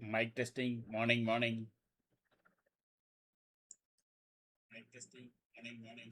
Mic testing. Morning, morning. Mic testing. Morning, morning.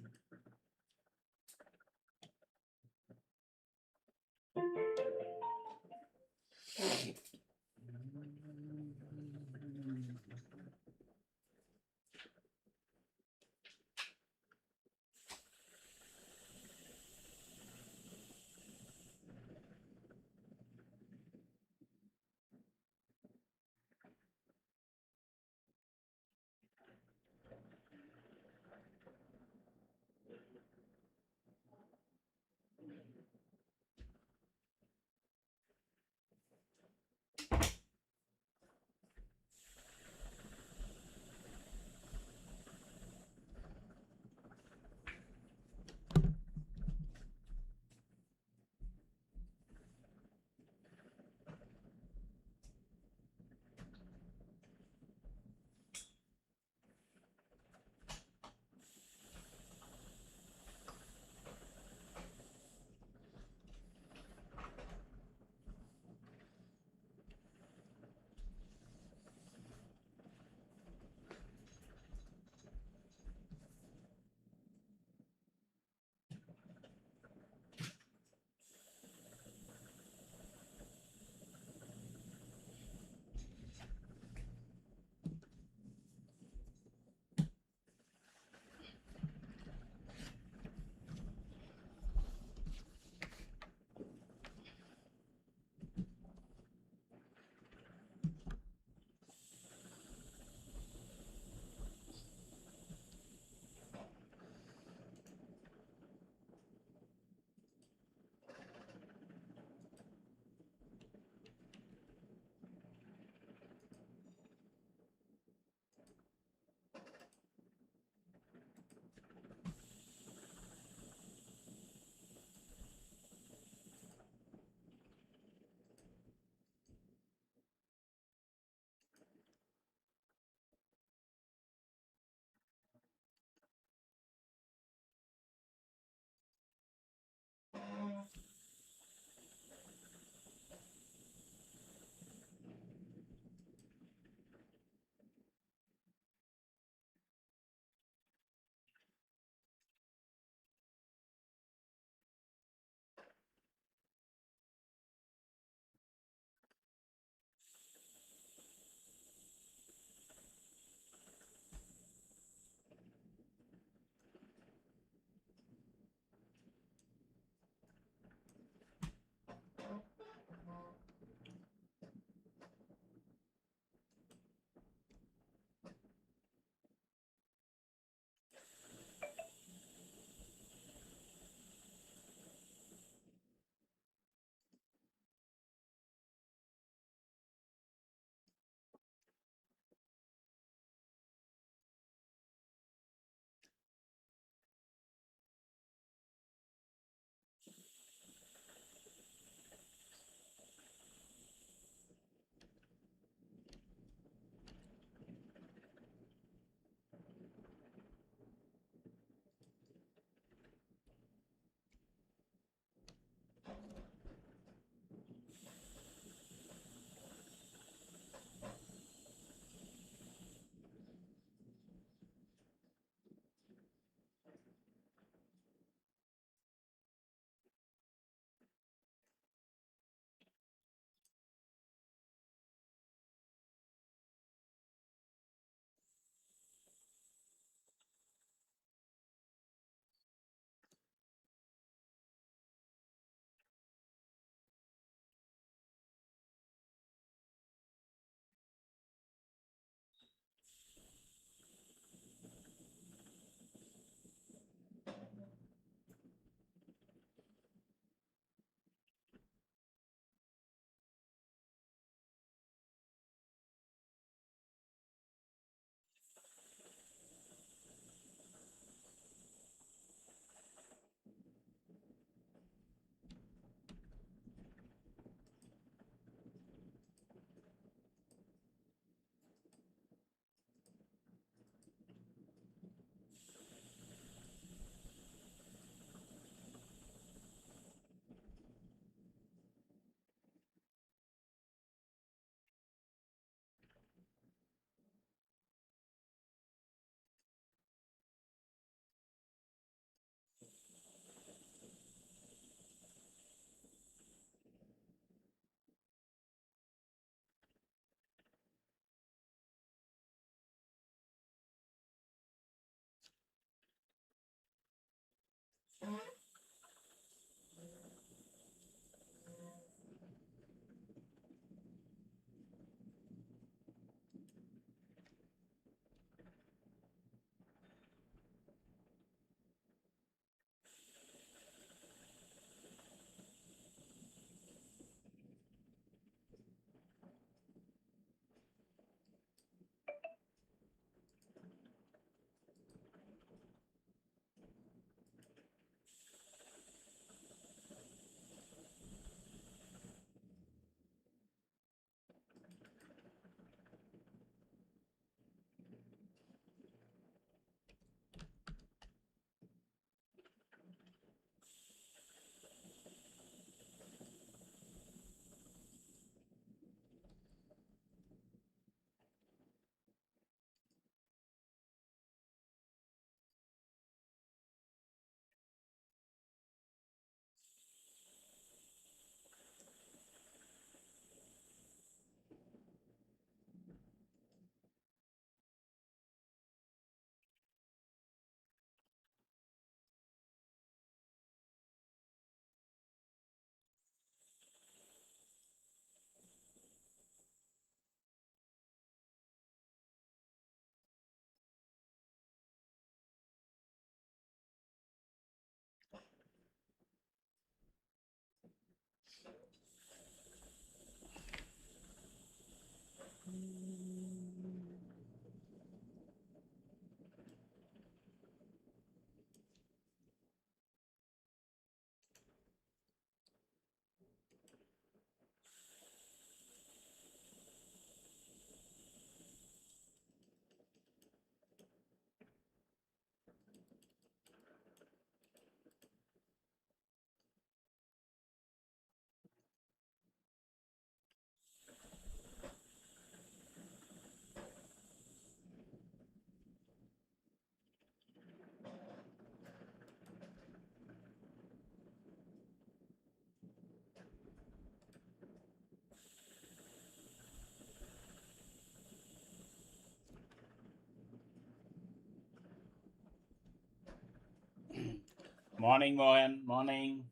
Morning, Mohan. Morning.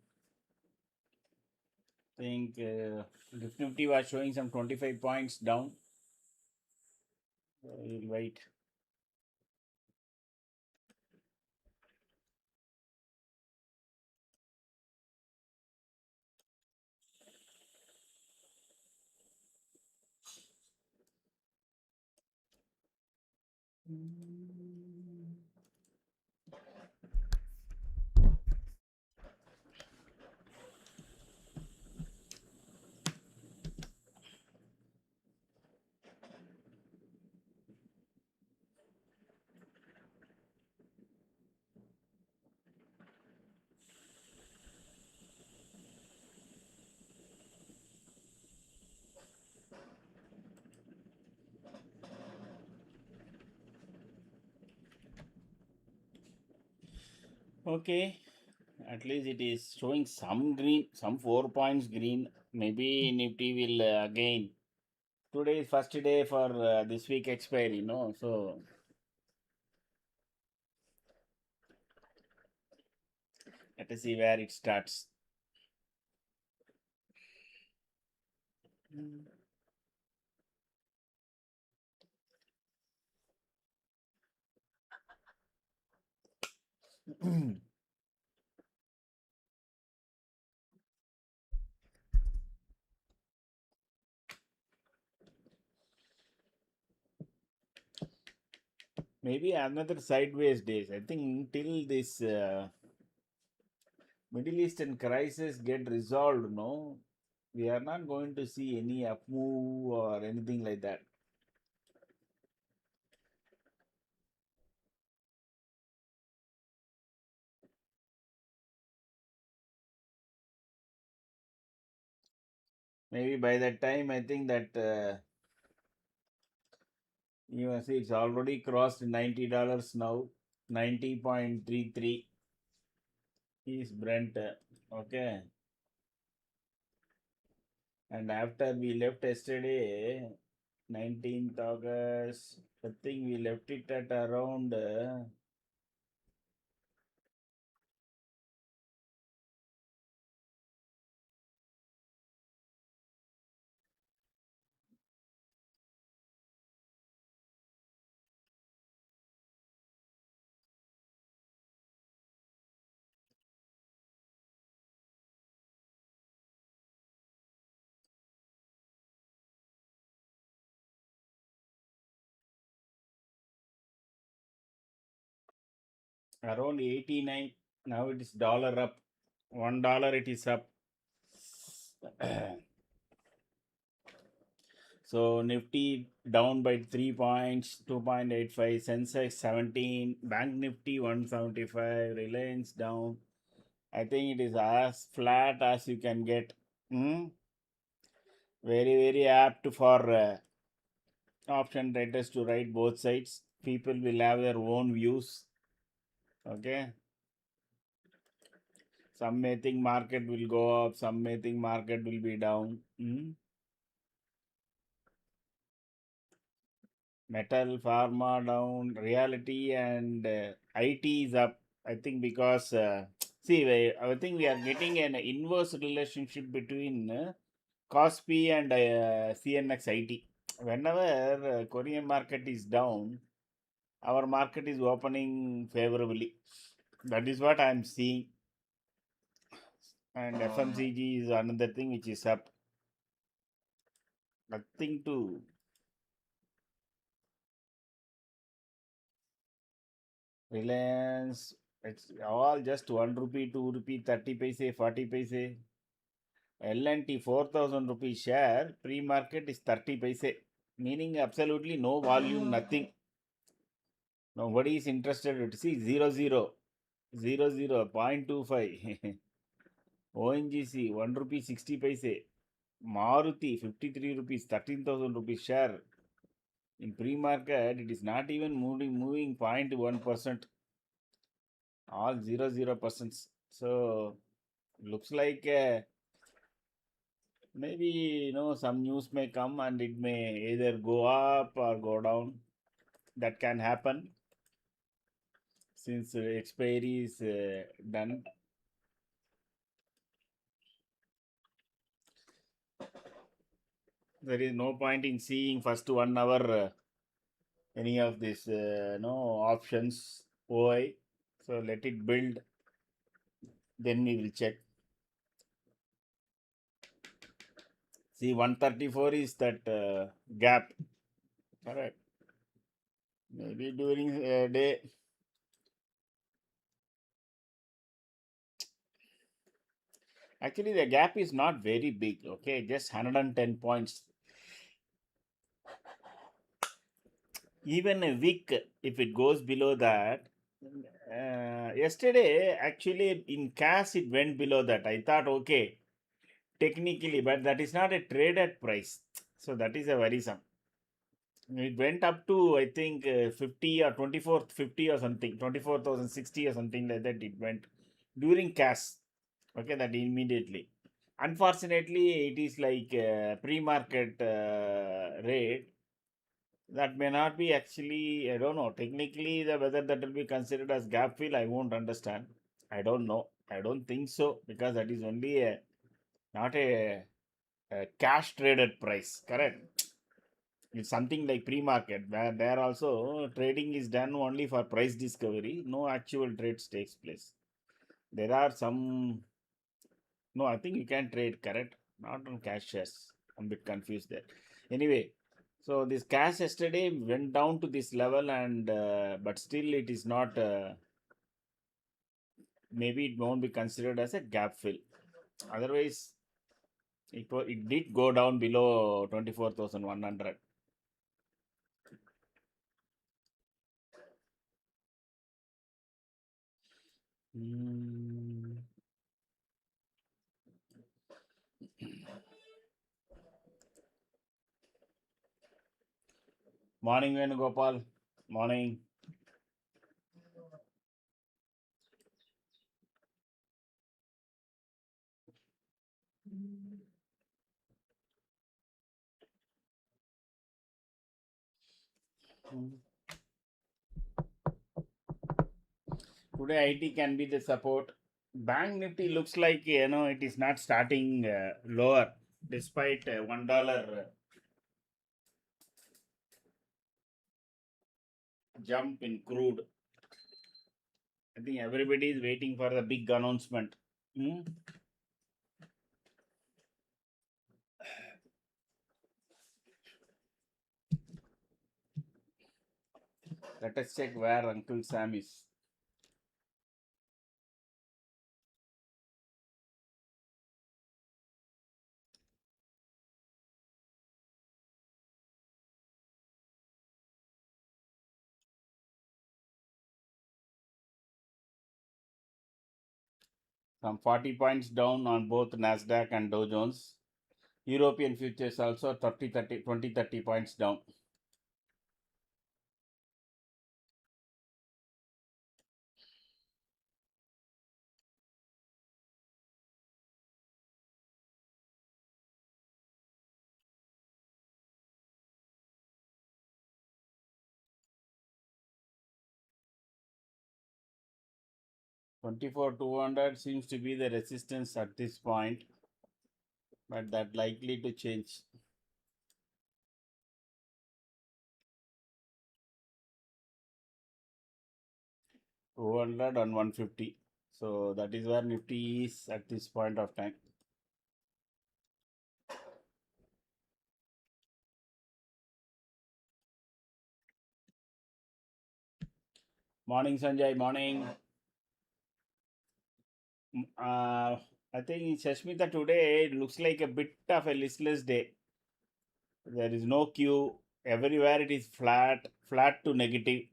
Think Nifty was showing some 25 points down. We'll wait. Okay. At least it is showing some green, some 4 points green. Maybe Nifty will again. Today is first day for this week expiry, no? So let us see where it starts. Maybe another sideways days. I think till this Middle Eastern crisis get resolved, no, we are not going to see any up move or anything like that. Maybe by that time, I think that you see it's already crossed $90 now. 90.33 is Brent. Okay. And after we left yesterday, 19th August, I think we left it at around around 89. Now it is dollar up. $1 it is up. So Nifty down by 3 points, 2.85. Sensex 17. Bank Nifty 175. Reliance down. I think it is as flat as you can get. Very, very apt for option traders to write both sides. People will have their own views. Okay. Some may think market will go up, some may think market will be down. Metal, pharma down, reality and IT is up. I think because see, I think we are getting an inverse relationship between Kospi and CNX IT. Whenever Korean market is down, our market is opening favorably. That is what I am seeing. And FMCG is another thing which is up. Nothing to Reliance, it's all just 1 rupee, 2 rupee, 30 paise, 40 paise. L&T 4,000 rupees share, pre-market is 30 paise, meaning absolutely no volume, nothing. Nobody is interested. See, 0.25. ONGC 1 rupee 60 paise. Maruti 53 rupees, 13,000 rupees share. In pre-market, it is not even moving 0.1%. All 0%. So looks like maybe some news may come and it may either go up or go down. That can happen since expiry is done. There is no point in seeing first 1 hour any of these no options OI. So let it build, then we will check. See, 134 is that gap. Correct. Maybe during day. Actually, the gap is not very big. Okay, just 110 points. Even a week, if it goes below that. Yesterday, actually, in cash, it went below that. I thought, okay, technically, but that is not a traded price. So that is a worrisome. It went up to, I think, 50 or 2450 or something, 24,060 or something like that. It went during cash. Okay, that immediately. Unfortunately, it is like pre-market rate. That may not be actually, I don't know, technically, whether that will be considered as gap fill, I won't understand. I don't know. I don't think so because that is only not a cash traded price. Correct. It's something like pre-market where there also trading is done only for price discovery. No actual trades takes place. There are some. No, I think you can trade. Correct. Not on cash shares. I'm a bit confused there. Anyway, so this cash yesterday went down to this level, and but still it is not. Maybe it won't be considered as a gap fill. Otherwise, it did go down below 24,100. Hmm. Morning, Venugopal. Morning. Today IT can be the support. Bank Nifty looks like it is not starting lower despite $1 jump in crude. I think everybody is waiting for the big announcement. Hmm? Let us check where Uncle Sam is. Some 40 points down on both Nasdaq and Dow Jones. European futures also 20 30 points down. Twenty-four 200 seems to be the resistance at this point, but that likely to change. 200 and 150. So that is where Nifty is at this point of time. Morning, Sanjay. Morning. I think Shashmita today it looks like a bit of a listless day. There is no queue. Everywhere it is flat, flat to negative.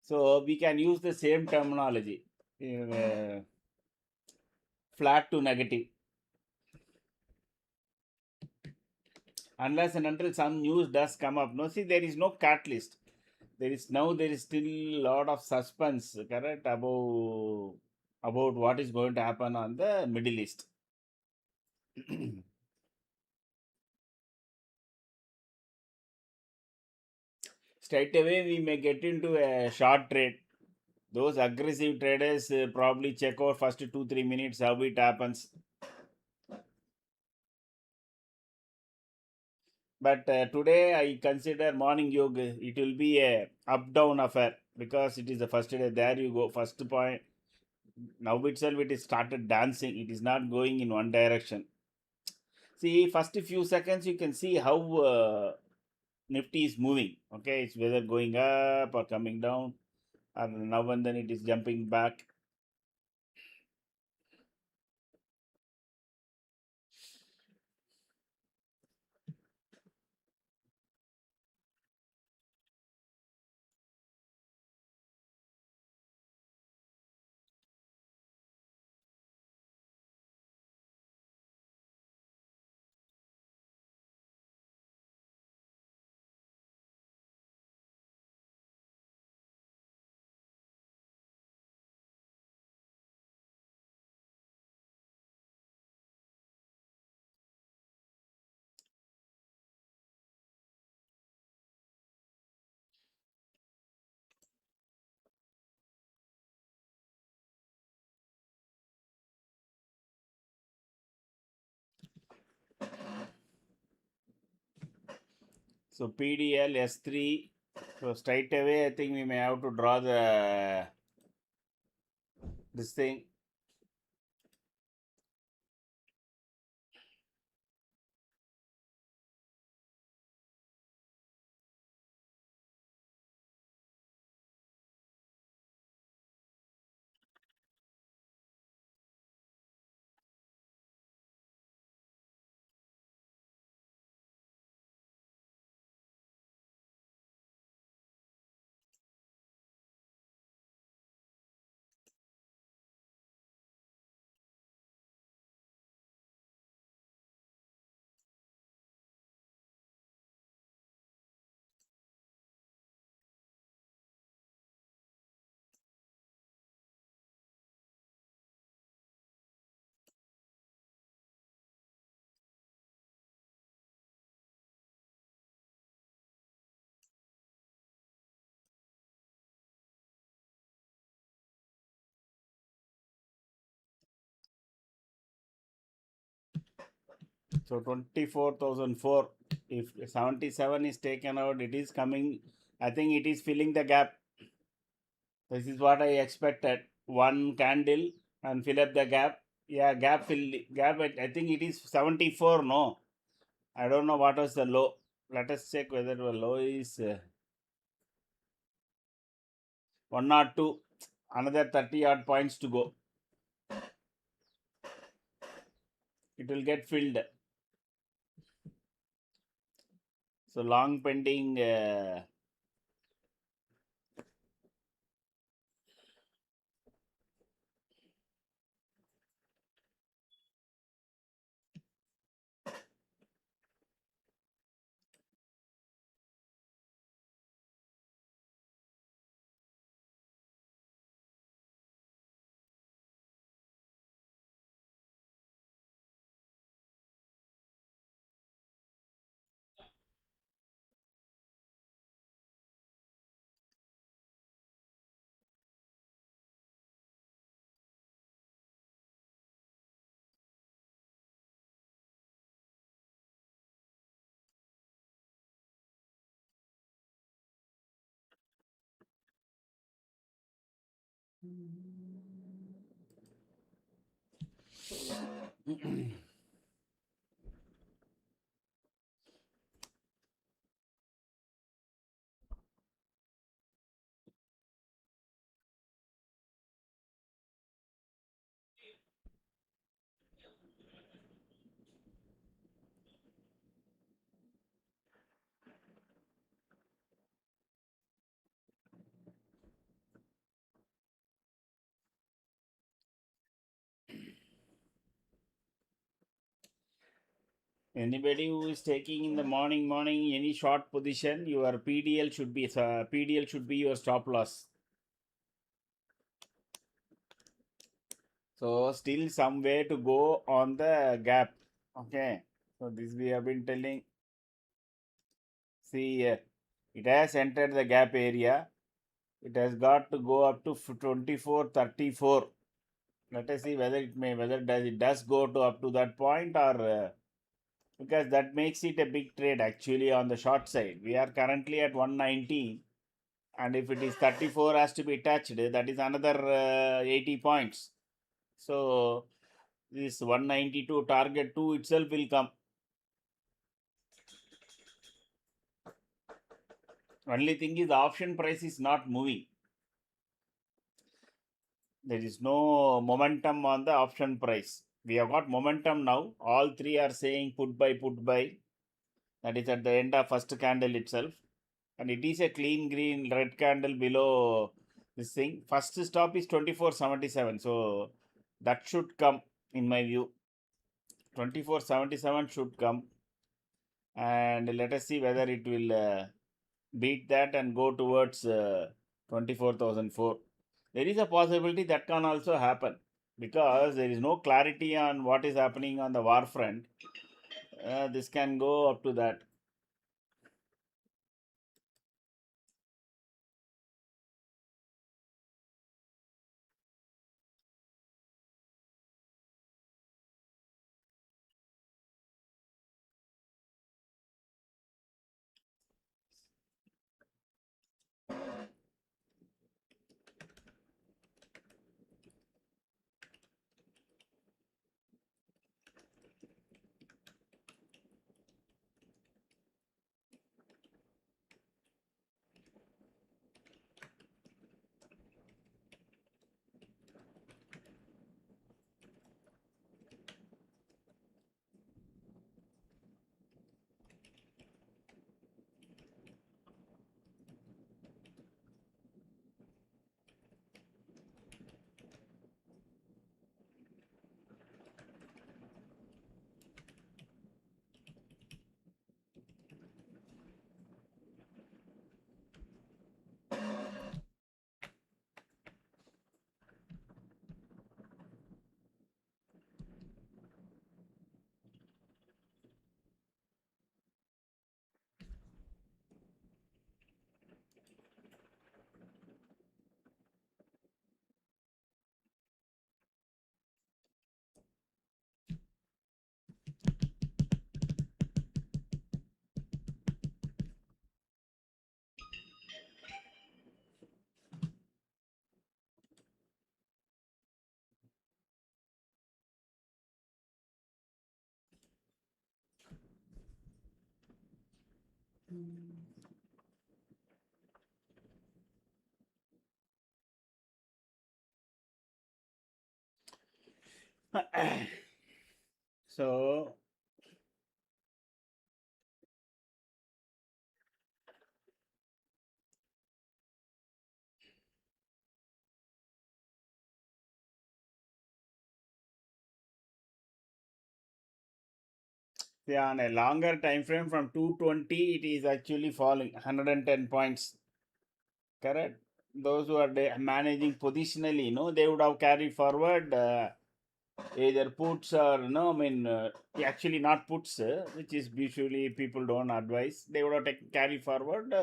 So we can use the same terminology. uh, Flat to negative. Unless and until some news does come up. No, see, there is no catalyst. There is still a lot of suspense, correct, about what is going to happen on the Middle East. Straight away we may get into a short trade. Those aggressive traders probably check out first 2 3 minutes how it happens. But today I consider morning yoga. It will be a up down affair because it is the first day. There you go. First point. Now itself it is started dancing. It is not going in one direction. See, first few seconds you can see how Nifty is moving. Okay, it's whether going up or coming down, or now and then it is jumping back. So PDL S3. So straight away, I think we may have to draw the this thing. So 24,004. If 77 is taken out, it is coming. I think it is filling the gap. This is what I expected. One candle and fill up the gap. Yeah, gap fill gap. I think it is 74. No, I don't know what was the low. Let us check whether the low is 102. Another 30 odd points to go. It will get filled. So long pending. Anybody who is taking in the morning any short position, your PDL should be your stop loss. So still some way to go on the gap. Okay. So this we have been telling. See, it has entered the gap area. It has got to go up to 24.34. Let us see whether it does go to up to that point, or because that makes it a big trade actually on the short side. We are currently at 190, and if it is 34 has to be touched, that is another 80 points. So this 192 target 2 itself will come. Only thing is the option price is not moving. There is no momentum on the option price. We have got momentum now. All three are saying put buy, put buy. That is at the end of first candle itself. And it is a clean green red candle below this thing. First stop is 24.77. So that should come in my view. 24.77 should come. And let us see whether it will beat that and go towards 24,004. There is a possibility that can also happen because there is no clarity on what is happening on the war front. This can go up to that. So yeah, on a longer time frame from 220, it is actually falling 110 points. Correct. Those who are managing positionally, they would have carried forward either puts or no. I mean, actually not puts, which is usually people don't advise. They would have carry forward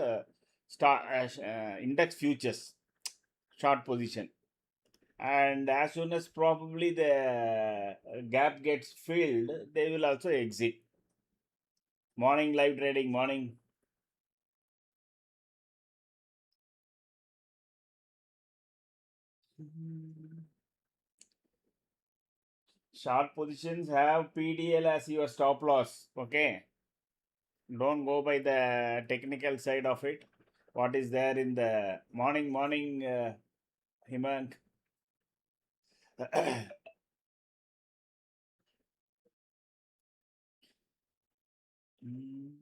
index futures short position, and as soon as probably the gap gets filled, they will also exit. Morning live trading, morning. Short positions have PDL as your stop loss. Okay, don't go by the technical side of it. What is there in the morning, Himant? Mm.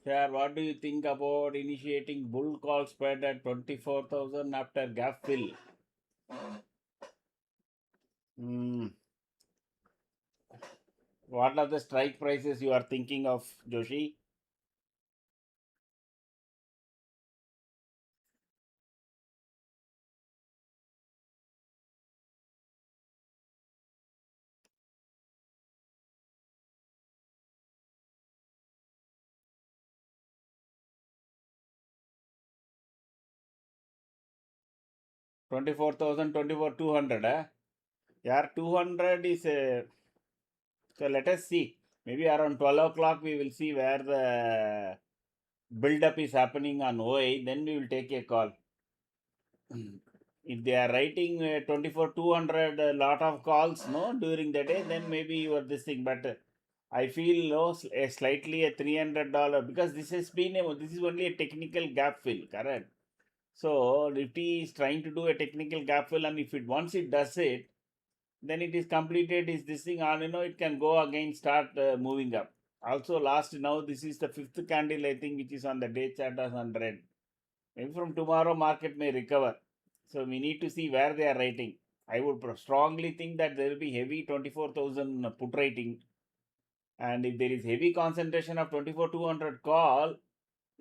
Sir, what do you think about initiating bull call spread at 24,000 after gap fill? Hmm. What are the strike prices you are thinking of, Joshi? 24,000, 24,200, eh? Yeah, 200 is a. So let us see. Maybe around 12 o'clock we will see where the build up is happening on OI. Then we will take a call. If they are writing 24 200 a lot of calls no during the day, then maybe you are this thing. But I feel no slightly a $300 because this has been this is only a technical gap fill, correct? So Nifty is trying to do a technical gap fill, and if it once it does it, then it is completed. Is this thing on? It can go again, start moving up. Also, last now this is the fifth candle I think, which is on the day chart as on red. Maybe from tomorrow market may recover. So we need to see where they are writing. I would strongly think that there will be heavy 24,000 put writing. And if there is heavy concentration of 24,200 call,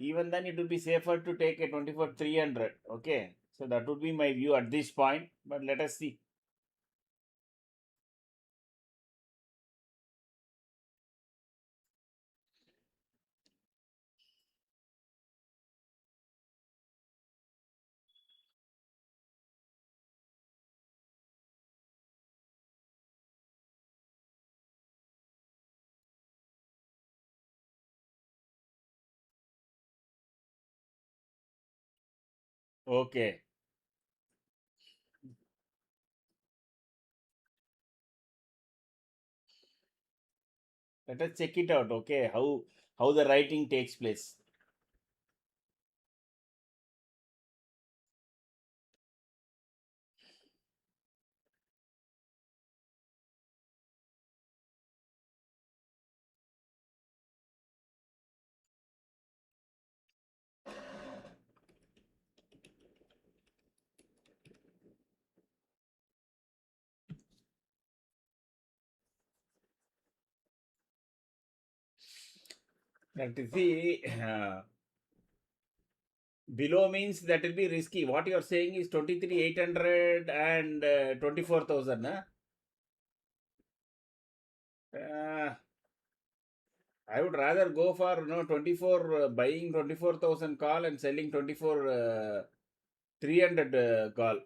even then it will be safer to take a 24,300. Okay. So that would be my view at this point. But let us see. Okay. Let us check it out. Okay. How the writing takes place. That is the below means that will be risky. What you are saying is 23,800 and 24,000. Huh? I would rather go for 24 buying 24,000 call and selling 24 300 call.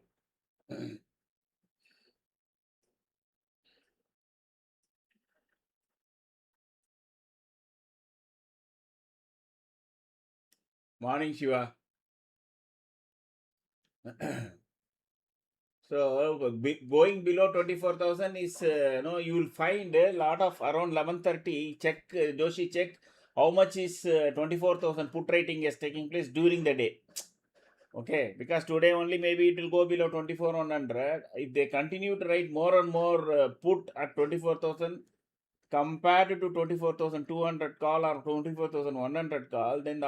Morning, Shiva. So going below 24,000 is you will find a lot of around 11:30. Check Joshi, check how much is 24,000 put rating is taking place during the day. Okay, because today only maybe it will go below 24,100. If they continue to write more and more put at 24,000, compared to 24,200 call or 24,100 call, then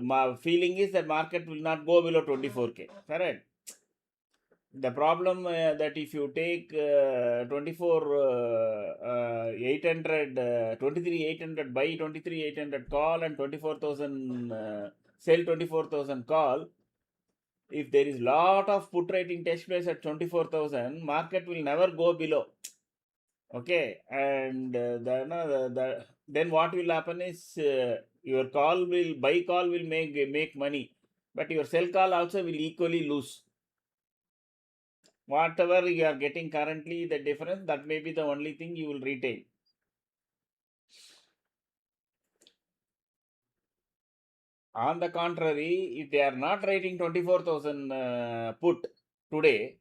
my feeling is that market will not go below 24K. Correct. The problem that if you take 24 800 23,800 buy, 23,800 call, and 24,000 sell, 24,000 call, if there is lot of put rating takes place at 24,000, market will never go below. Okay, and then what will happen is your buy call will make money, but your sell call also will equally lose. Whatever you are getting currently, the difference, that may be the only thing you will retain. On the contrary, if they are not rating 24,000 put today,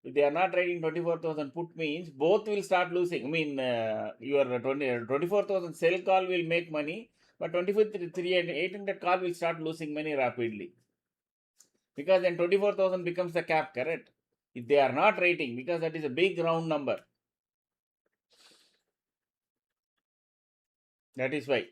if they are not trading 24,000 put, means both will start losing. I mean, your 24,000 sell call will make money, but 24,800 call will start losing money rapidly. Because then 24,000 becomes the cap, correct? If they are not rating, because that is a big round number. That is why.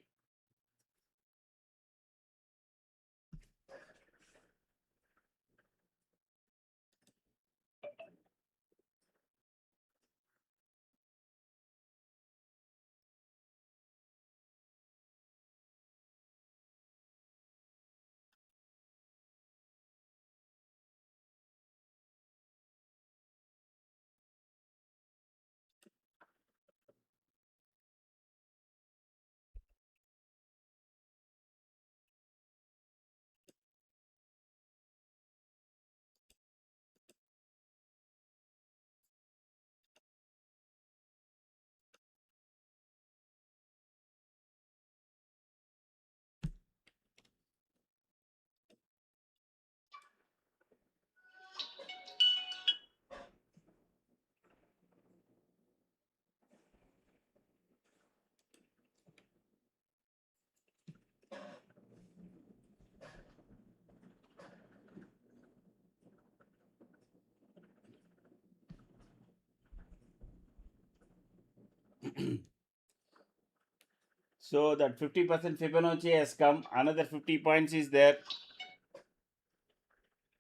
So that 50% Fibonacci has come. Another 50 points is there.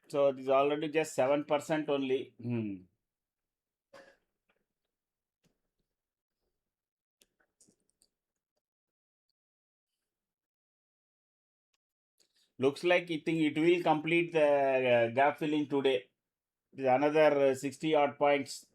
So it is already just 7% only. Looks like I think it will complete the gap filling today. It is another 60 odd points.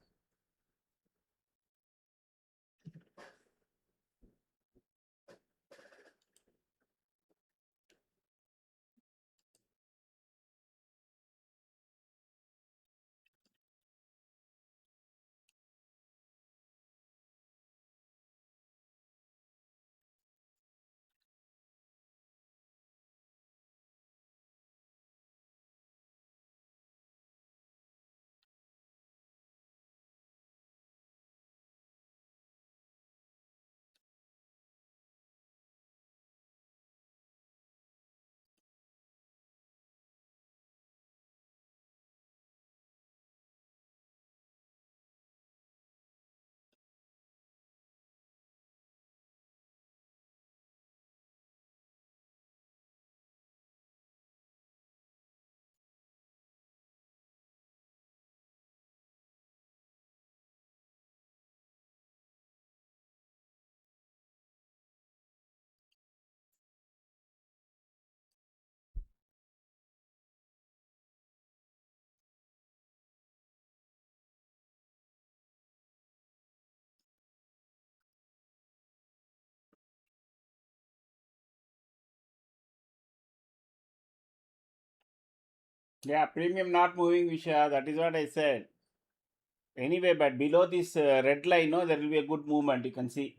Yeah, premium not moving, Visha. That is what I said. Anyway, but below this red line, no, there will be a good movement. You can see.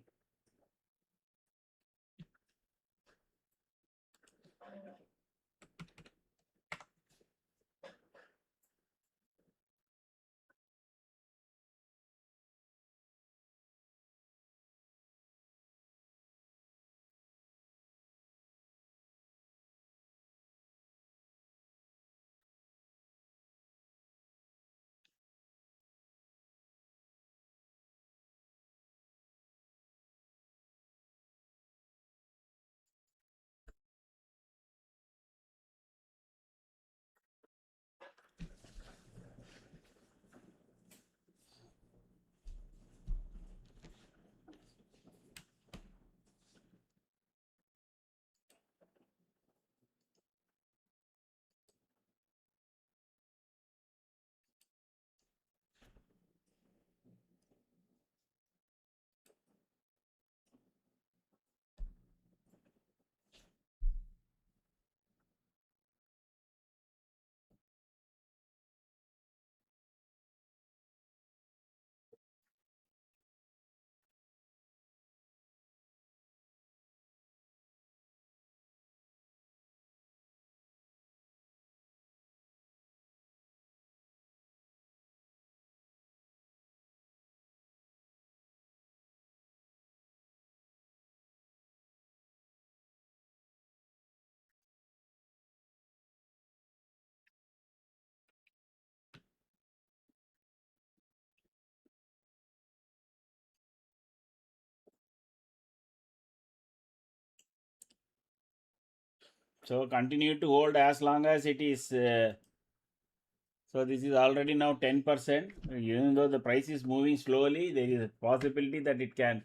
So continue to hold as long as it is. So this is already now 10%. Even though the price is moving slowly, there is a possibility that it can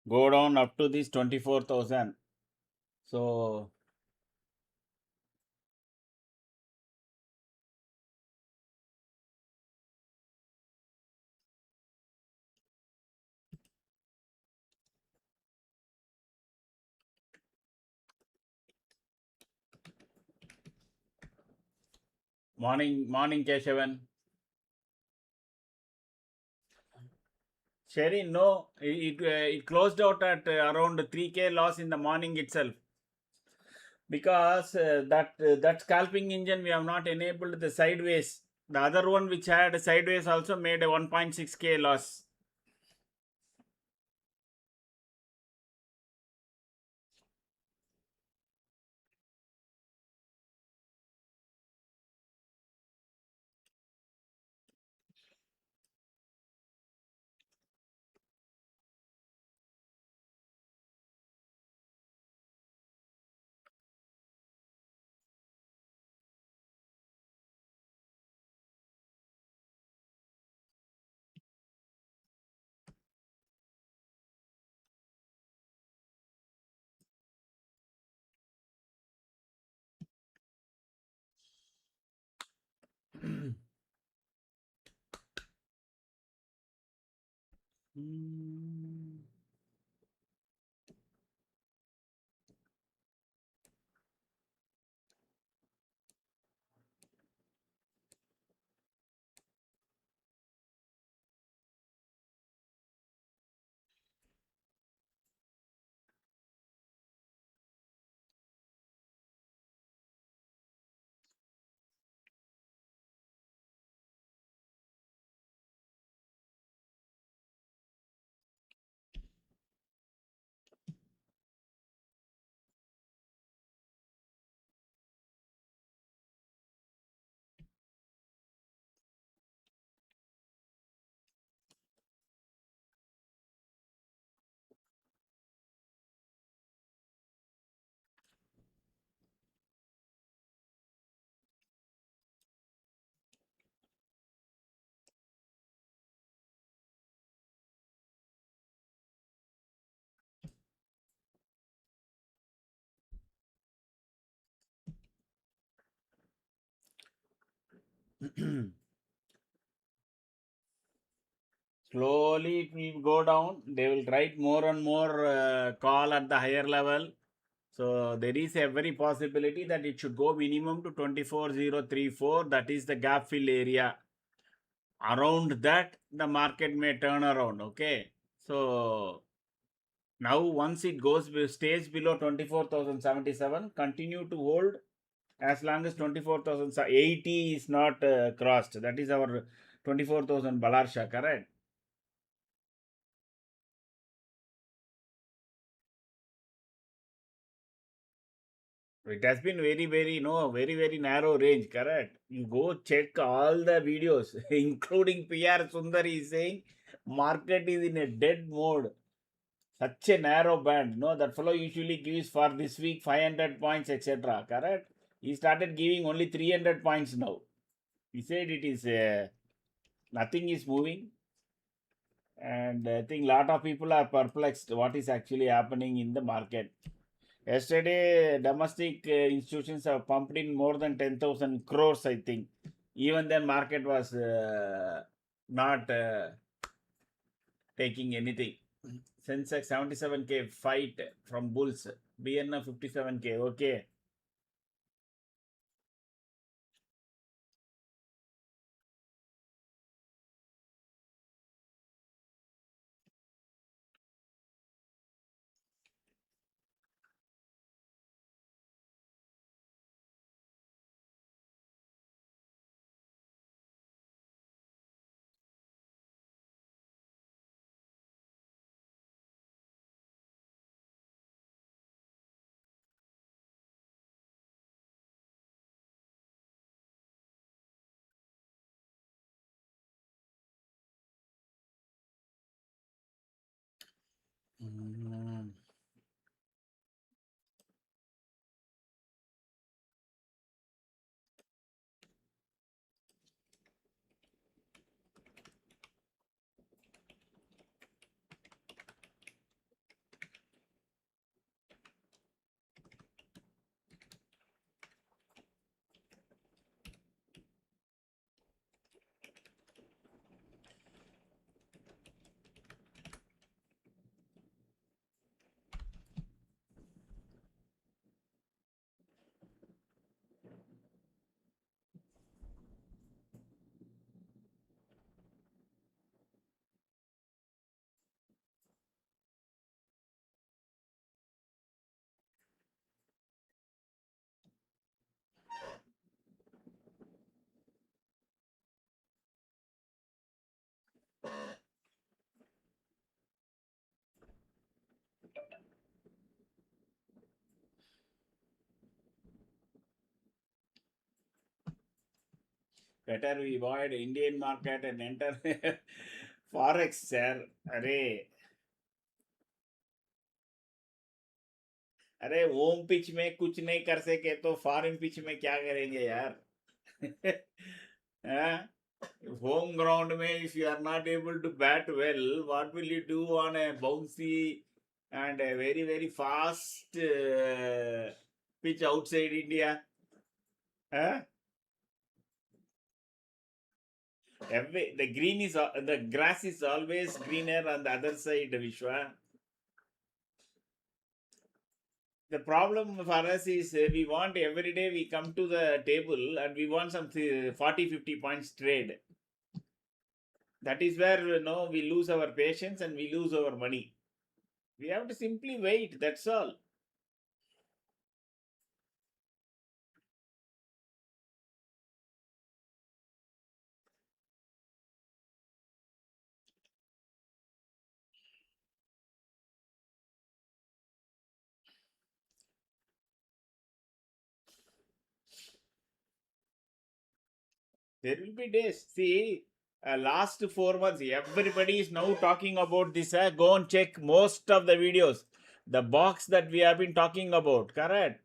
go down up to this 24,000. So morning Keshavan. Sherry, no, it closed out at around 3K loss in the morning itself, because that scalping engine we have not enabled the sideways. The other one which had sideways also made a 1.6K loss. Slowly it will go down. They will write more and more call at the higher level. So there is a very possibility that it should go minimum to 24,034. That is the gap fill area. Around that, the market may turn around. Okay. So now once it stays below 24,077, continue to hold as long as 24,080 is not crossed. That is our 24,000 Balarsha, correct? It has been very, no, very narrow range, correct? You go check all the videos, including PR Sundari is saying market is in a dead mode. Such a narrow band. No, that fellow usually gives for this week 500 points, etc. Correct? He started giving only 300 points now. He said it is nothing is moving, and I think lot of people are perplexed what is actually happening in the market. Yesterday, domestic institutions have pumped in more than 10,000 crores, I think. Even then, market was not taking anything. Sensex 77K fight from bulls. BNF 57K. Okay. better we avoid Indian market and enter forex, sir. अरे home pitch में कुछ नहीं कर सके तो foreign pitch में क्या करेंगे यार? हाँ? Home ground mein, if you are not able to bat well, what will you do on a bouncy and a very, very fast pitch outside India? Huh? The grass is always greener on the other side, Vishwa. The problem for us is we want every day we come to the table and we want some 40, 50 points trade. That is where we lose our patience and we lose our money. We have to simply wait. That's all. There will be days. See, last 4 months, everybody is now talking about this. Go and check most of the videos. The box that we have been talking about, correct?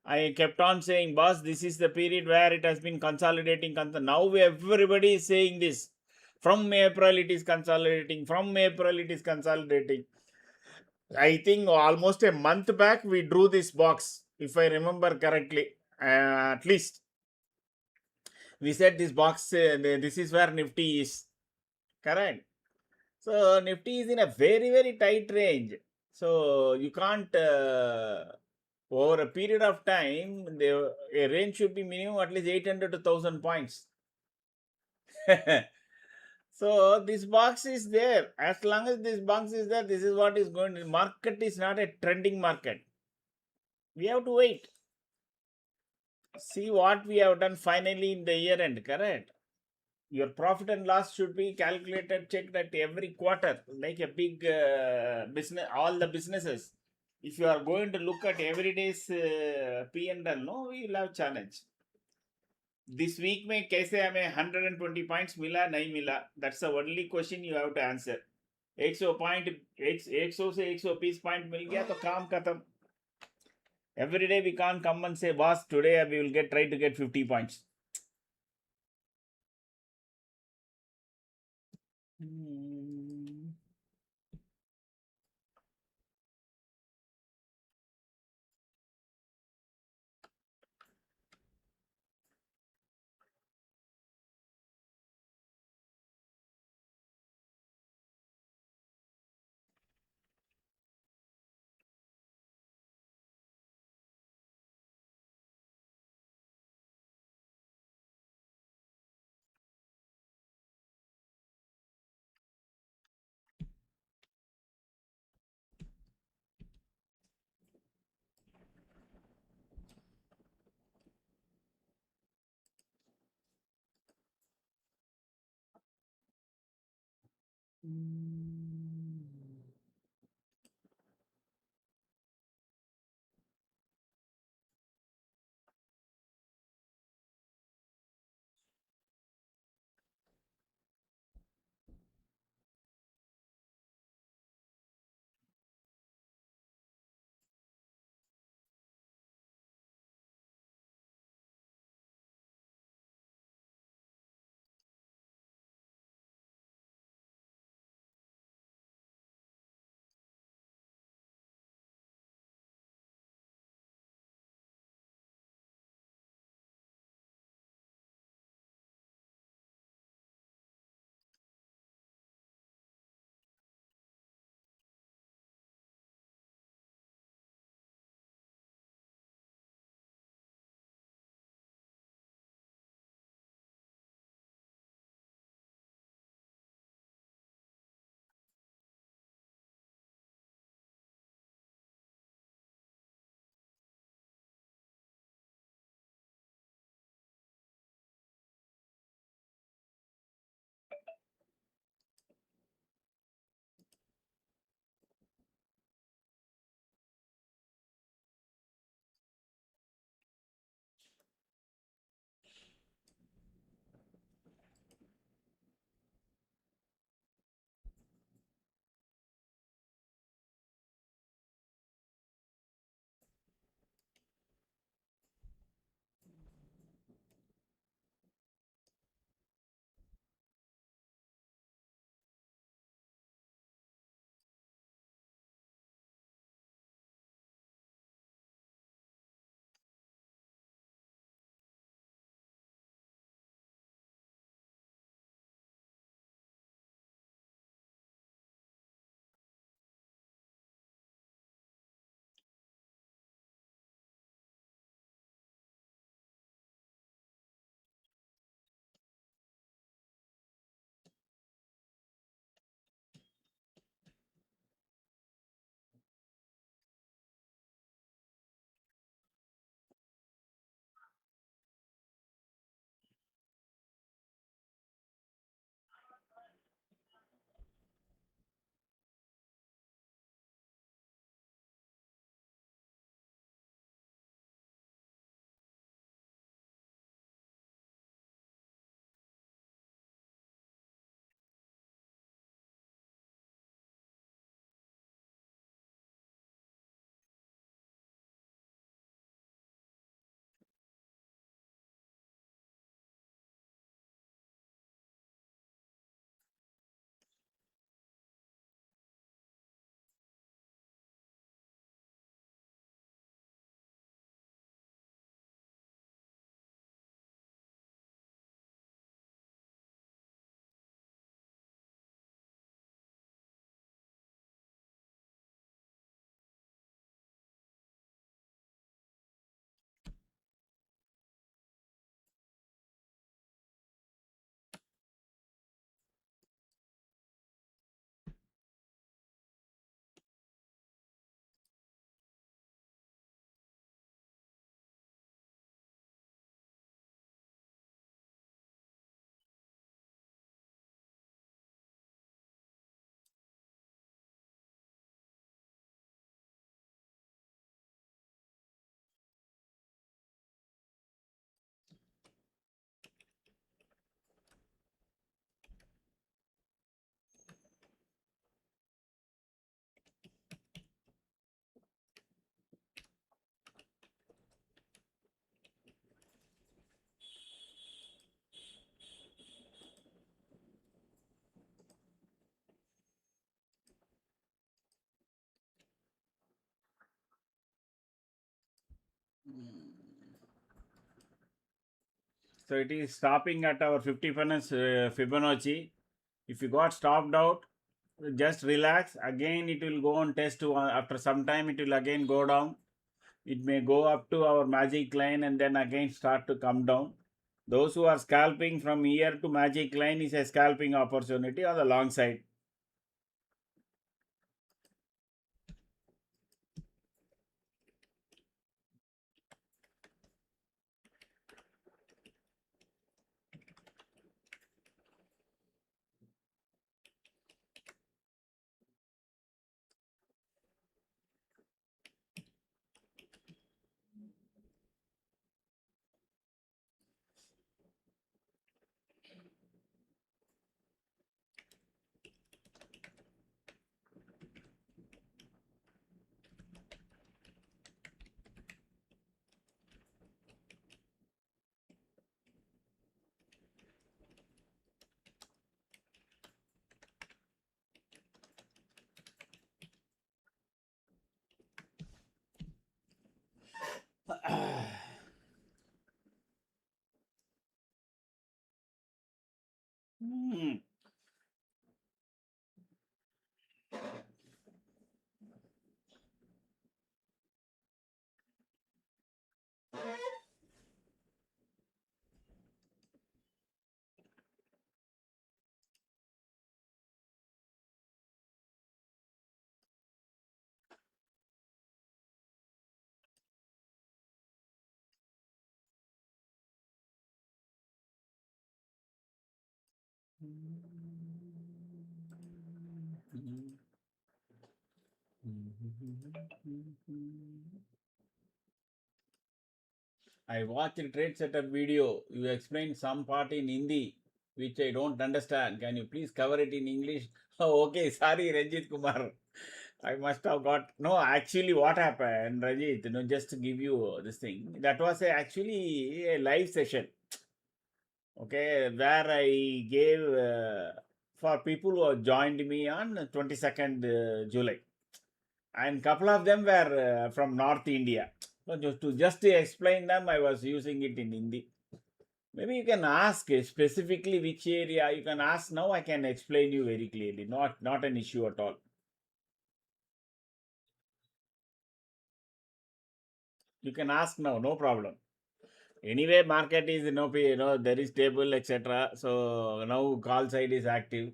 I kept on saying, boss, this is the period where it has been consolidating. Now everybody is saying this. From April, it is consolidating. From April, it is consolidating. I think almost a month back, we drew this box, if I remember correctly. At least we said this box, this is where Nifty is. Correct. So Nifty is in a very, very tight range. So you can't, over a period of time, a range should be minimum at least 800 to 1000 points. So this box is there. As long as this box is there, this is what is going to. Market is not a trending market. We have to wait. See what we have done finally in the year end, correct? Your profit and loss should be calculated, checked at every quarter, like a big business, all the businesses. If you are going to look at every day's P&L, no, we will have challenge. This week में कैसे हमें 120 points मिला नहीं मिला? That's the only question you have to answer. 100 point, 100 से 120 point मिल गया तो काम खत्म. Every day we can't come and say, boss, today we will try to get 50 points. So it is stopping at our 50 Fibonacci. If you got stopped out, just relax. Again, it will go on test after some time. It will again go down. It may go up to our magic line and then again start to come down. Those who are scalping from here to magic line is a scalping opportunity on the long side. Hmm. I watched a trade setup video. You explained some part in Hindi, which I don't understand. Can you please cover it in English? Oh, okay. Sorry, Ranjit Kumar. I must have got no. Actually, what happened, Ranjit? Just to give you this thing. That was actually a live session. Okay, where I gave for people who have joined me on 22nd July, and couple of them were from North India. So just to explain them, I was using it in Hindi. Maybe you can ask specifically which area. You can ask now. I can explain you very clearly. Not an issue at all. You can ask now. No problem. Anyway, market is there is stable, etc. So now call side is active.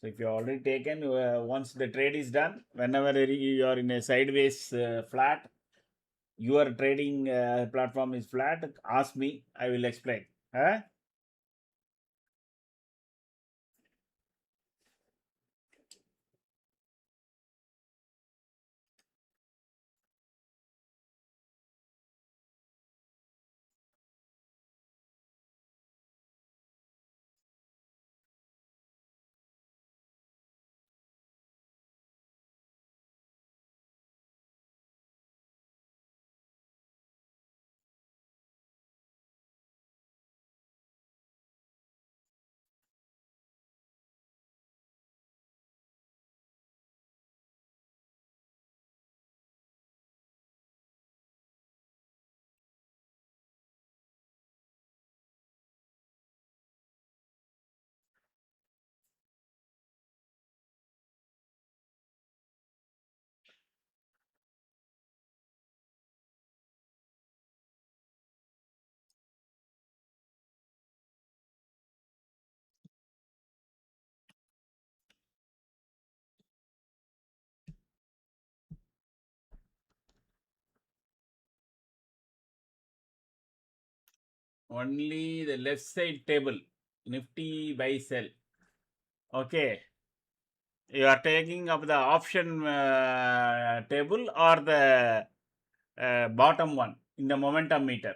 So if you already taken, once the trade is done, whenever you are in a sideways flat, your trading platform is flat, ask me, I will explain. Huh? Only the left side table, Nifty buy sell. Okay. You are taking up the option table or the bottom one in the momentum meter.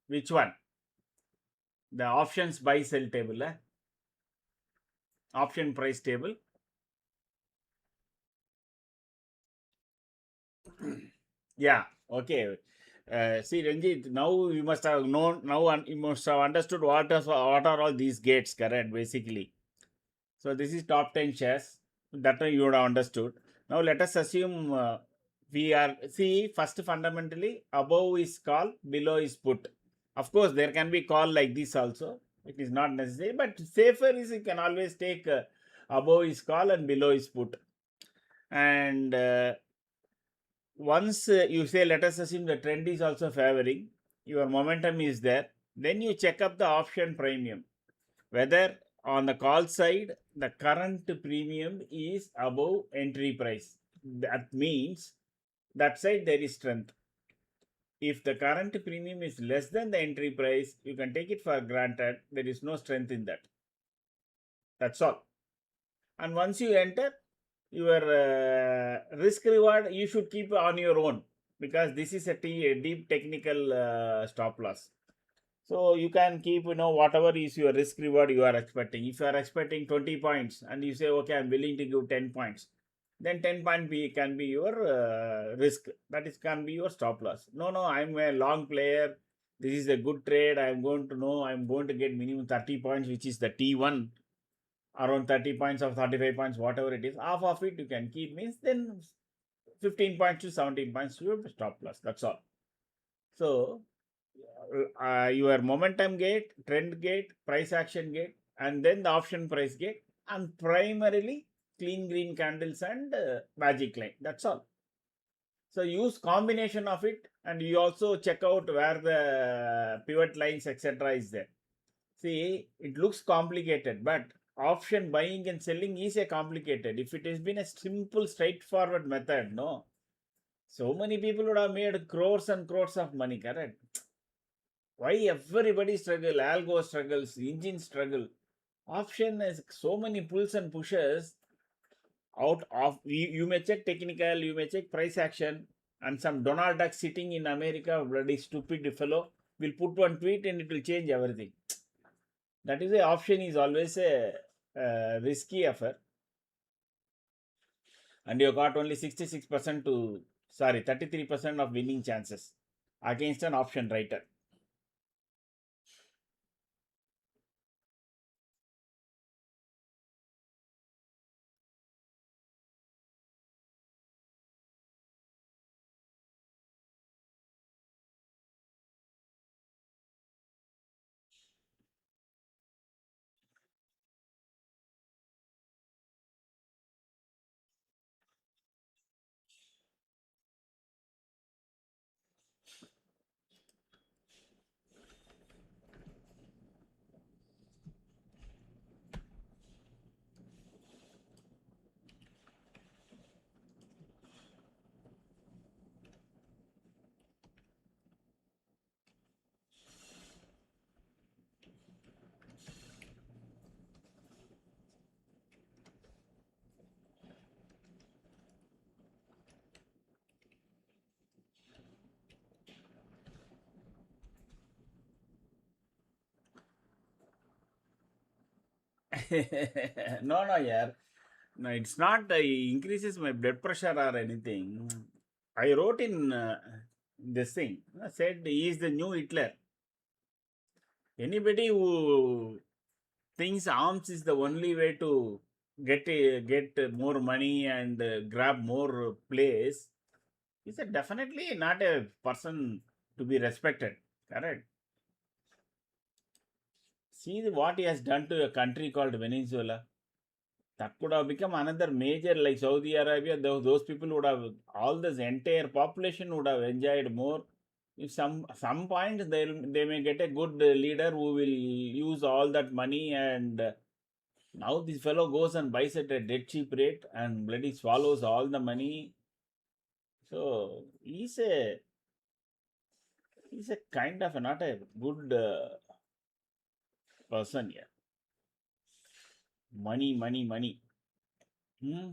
Which one? The options buy sell table, option price table. Yeah, okay. See, Ranjit, now you must have known, now you must have understood what are all these gates, correct, basically. So, this is top 10 shares. That you would have understood. Now, let us assume we are, see, first fundamentally, above is call, below is put. Of course, there can be call like this also. It is not necessary, but safer is you can always take above is call and below is put. And once you say, let us assume the trend is also favoring, your momentum is there, then you check up the option premium, whether on the call side the current premium is above entry price. That means that side there is strength. If the current premium is less than the entry price, you can take it for granted there is no strength in that. That's all. And once you enter, your risk reward you should keep on your own, because this is a deep technical stop loss. So you can keep, whatever is your risk reward you are expecting. If you are expecting 20 points and you say, okay, I'm willing to give 10 points, then 10 point B can be your risk. That is can be your stop loss. No, I'm a long player. This is a good trade. I'm going to know I'm going to get minimum 30 points, which is the T1, around 30 points or 35 points, whatever it is. Half of it you can keep, means then 15 points to 17 points your stop loss. That's all. So your momentum gate, trend gate, price action gate, and then the option price gate, and primarily clean green candles and magic line. That's all. So use combination of it, and you also check out where the pivot lines etc. is there. See, it looks complicated, but option buying and selling is a complicated. If it has been a simple, straightforward method, no, so many people would have made crores and crores of money. Correct? Why everybody struggle? Algo struggles, engine struggle. Option has so many pulls and pushes. Out of you may check technical, you may check price action, and some Donald Duck sitting in America, bloody stupid fellow, will put one tweet and it will change everything. That is, a option is always a risky affair, and you got only 66% to, sorry, 33% of winning chances against an option writer. No, yeah. No, it's not increases my blood pressure or anything. I wrote in this thing. I said he is the new Hitler. Anybody who thinks arms is the only way to get more money and grab more place is definitely not a person to be respected. Correct. See what he has done to a country called Venezuela. That could have become another major like Saudi Arabia. Those people would have, all this entire population would have enjoyed more. If some point they may get a good leader who will use all that money, and now this fellow goes and buys at a dead cheap rate and bloody swallows all the money. So he's a kind of not a good person. Yeah, money, money, money. Hmm.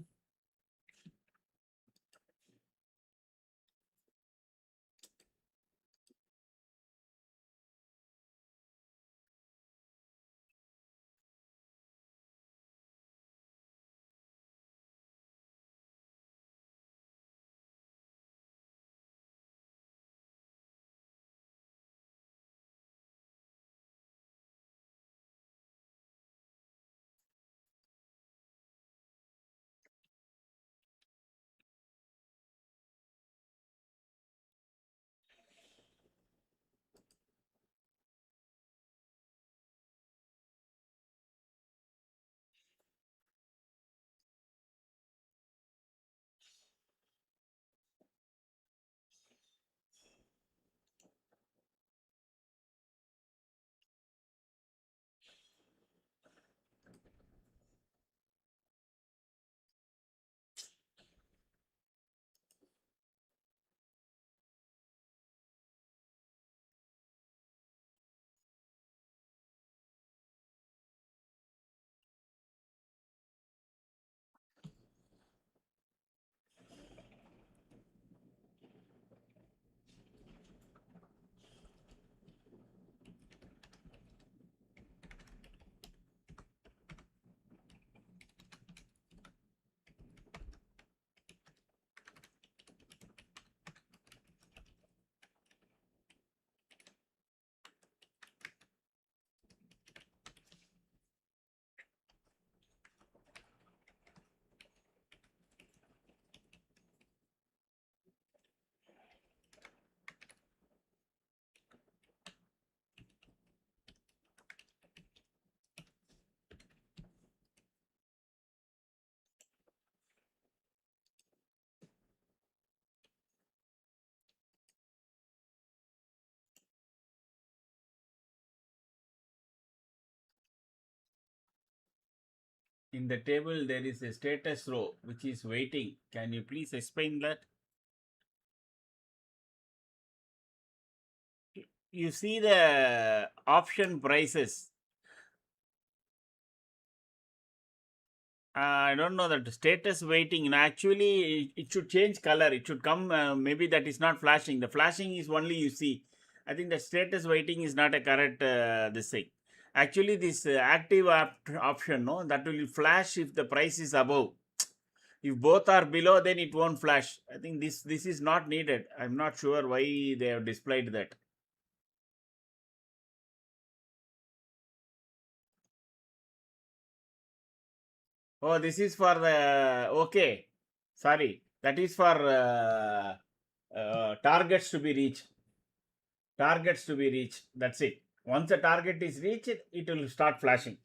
In the table, there is a status row which is waiting. Can you please explain that? You see the option prices. I don't know that status waiting. Actually, it should change color. It should come. Maybe that is not flashing. The flashing is only you see. I think the status waiting is not a correct this thing. Actually, this active option, no, that will flash if the price is above. If both are below, then it won't flash. I think this is not needed. I'm not sure why they have displayed that. Oh, this is for the okay. Sorry, that is for targets to be reached. Targets to be reached. That's it. Once a target is reached, it will start flashing.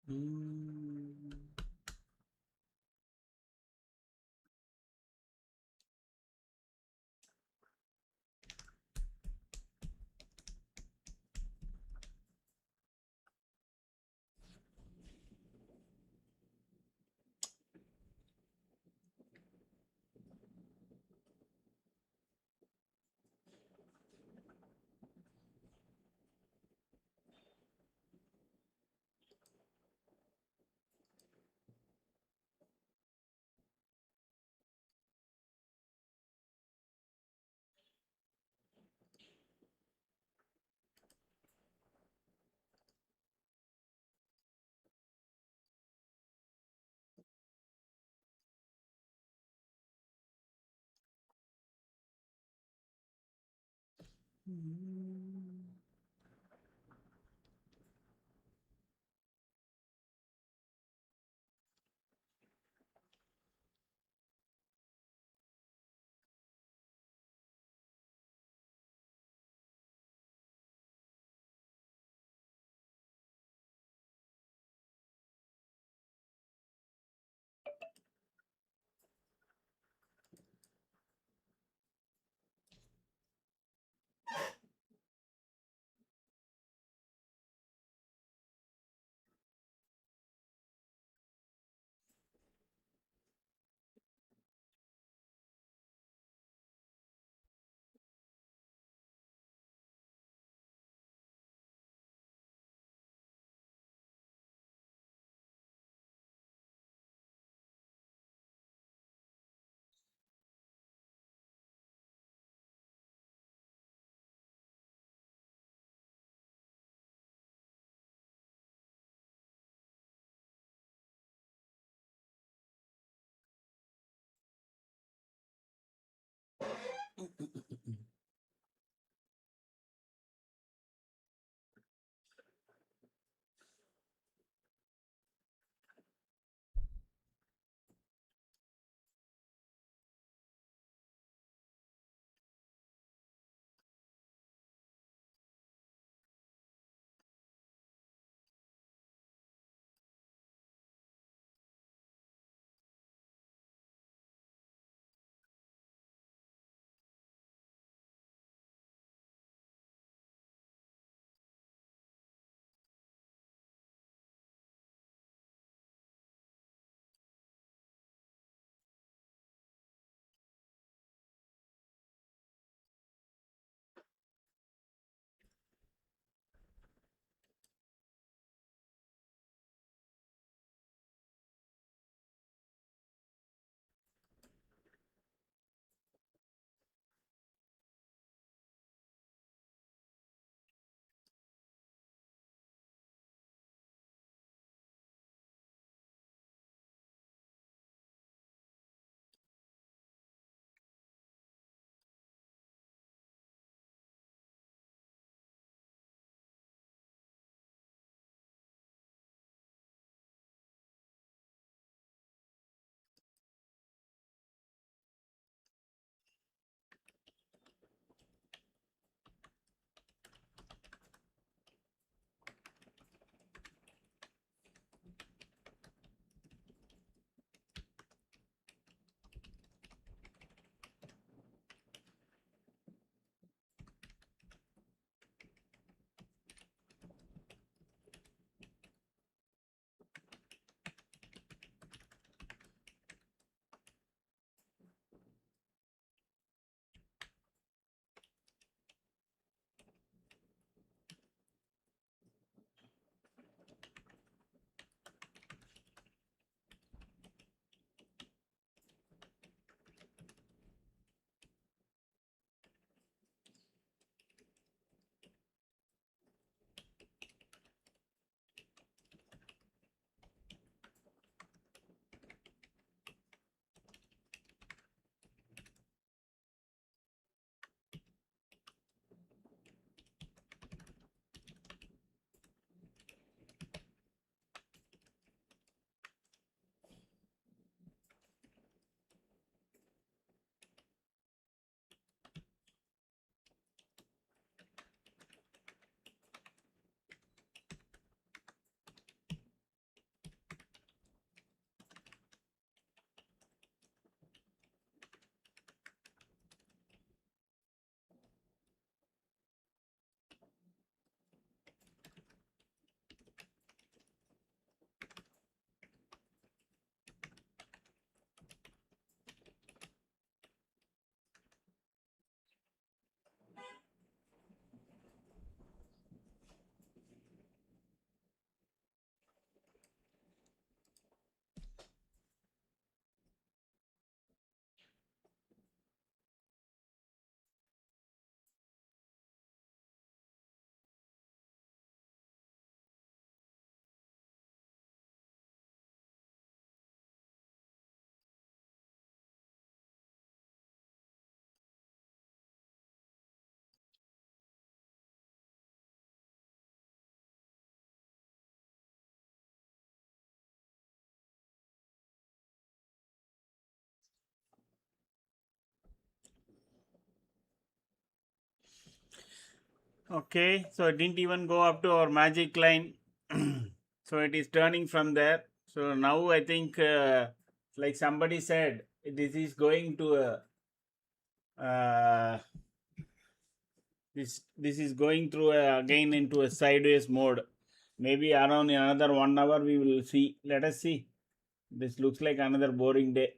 Mm. Okay, so it didn't even go up to our magic line. So it is turning from there. So now I think, like somebody said, this is going to this is going through again into a sideways mode. Maybe around another 1 hour we will see. Let us see. This looks like another boring day.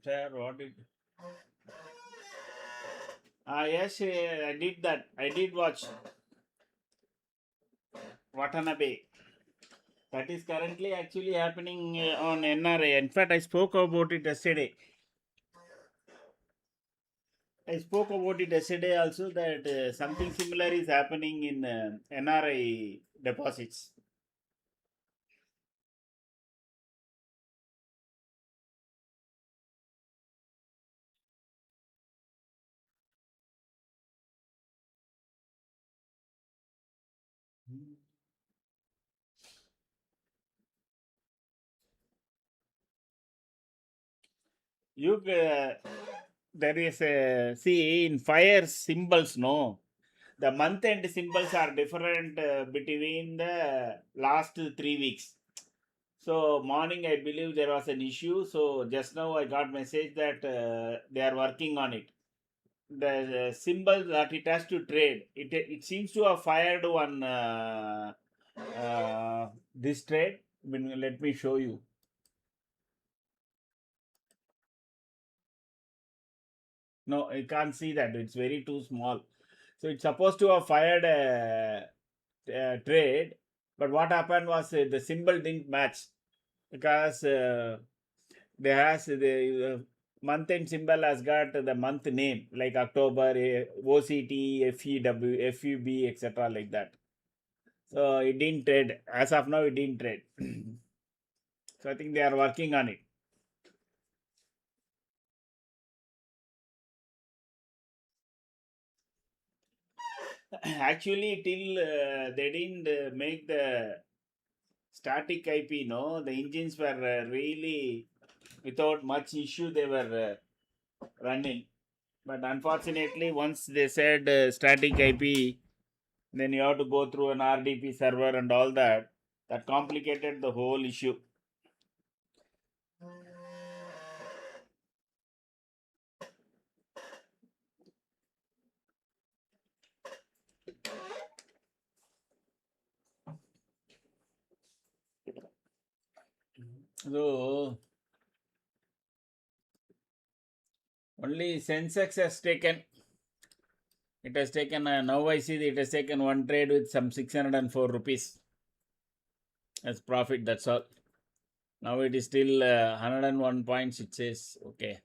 Sir, what did? Yes, I did that. I did watch Watanabe. That is currently actually happening on NRA. In fact, I spoke about it yesterday. I spoke about it yesterday also that something similar is happening in NRI deposits. You there is a see in fire symbols, no, the month end symbols are different between the last 3 weeks. So morning, I believe there was an issue. So just now I got message that they are working on it. The symbol that it has to trade, it seems to have fired one this trade. Let me show you. No, I can't see that. It's very too small. So it's supposed to have fired a trade, but what happened was the symbol didn't match because there has the month end symbol has got the month name like October, OCT, FEW, FUB, etc. like that. So it didn't trade. As of now, it didn't trade. So I think they are working on it. Actually, till they didn't make the static IP, no, the engines were really without much issue. They were running, but unfortunately, once they said static IP, then you have to go through an RDP server and all that. That complicated the whole issue. So only Sensex has taken. It has taken now I see that it has taken one trade with some 604 rupees as profit. That's all. Now it is still 101 points. It says okay.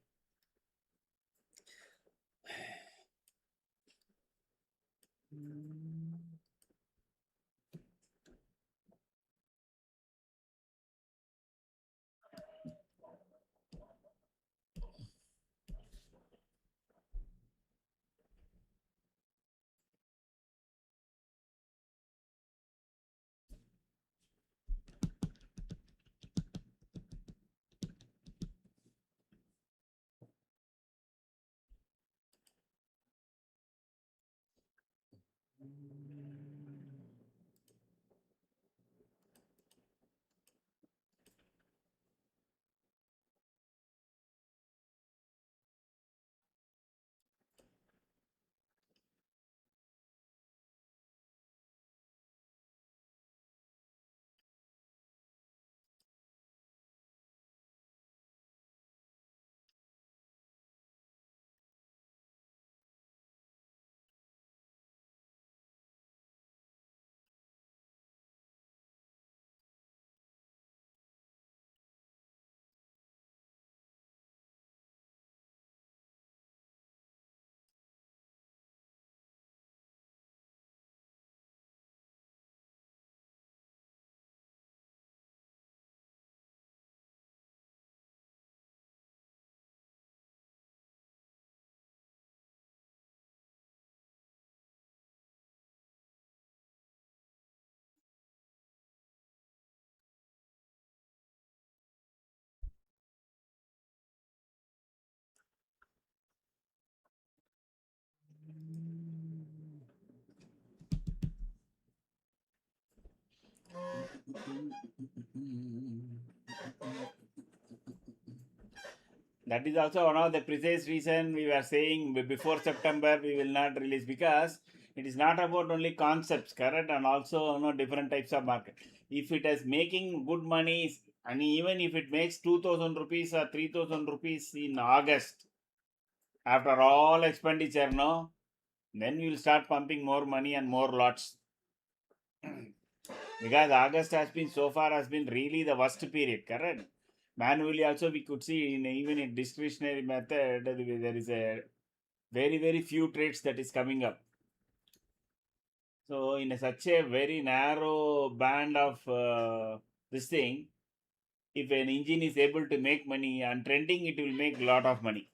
That is also one of the precise reason we were saying before September we will not release, because it is not about only concepts, correct, and also different types of market. If it is making good money, and even if it makes 2,000 rupees or 3,000 rupees in August, after all expenditure, no, then we will start pumping more money and more lots. Because August has been so far has been really the worst period, correct? Manually also we could see in even in discretionary method there is a very few trades that is coming up. So in such a very narrow band of this thing, if an engine is able to make money and trending, it will make a lot of money.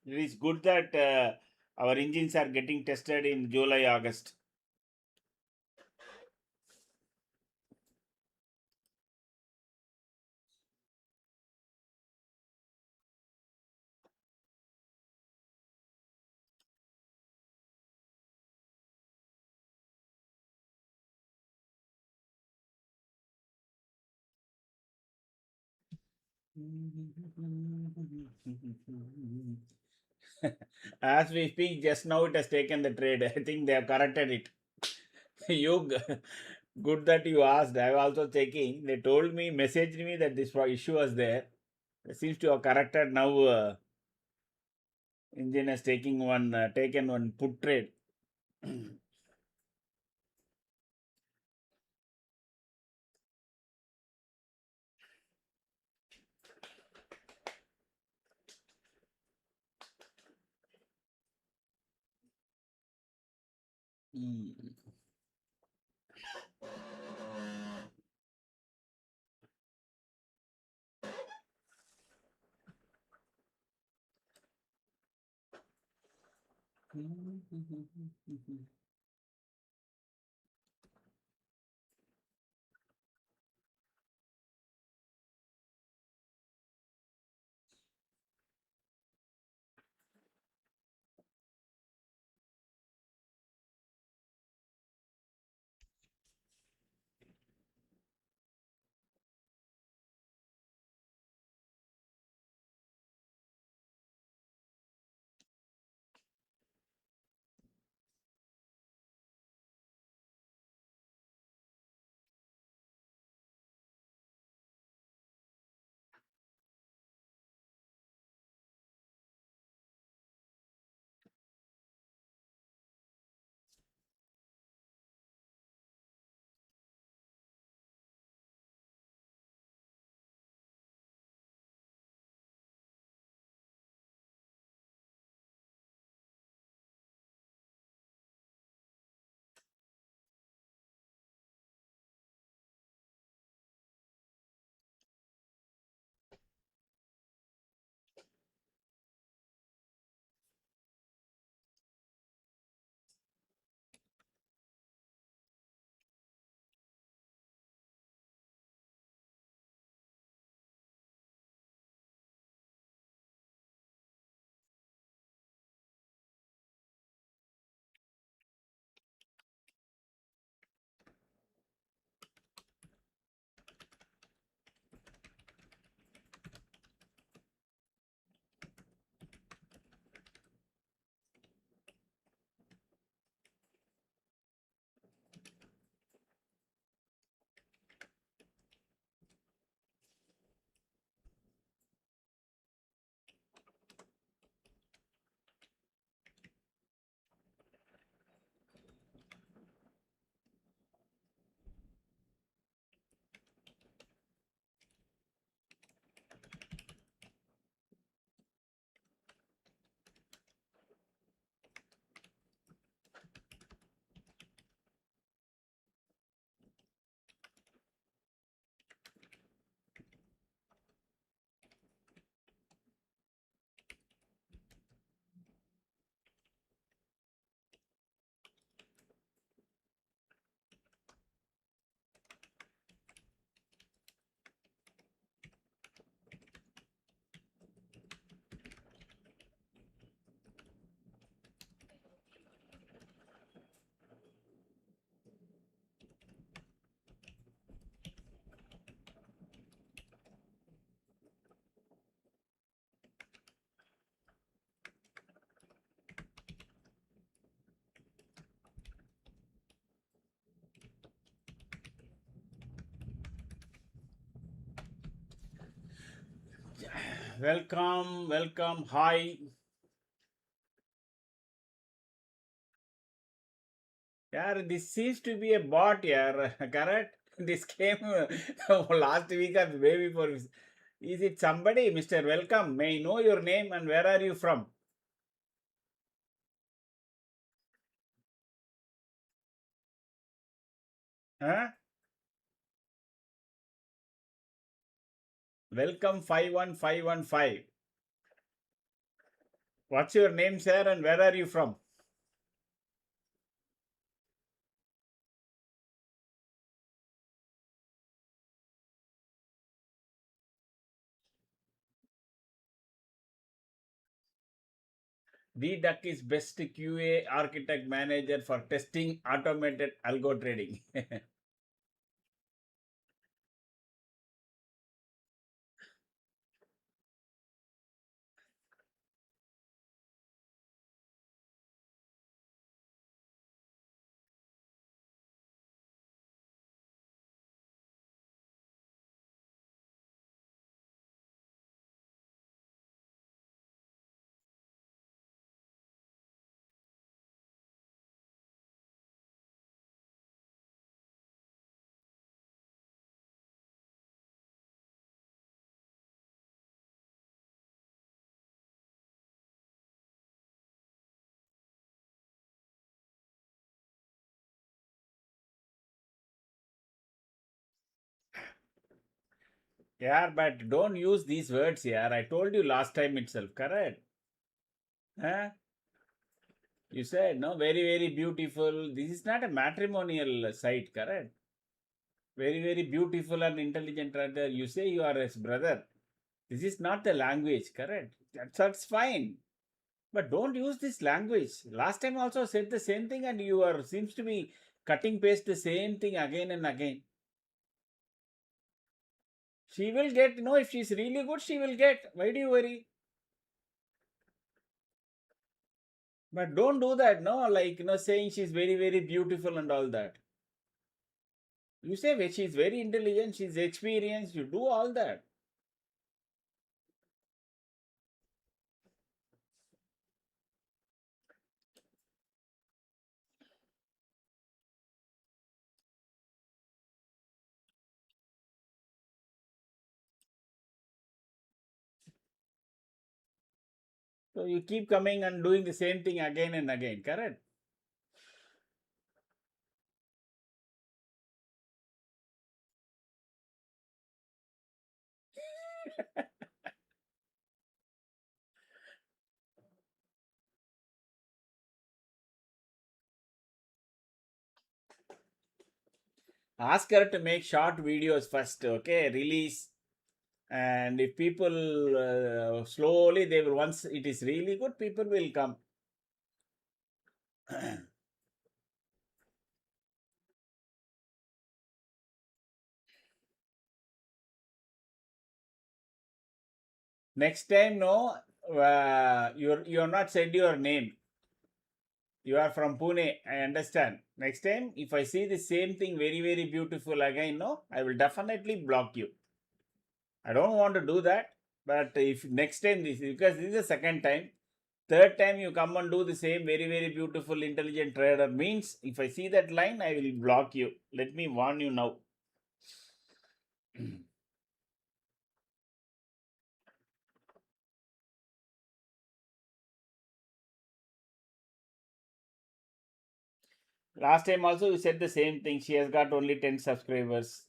It is good that our engines are getting tested in July, August. As we speak, just now it has taken the trade. I think they have corrected it. You good that you asked. I was also checking. They told me, messaged me that this issue was there. It seems to have corrected now. Indian has taken one put trade. Mm. Welcome, welcome. Hi. Yeah, this seems to be a bot, yeah, correct? This came last week or way before. Is it somebody, Mr. Welcome? May I know your name and where are you from? Huh? Welcome 51515. What's your name, sir, and where are you from? The Duck is best QA architect manager for testing automated algo trading. Yeah, but don't use these words here. I told you last time itself, correct? Huh? You said, no, very, very beautiful. This is not a matrimonial site, correct? Very, very beautiful and intelligent brother. You say you are his brother. This is not the language, correct? That's fine. But don't use this language. Last time also said the same thing, and you are seems to be cutting paste the same thing again and again. She will get, if she's really good, she will get. Why do you worry? But don't do that, no, like, saying she's very, very beautiful and all that. You say she's very intelligent, she's experienced, you do all that. So you keep coming and doing the same thing again and again, correct? Ask her to make short videos first, okay? Release. And if people slowly, they will, once it is really good, people will come. Next time, no, you're not said your name. You are from Pune, I understand. Next time, if I see the same thing very, very beautiful again, no, I will definitely block you. I don't want to do that. But if next time, because this is the second time, third time you come and do the same very, very beautiful, intelligent trader, means if I see that line, I will block you. Let me warn you now. Last time also you said the same thing. She has got only 10 subscribers.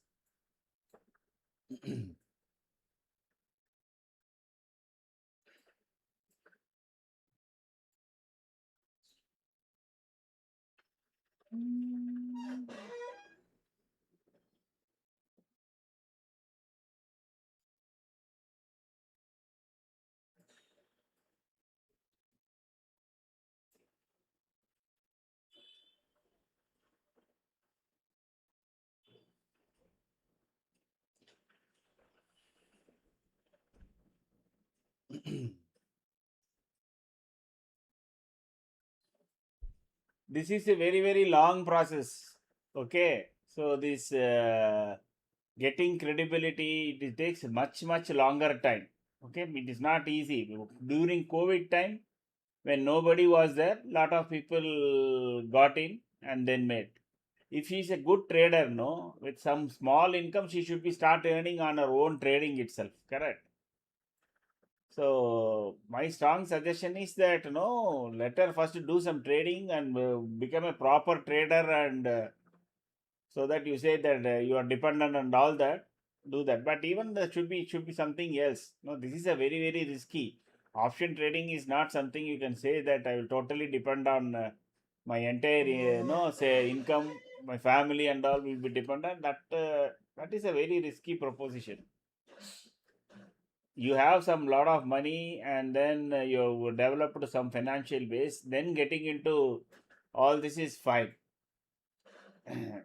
This is a very, very long process. Okay. So this getting credibility, it takes much, much longer time. Okay. It is not easy. During COVID time, when nobody was there, lot of people got in and then made. If she is a good trader, no, with some small income, she should be start earning on her own trading itself. Correct. So my strong suggestion is that no, let her first do some trading and become a proper trader, and so that you say that you are dependent and all that, do that. But even that should be something else. No, this is a very, very risky. Option trading is not something you can say that I will totally depend on my entire no say income, my family and all will be dependent. That is a very risky proposition. You have some lot of money, and then you developed some financial base, then getting into all this is fine.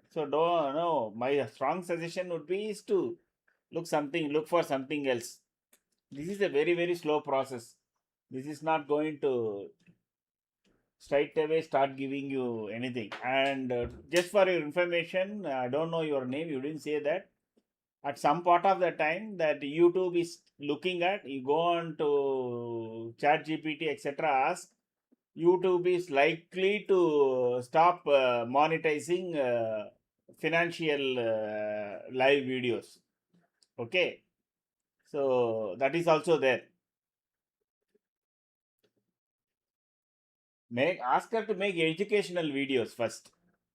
So don't, no, my strong suggestion would be is to look for something else. This is a very, very slow process. This is not going to straight away start giving you anything. And just for your information, I don't know your name, you didn't say that. At some part of the time that YouTube is looking at, you go on to chat GPT, etc., ask, YouTube is likely to stop monetizing financial live videos. Okay. So that is also there. Ask her to make educational videos first.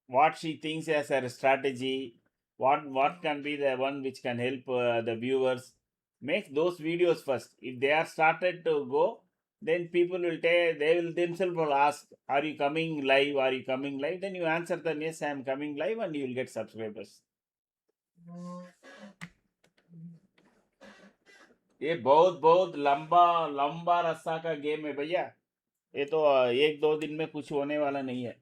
What she thinks as her strategy, what can be the one which can help the viewers. make those videos first. If they are started to go, then people will they will themselves will ask, are you coming live? Are you coming live? Then you answer them, yes, I am coming live, and you will get subscribers. ये बहुत बहुत लंबा लंबा रस्सा का game है भैया. ये तो एक दो दिन में कुछ होने वाला नहीं है.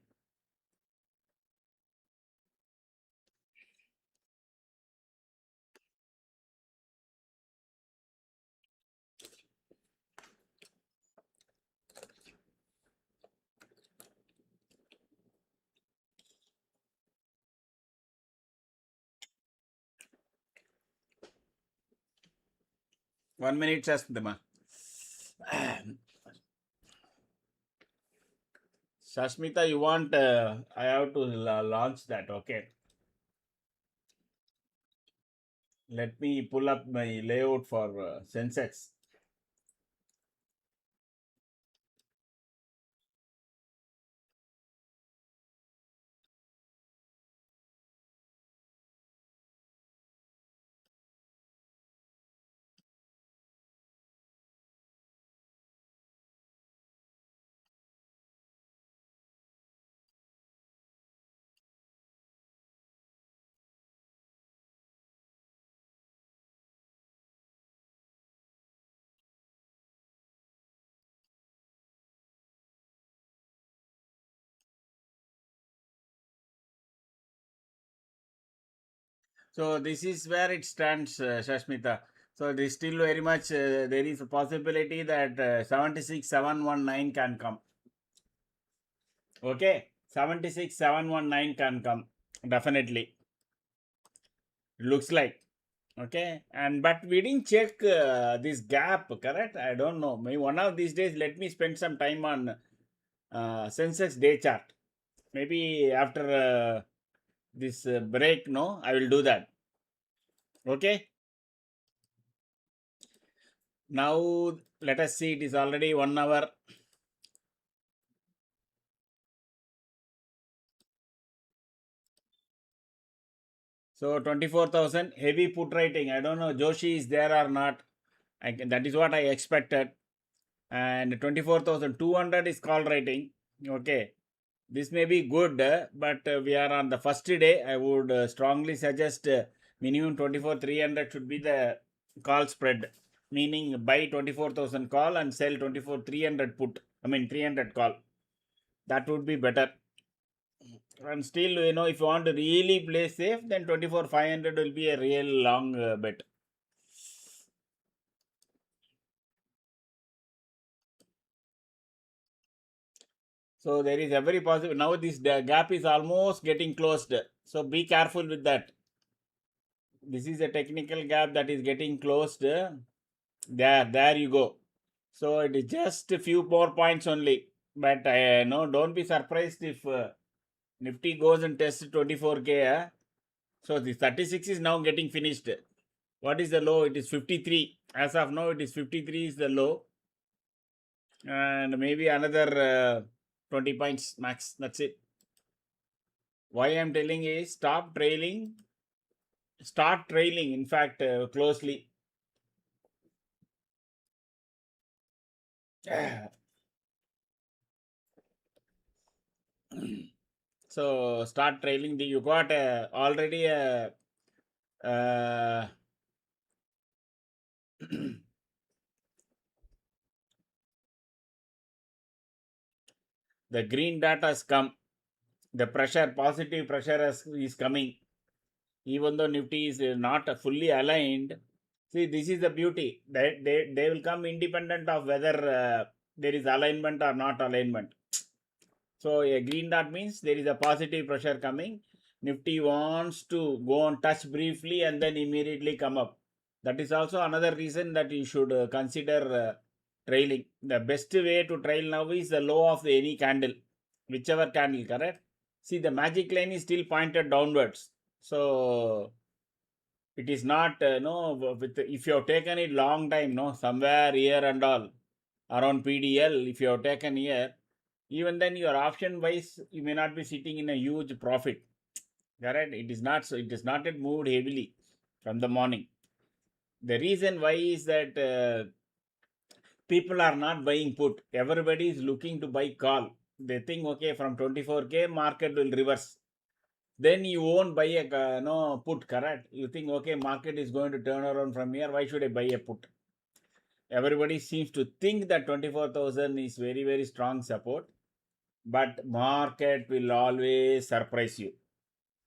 1 minute చేస్తుందమ్మా. Shashmita, you want I have to launch that, okay? Let me pull up my layout for Sensex. So this is where it stands, Shashmita. So this still very much there is a possibility that 76719 can come. Okay, 76719 can come definitely. Looks like. Okay, and but we didn't check this gap, correct? I don't know. Maybe one of these days, let me spend some time on Sensex day chart. Maybe after this break, no, I will do that. Okay. Now let us see. It is already 1 hour. So 24,000 heavy put writing. I don't know Joshi is there or not. That is what I expected. And 24,200 is call writing. Okay. This may be good, but we are on the first day. I would strongly suggest minimum 24,300 should be the call spread. Meaning buy 24,000 call and sell 24,300 put. I mean 300 call. That would be better. And still, if you want to really play safe, then 24,500 will be a real long bet. So there is every possible. Now this gap is almost getting closed. So be careful with that. This is a technical gap that is getting closed. There you go. So it is just a few more points only. But no, don't be surprised if Nifty goes and tests 24K. So the 36 is now getting finished. What is the low? It is 53. As of now, it is 53 is the low. And maybe another 20 points max. That's it. Why I am telling is stop trailing. Start trailing, in fact, closely. So start trailing. You got already a the green data has come. The pressure, positive pressure is coming. Even though Nifty is not fully aligned. See, this is the beauty. They will come independent of whether there is alignment or not alignment. So a green dot means there is a positive pressure coming. Nifty wants to go on touch briefly and then immediately come up. That is also another reason that you should consider trailing. The best way to trail now is the low of any candle, whichever candle, correct? See, the magic line is still pointed downwards. So it is not if you have taken it long time, somewhere here and all around PDL, if you have taken here, even then your option wise you may not be sitting in a huge profit, correct? It is not, so it is not yet moved heavily from the morning. The reason why is that people are not buying put. Everybody is looking to buy call. They think, okay, from 24K, market will reverse. Then you won't buy a no put, correct? You think, okay, market is going to turn around from here. Why should I buy a put? Everybody seems to think that 24,000 is very, very strong support. But market will always surprise you.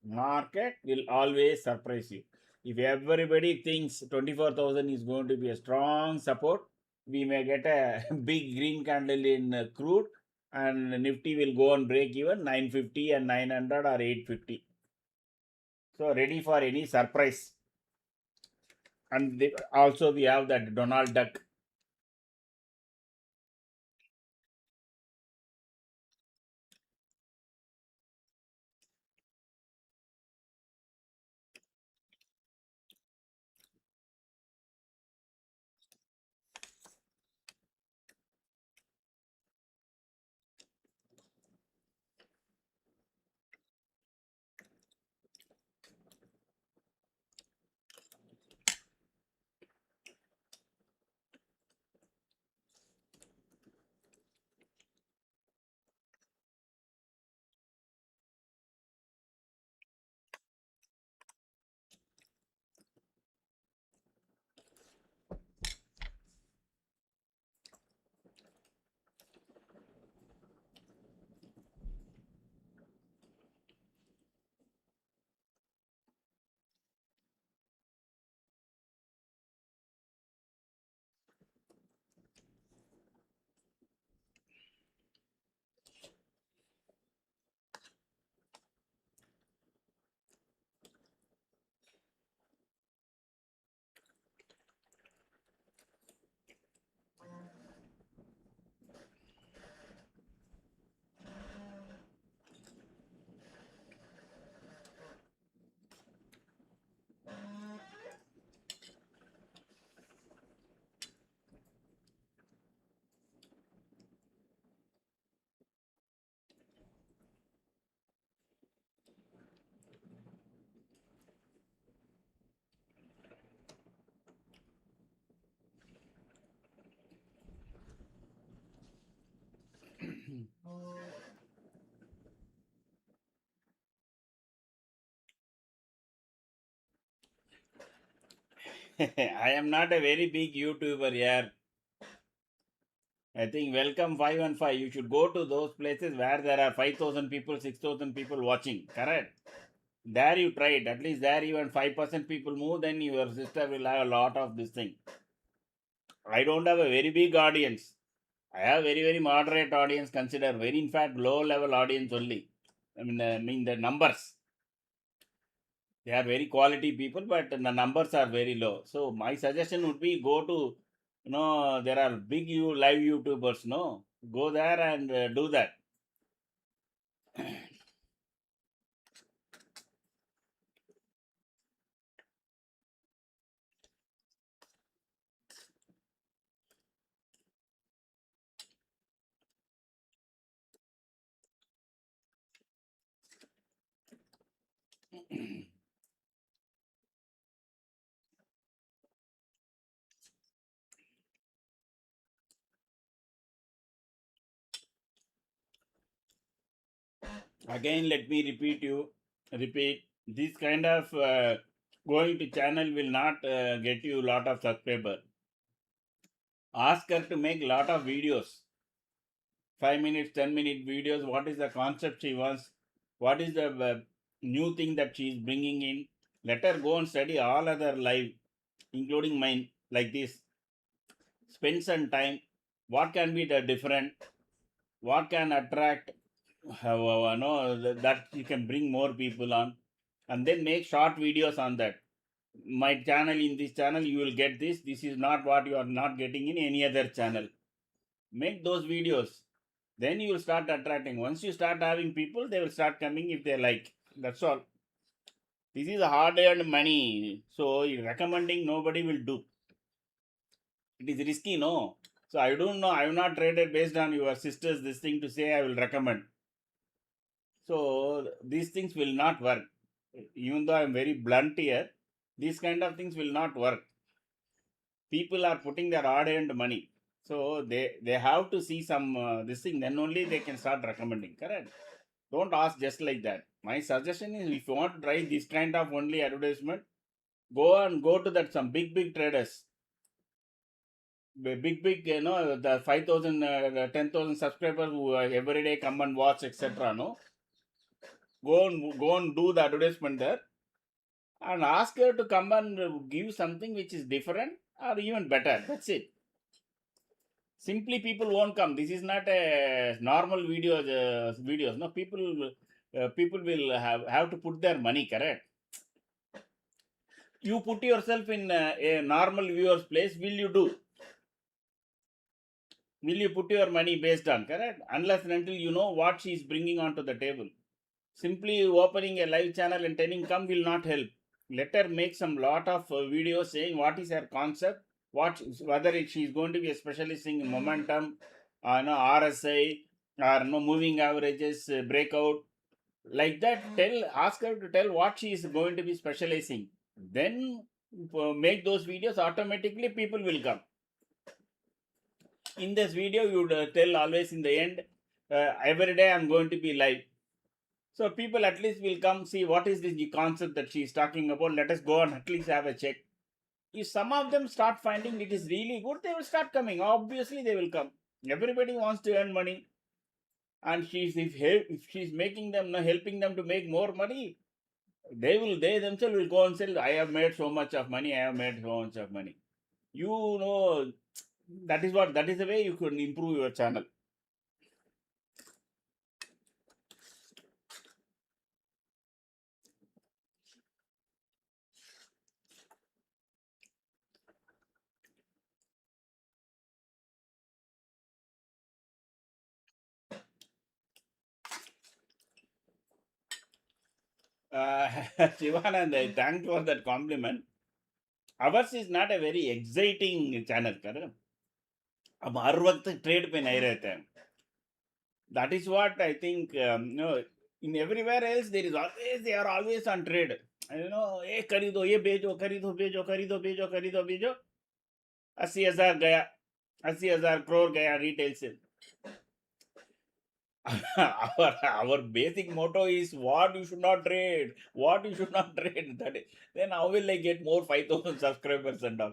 Market will always surprise you. If everybody thinks 24,000 is going to be a strong support, we may get a big green candle in crude, and Nifty will go and break even 950 and 900 or 850. So ready for any surprise. And also we have that Donald Duck. I am not a very big YouTuber here. I think welcome 515. You should go to those places where there are 5,000 people, 6,000 people watching. Correct. There you try it. At least there even 5% people move, then your sister will have a lot of this thing. I don't have a very big audience. I have very, very moderate audience, consider very, in fact, low level audience only. I mean the numbers. They are very quality people, but the numbers are very low. So my suggestion would be go to, there are big live YouTubers, no? Go there and do that. Again, let me repeat this kind of going to channel will not get you a lot of subscriber. Ask her to make lot of videos, 5 minutes, 10-minute videos. What is the concept she wants? What is the new thing that she is bringing in? Let her go and study all other live, including mine, like this. Spend some time. What can be the different? What can attract? No, that you can bring more people on, and then make short videos on that. My channel, in this channel you will get this. This is not what you are not getting in any other channel. Make those videos, then you will start attracting. Once you start having people, they will start coming if they like. That's all. This is hard earned money, so recommending nobody will do. It is risky, no? So I don't know, I have not traded based on your sister's this thing to say I will recommend. So these things will not work. Even though I'm very blunt here, these kind of things will not work. people are putting their hard-earned money. So they have to see some this thing. Then only they can start recommending. Correct. Don't ask just like that. My suggestion is, if you want to try this kind of only advertisement, go to that some big traders, big, the 5,000, 10,000 subscribers who every day come and watch, etc. No, go and do the advertisement there, and ask her to come and give something which is different or even better. That's it. Simply people won't come. This is not a normal videos. No, people will have to put their money. Correct. You put yourself in a normal viewer's place. Will you put your money based on? Correct. Unless and until you know what she is bringing onto the table. Simply opening a live channel and telling come will not help. Let her make some lot of videos saying what is her concept, whether she is going to be a specialist in momentum, RSI, or moving averages, breakout, like that. Ask her to tell what she is going to be specializing. Then make those videos. Automatically, people will come. In this video, you would tell always in the end, every day I'm going to be live. So people at least will come see what is this concept that she is talking about. Let us go and at least have a check. If some of them start finding it is really good, they will start coming. Obviously, they will come. Everybody wants to earn money, and if she's making them, helping them to make more money, they themselves will go and say, I have made so much of money. I have made so much of money. You know, that is the way you can improve your channel. Shivanand, thanks for that compliment. Ours is not a very exciting channel. Correct? अब हर वक्त trade पे नहीं रहते हैं. That is what I think. In everywhere else they are always on trade. ये खरीदो, ये बेचो, खरीदो. 80,000 गया, 80,000 crore गया retail से. our basic motto is what you should not trade. Then how will I get more 5,000 subscribers and all?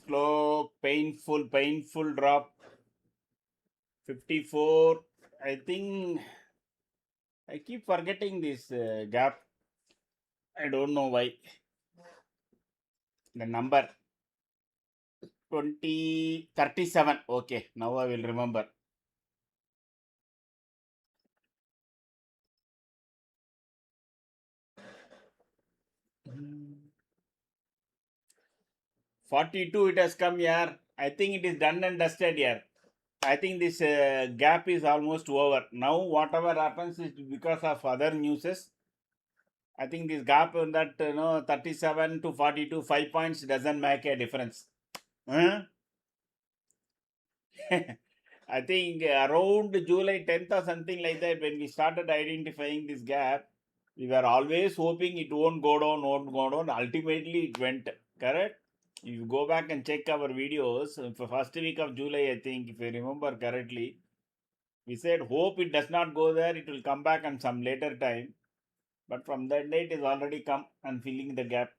Slow, painful drop. 54. I think I keep forgetting this gap. I don't know why. The number. 37. Okay, now I will remember. 42 it has come here. I think it is done and dusted here. I think this gap is almost over. Now whatever happens is because of other newses. I think this gap on that 37 to 42 5 points doesn't make a difference. Huh? I think around July 10th or something like that, when we started identifying this gap, we were always hoping it won't go down, won't go down. Ultimately, it went. Correct? If you go back and check our videos, for first week of July, I think, if I remember correctly, we said hope it does not go there, it will come back on some later time. But from that day, it is already come and filling the gap.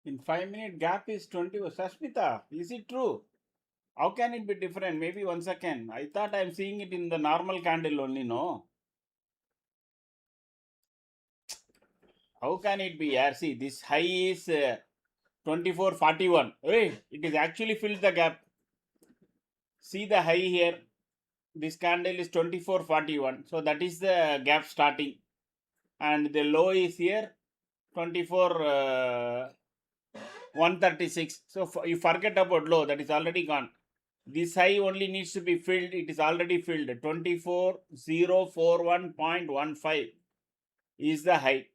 In 5 minute gap is 20. Sashmita, is it true? How can it be different? Maybe 1 second. I thought I'm seeing it in the normal candle only, no? How can it be? Yeah, see, this high is 24.41. Hey, it is actually filled the gap. See the high here. This candle is 24.41. So that is the gap starting. And the low is here 24 136. So you forget about low. That is already gone. This high only needs to be filled. It is already filled. 24041.15 is the high.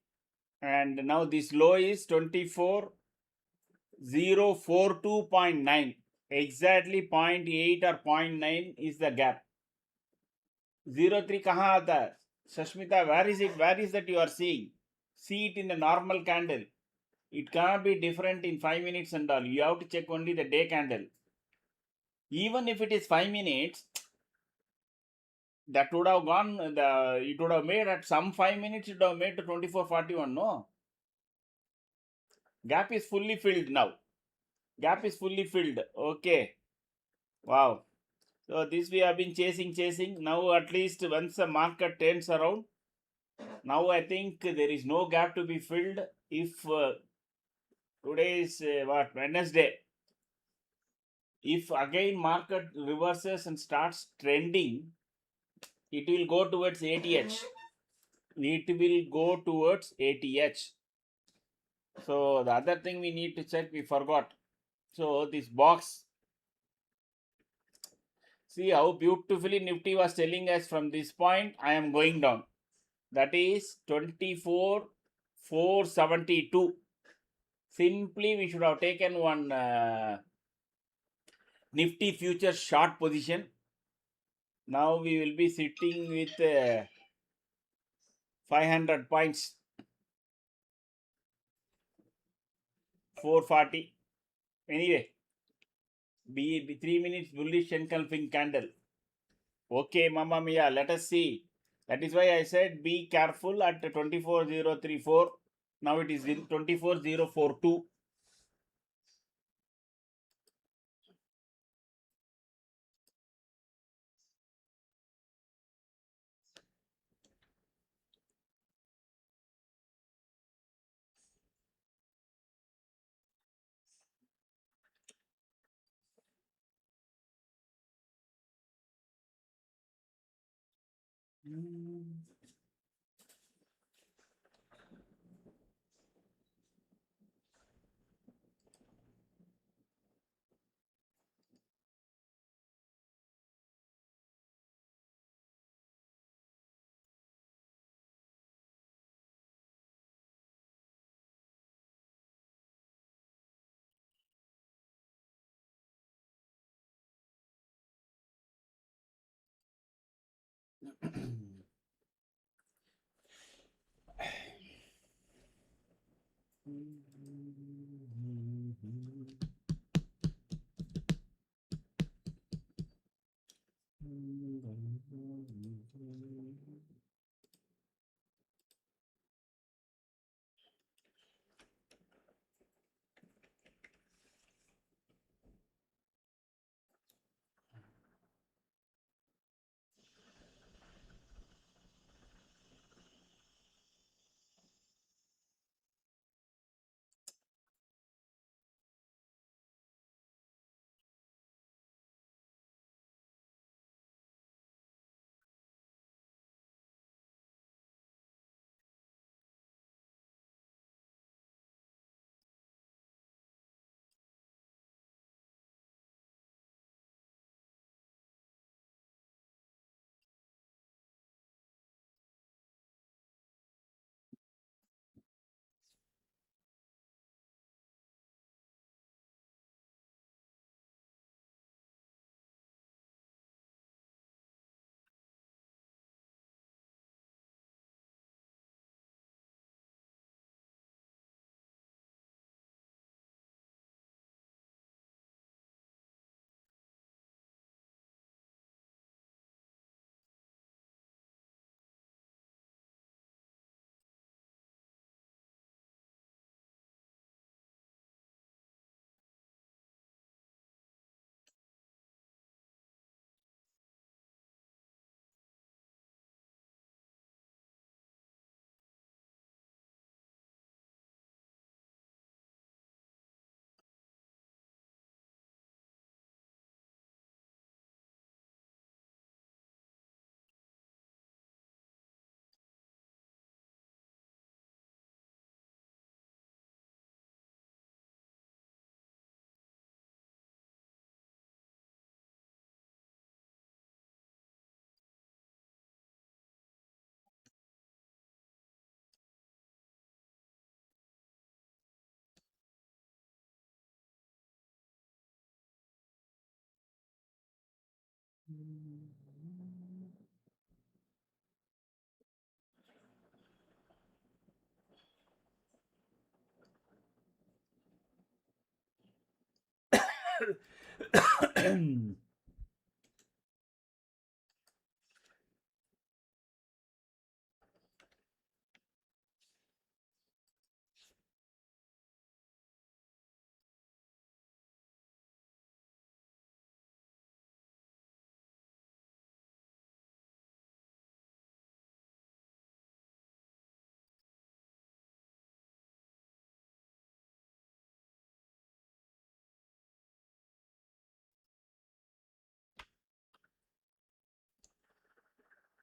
And now this low is 24042.9. Exactly 0.8 or 0.9 is the gap. 03 kahan aata hai? Sashmita, where is it? Where is that you are seeing? See it in the normal candle. It cannot be different in 5 minutes and all. You have to check only the day candle. Even if it is 5 minutes, that would have gone, it would have made at some 5 minutes, it would have made to 24.41, no? Gap is fully filled now. Gap is fully filled. Okay. Wow. So this we have been chasing. Now at least once the market turns around, now I think there is no gap to be filled. If today is what, Wednesday. If again market reverses and starts trending, it will go towards ATH. It will go towards ATH. So the other thing we need to check, we forgot. So this box, see how beautifully Nifty was telling us from this point, I am going down. That is 24,472. Simply we should have taken one Nifty future short position. Now we will be sitting with 500 points. 440. Anyway, be 3 minutes bullish engulfing candle. Okay, Mamma Mia, let us see. That is why I said be careful at 24,034. Now it is in 24,042.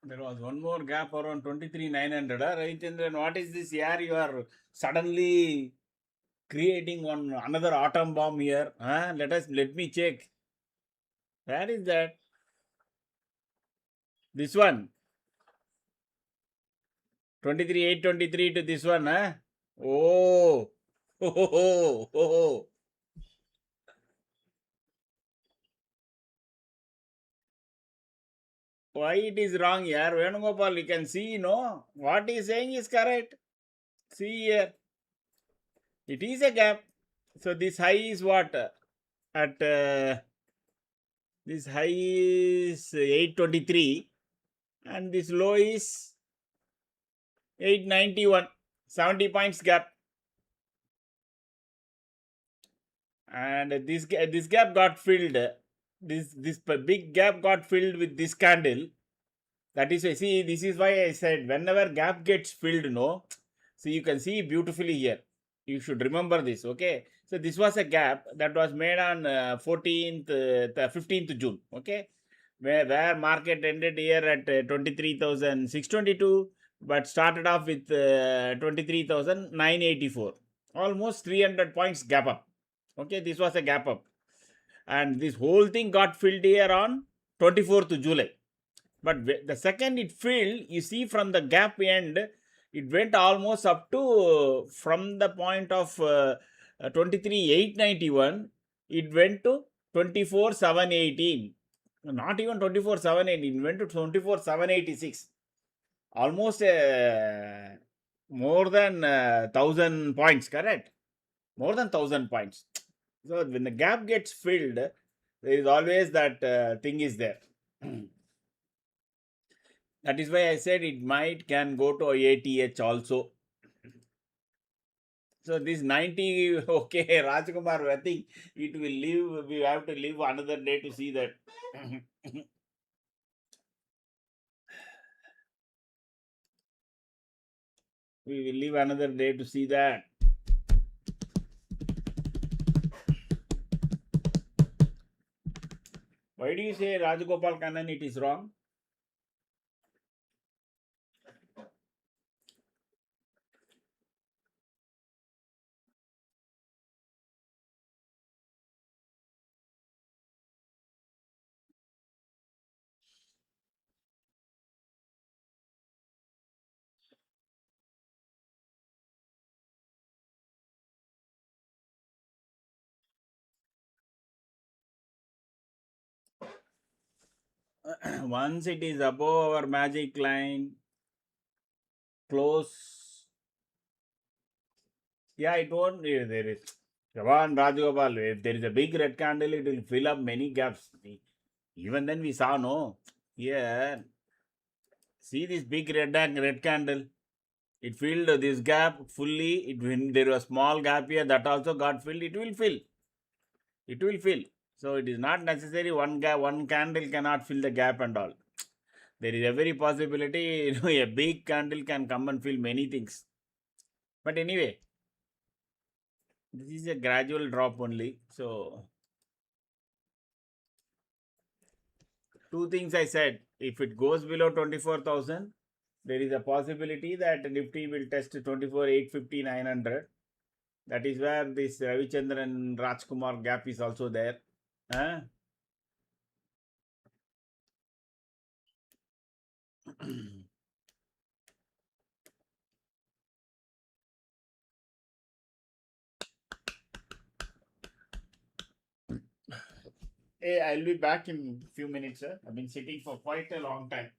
There was one more gap around 23,900. Ravichandran, what is this year? You are suddenly creating one another atom bomb here. Let me check. Where is that? This one. 23,823 to this one, huh? Oh. Oh. Why it is wrong here? Venugopal, you can see, no? What he is saying is correct. See here. It is a gap. So this high is what? At this high is 823 and this low is 891. 70 points gap. And this gap got filled. This big gap got filled with this candle. That is why, see, this is why I said whenever gap gets filled, no, so you can see beautifully here. You should remember this, okay? So this was a gap that was made on 15th June, okay? Where market ended here at 23,622, but started off with 23,984. Almost 300 points gap up. Okay, this was a gap up. And this whole thing got filled here on 24th July. But the second it filled, you see from the gap end, it went almost up to, from the point of 23,891, it went to 24,718. Not even 24,780. It went to 24,786. Almost more than 1,000 points, correct? More than 1,000 points. So when the gap gets filled, there is always that thing is there. That is why I said it can go to ATH also. So this 90, okay, Rajkumar, I think it will live. We have to live another day to see that. We will live another day to see that. Why do you say Rajagopal Kannan it is wrong? Once it is above our magic line, close. Yeah, it won't. There is. Come on, Rajagopal. If there is a big red candle, it will fill up many gaps. Even then, we saw no. Yeah. See this big red candle. It filled this gap fully. When there was small gap here, that also got filled. It will fill. It will fill. So it is not necessary one candle cannot fill the gap and all. There is every possibility, a big candle can come and fill many things. But anyway, this is a gradual drop only. So two things I said. If it goes below 24,000, there is a possibility that Nifty will test 24,850, 900. That is where this Ravichandran Rajkumar gap is also there. Huh? Hey, I'll be back in a few minutes, sir. I've been sitting for quite a long time.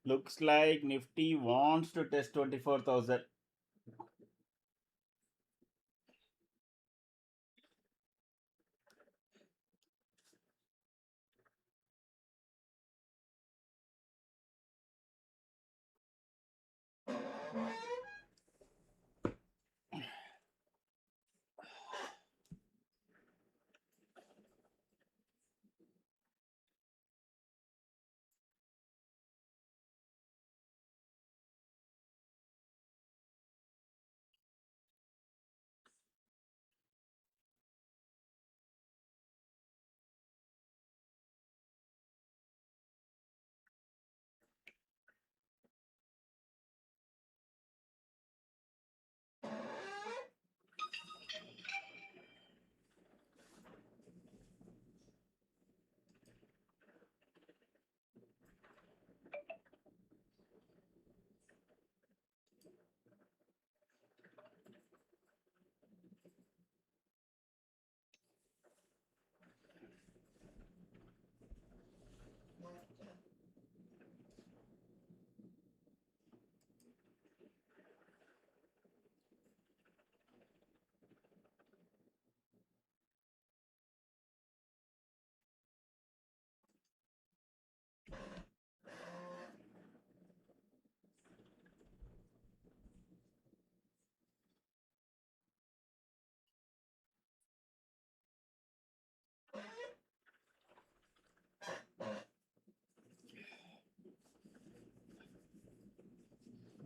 Looks like Nifty wants to test 24,000.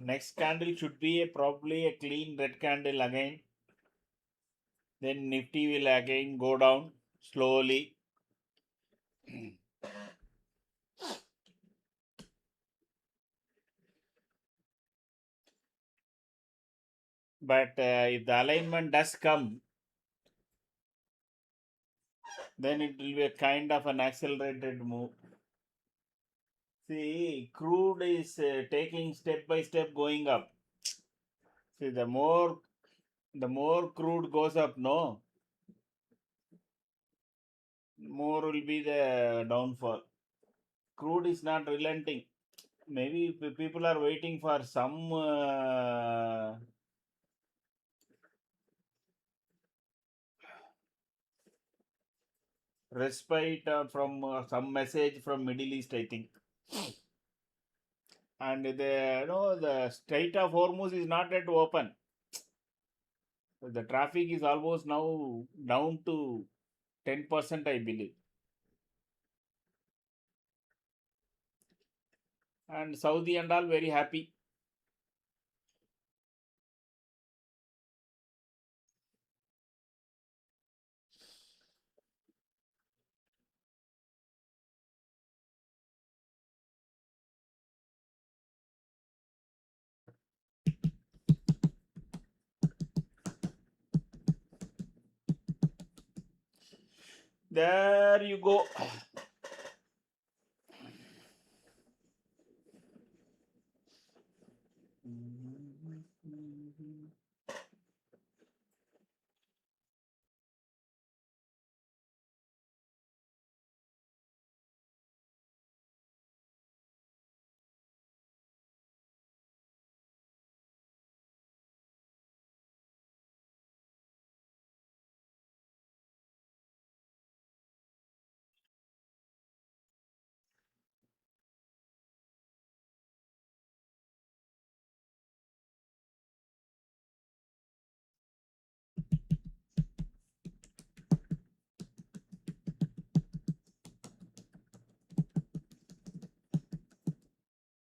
Next candle should be probably a clean red candle again. Then Nifty will again go down slowly. But if the alignment does come, then it will be a kind of an accelerated move. See, crude is taking step by step going up. See, the more crude goes up, no, more will be the downfall. Crude is not relenting. Maybe people are waiting for some respite from some message from Middle East, I think. and the Strait of Hormuz is not yet open. The traffic is almost now down to 10%, I believe. And Saudi and all very happy. There you go.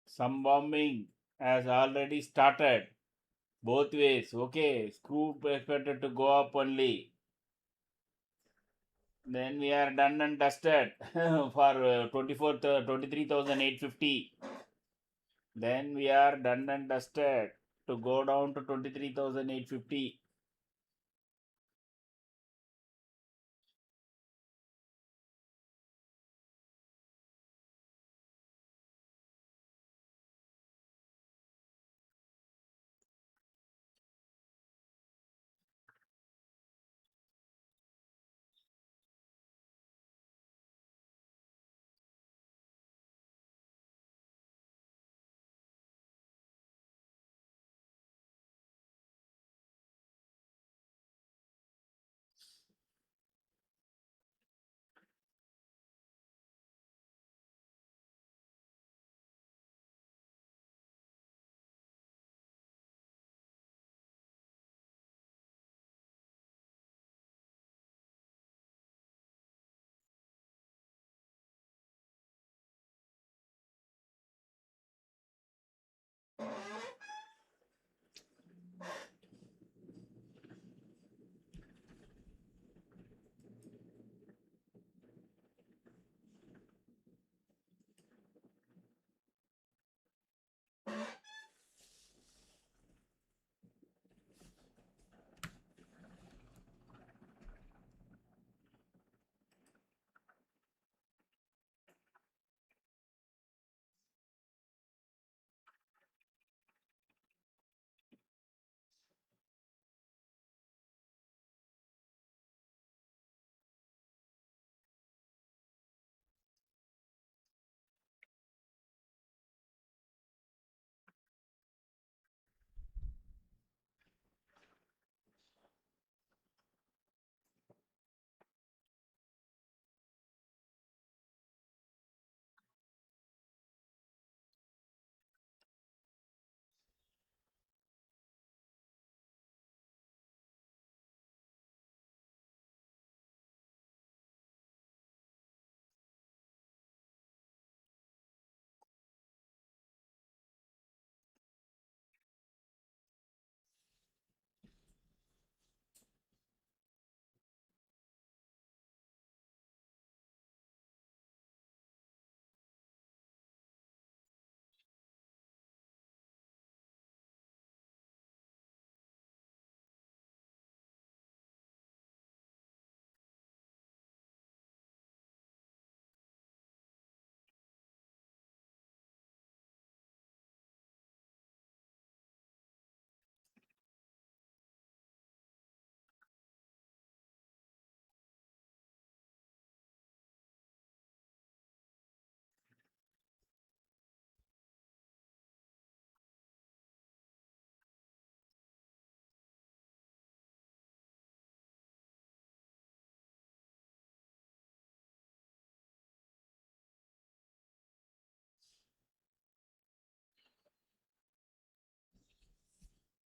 Some bombing has already started both ways. Okay, screw expected to go up only. Then we are done and dusted for 23,850. Then we are done and dusted to go down to 23,850.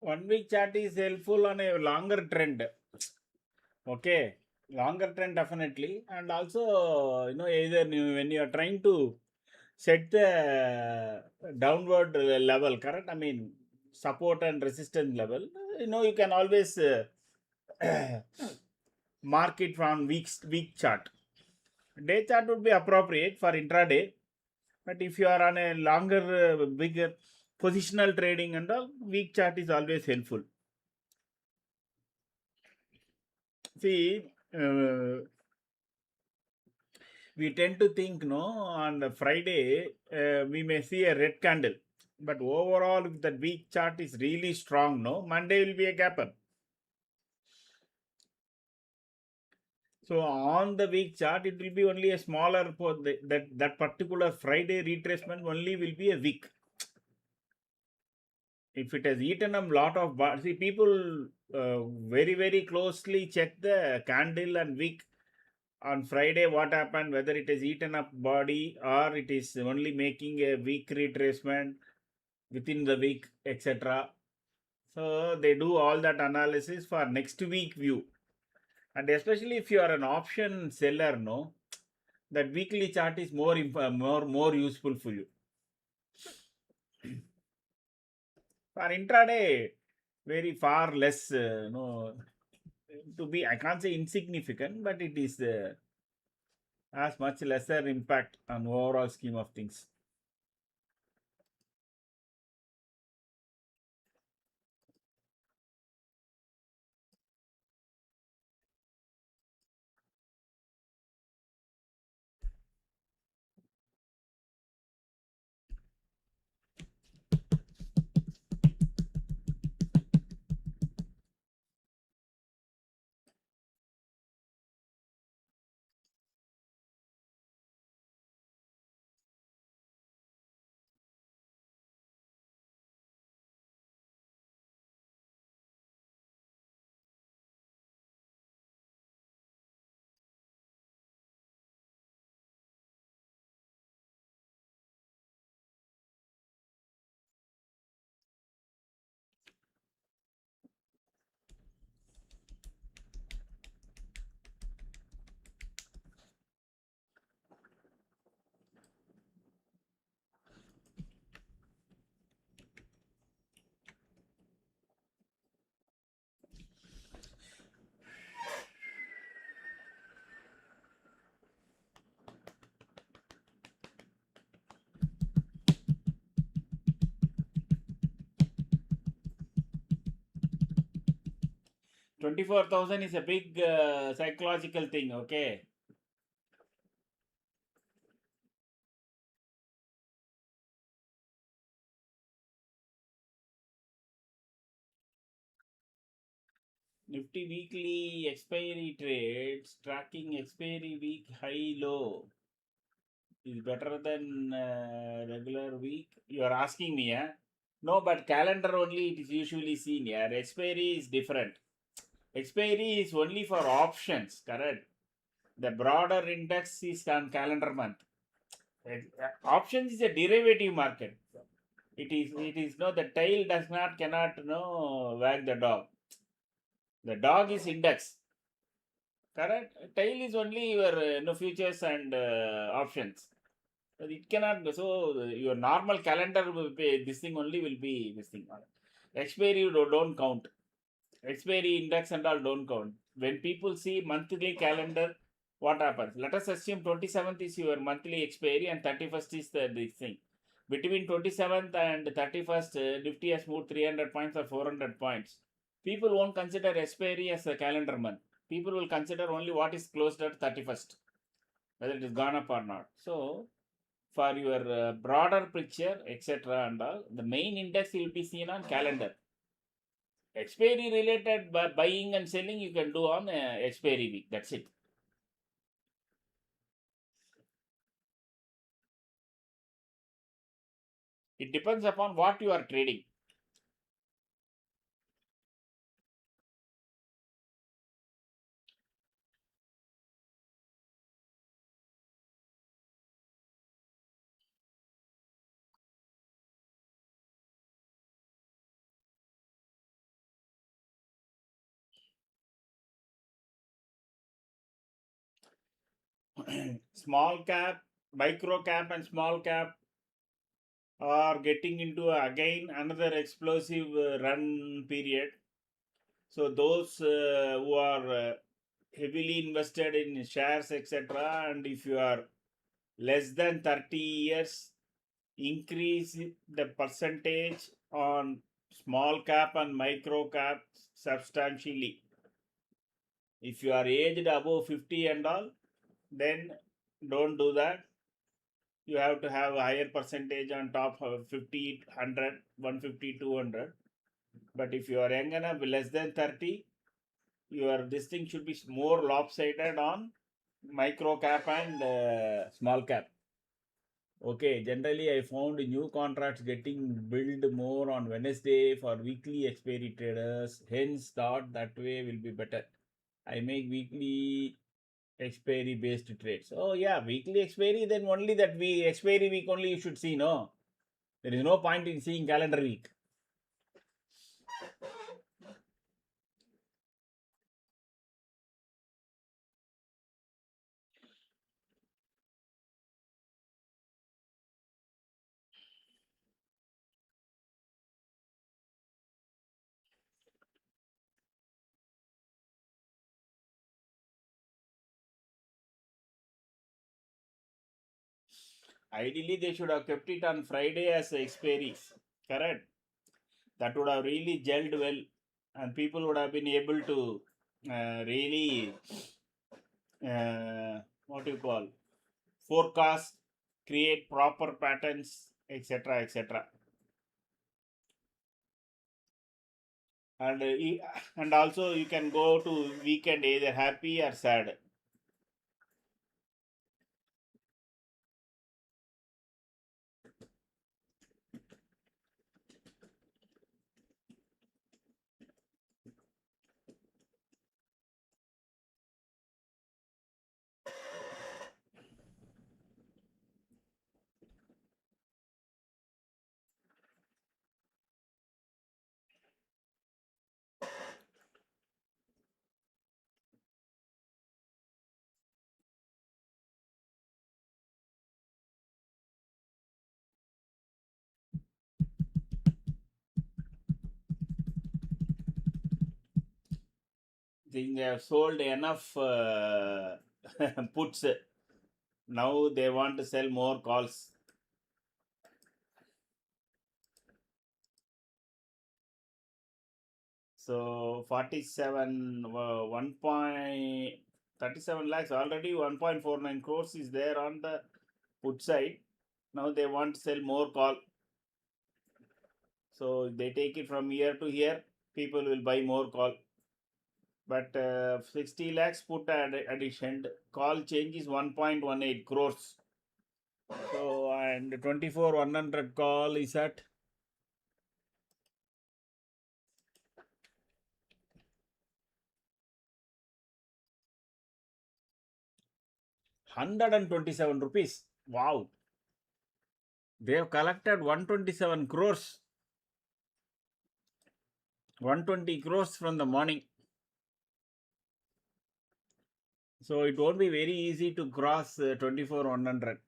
1 week chart is helpful on a longer trend. Okay, longer trend definitely, and also either when you are trying to set the downward level, correct? I mean support and resistance level. You can always mark it from week chart. Day chart would be appropriate for intraday, but if you are on a longer, bigger positional trading and all, week chart is always helpful. See, we tend to think, no, on the Friday we may see a red candle, but overall, if the week chart is really strong, no, Monday will be a gap up. So on the week chart, it will be only a smaller for that particular Friday retracement only will be a week. If it has eaten a lot of see people very very closely check the candle and wick on Friday what happened, whether it has eaten up body or it is only making a weak retracement within the week, etc. So they do all that analysis for next week view, and especially if you are an option seller, no, that weekly chart is more useful for you. For intraday, very far less, no, to be, I can't say insignificant, but it is has much lesser impact on overall scheme of things. 24,000 is a big psychological thing, okay? Nifty weekly expiry trades tracking expiry week high low is better than regular week. You are asking me, eh? No, but calendar only it is usually seen here. Expiry is different. Expiry is only for options, correct? The broader index is on calendar month. Options is a derivative market. It is no, the tail does not cannot no wag the dog. The dog is index, correct? Tail is only your no futures and options. But it cannot be so your normal calendar will be this thing only will be this thing. Expiry you don't count. Expiry index and all don't count. When people see monthly calendar, what happens? Let us assume 27th is your monthly expiry and 31st is the this thing. Between 27th and 31st, Nifty has moved 300 points or 400 points. People won't consider expiry as a calendar month. People will consider only what is closed at 31st, whether it is gone up or not. So, for your broader picture, etc., and all, the main index will be seen on calendar. Expiry related buying and selling you can do on expiry week. That's it. It depends upon what you are trading. small cap, micro cap, and small cap are getting into again another explosive run period. So those who are heavily invested in shares, etc., and if you are less than 30 years, increase the percentage on small cap and micro cap substantially. If you are aged above 50 and all, then don't do that. You have to have a higher percentage on top of 50, 100, 150, 200. But if you are young enough, less than 30, your this thing should be more lopsided on micro cap and small cap. Okay, generally I found new contracts getting built more on Wednesday for weekly expiry traders. Hence, thought that way will be better. I make weekly expiry based trades. Oh yeah, weekly expiry. Then only that we expiry week only you should see. No, there is no point in seeing calendar week. Ideally, they should have kept it on Friday as expiry. Correct. That would have really gelled well, and people would have been able to really what do you call forecast, create proper patterns, etc., etc. And and also you can go to weekend either happy or sad. Think they have sold enough puts. Now they want to sell more calls. So 47 1.37 lakhs already 1.49 crores is there on the put side. Now they want to sell more call. So they take it from here to here. People will buy more call. But 60 lakhs put addition. Call change is 1.18 crores. So and 24 100 call is at 127 rupees. Wow. They have collected 127 crores. 120 crores from the morning. So it won't be very easy to cross 24 100.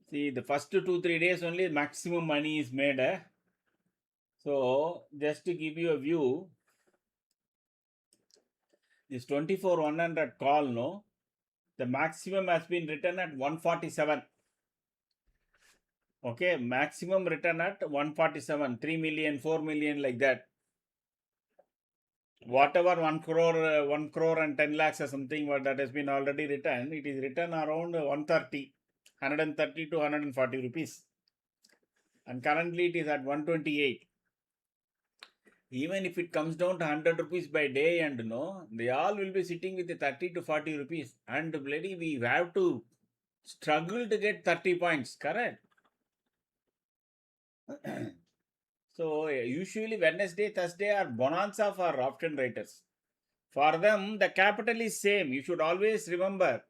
See, the first 2 3 days only maximum money is made. So, just to give you a view, this 24 100 call, no, the maximum has been written at 147. Okay, maximum written at 147, 3 million, 4 million, like that. Whatever 1 crore, 1 crore and 10 lakhs or something, what that has been already written, it is written around 130, 130 to 140 rupees. And currently it is at 128. Even if it comes down to 100 rupees by day, and no, they all will be sitting with the 30 to 40 rupees. And bloody, we have to struggle to get 30 points, correct? So, usually Wednesday, Thursday are bonanza for option writers. For them, the capital is same. You should always remember.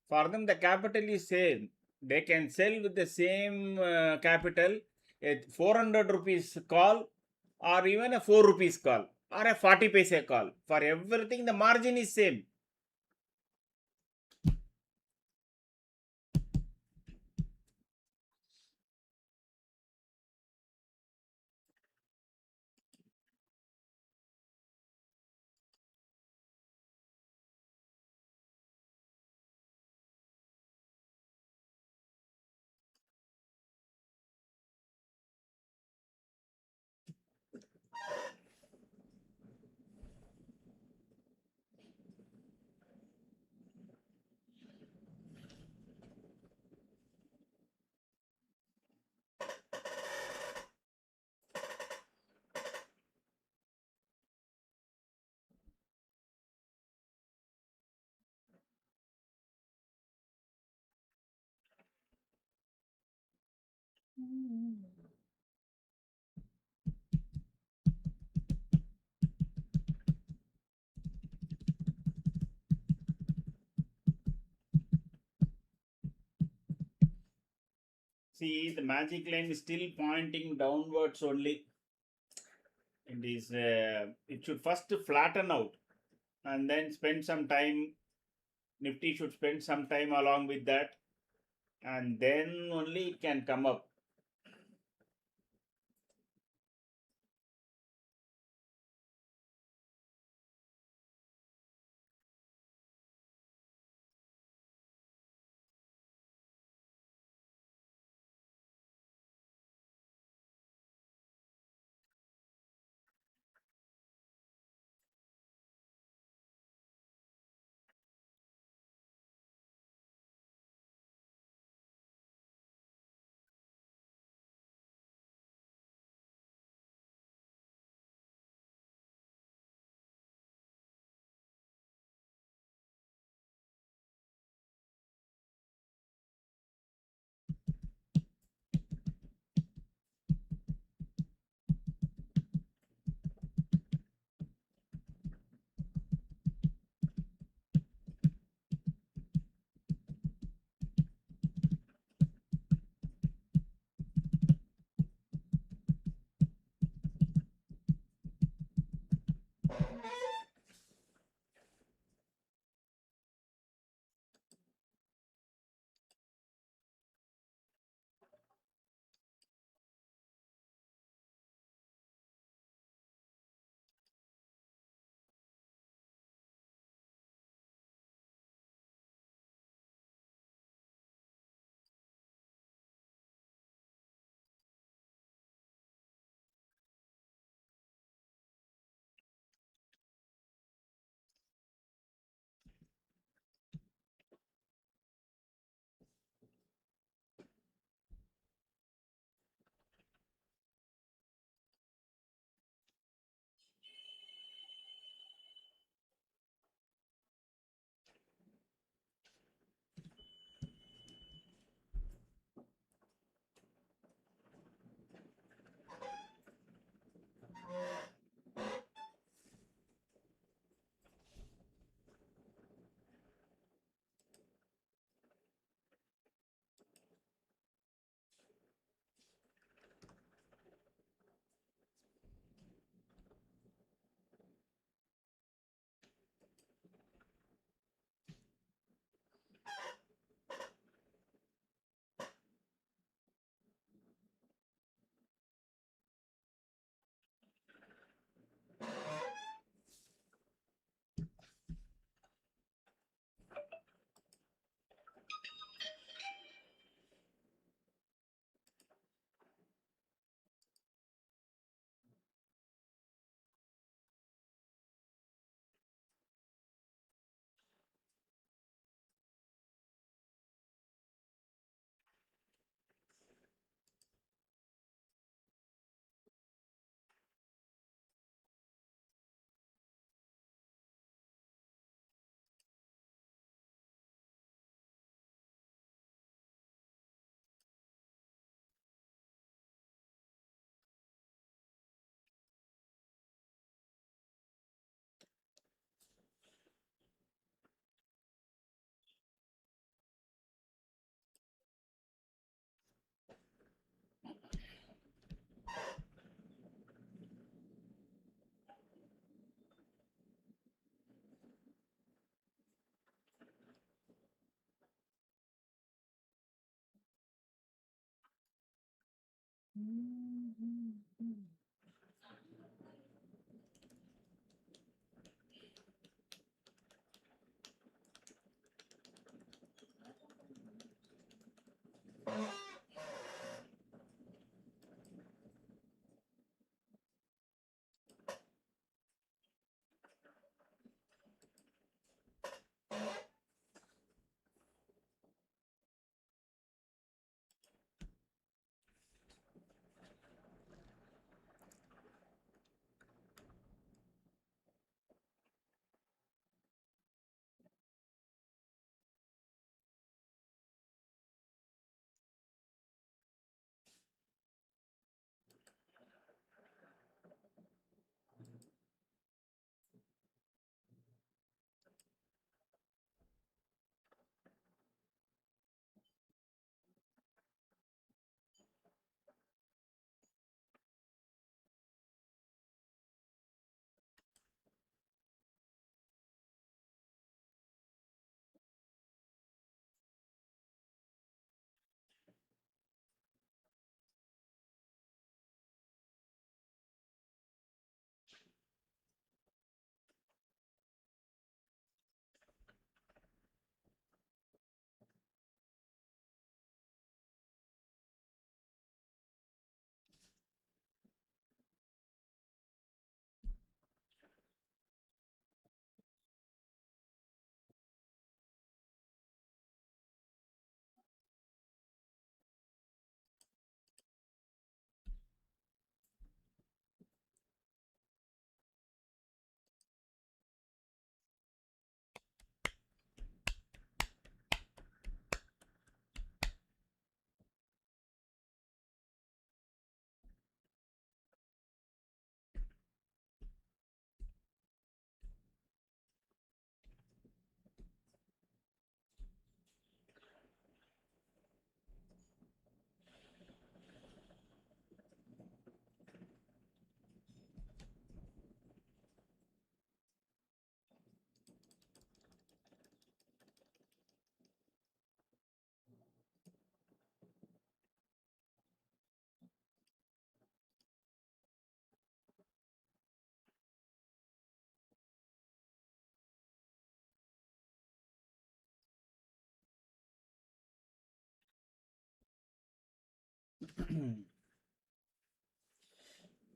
For them, the capital is same. They can sell with the same capital a 400 rupees call, or even a 4 rupees call, or a 40 paise call. For everything, the margin is same. See, the magic line is still pointing downwards only. It is. It should first flatten out, and then spend some time. Nifty should spend some time along with that, and then only it can come up.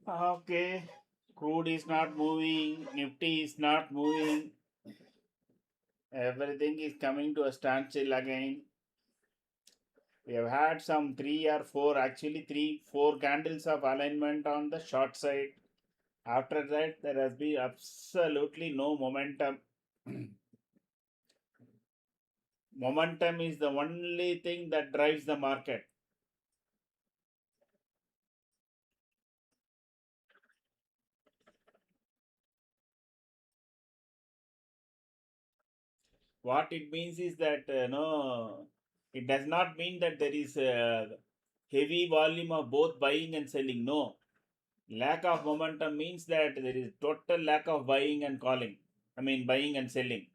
Okay, crude is not moving, Nifty is not moving, everything is coming to a standstill again. We have had some three or four, actually three, four candles of alignment on the short side. After that, there has been absolutely no momentum. Momentum is the only thing that drives the market. What it means is that no, it does not mean that there is a heavy volume of both buying and selling. No, lack of momentum means that there is total lack of buying and calling. I mean, buying and selling.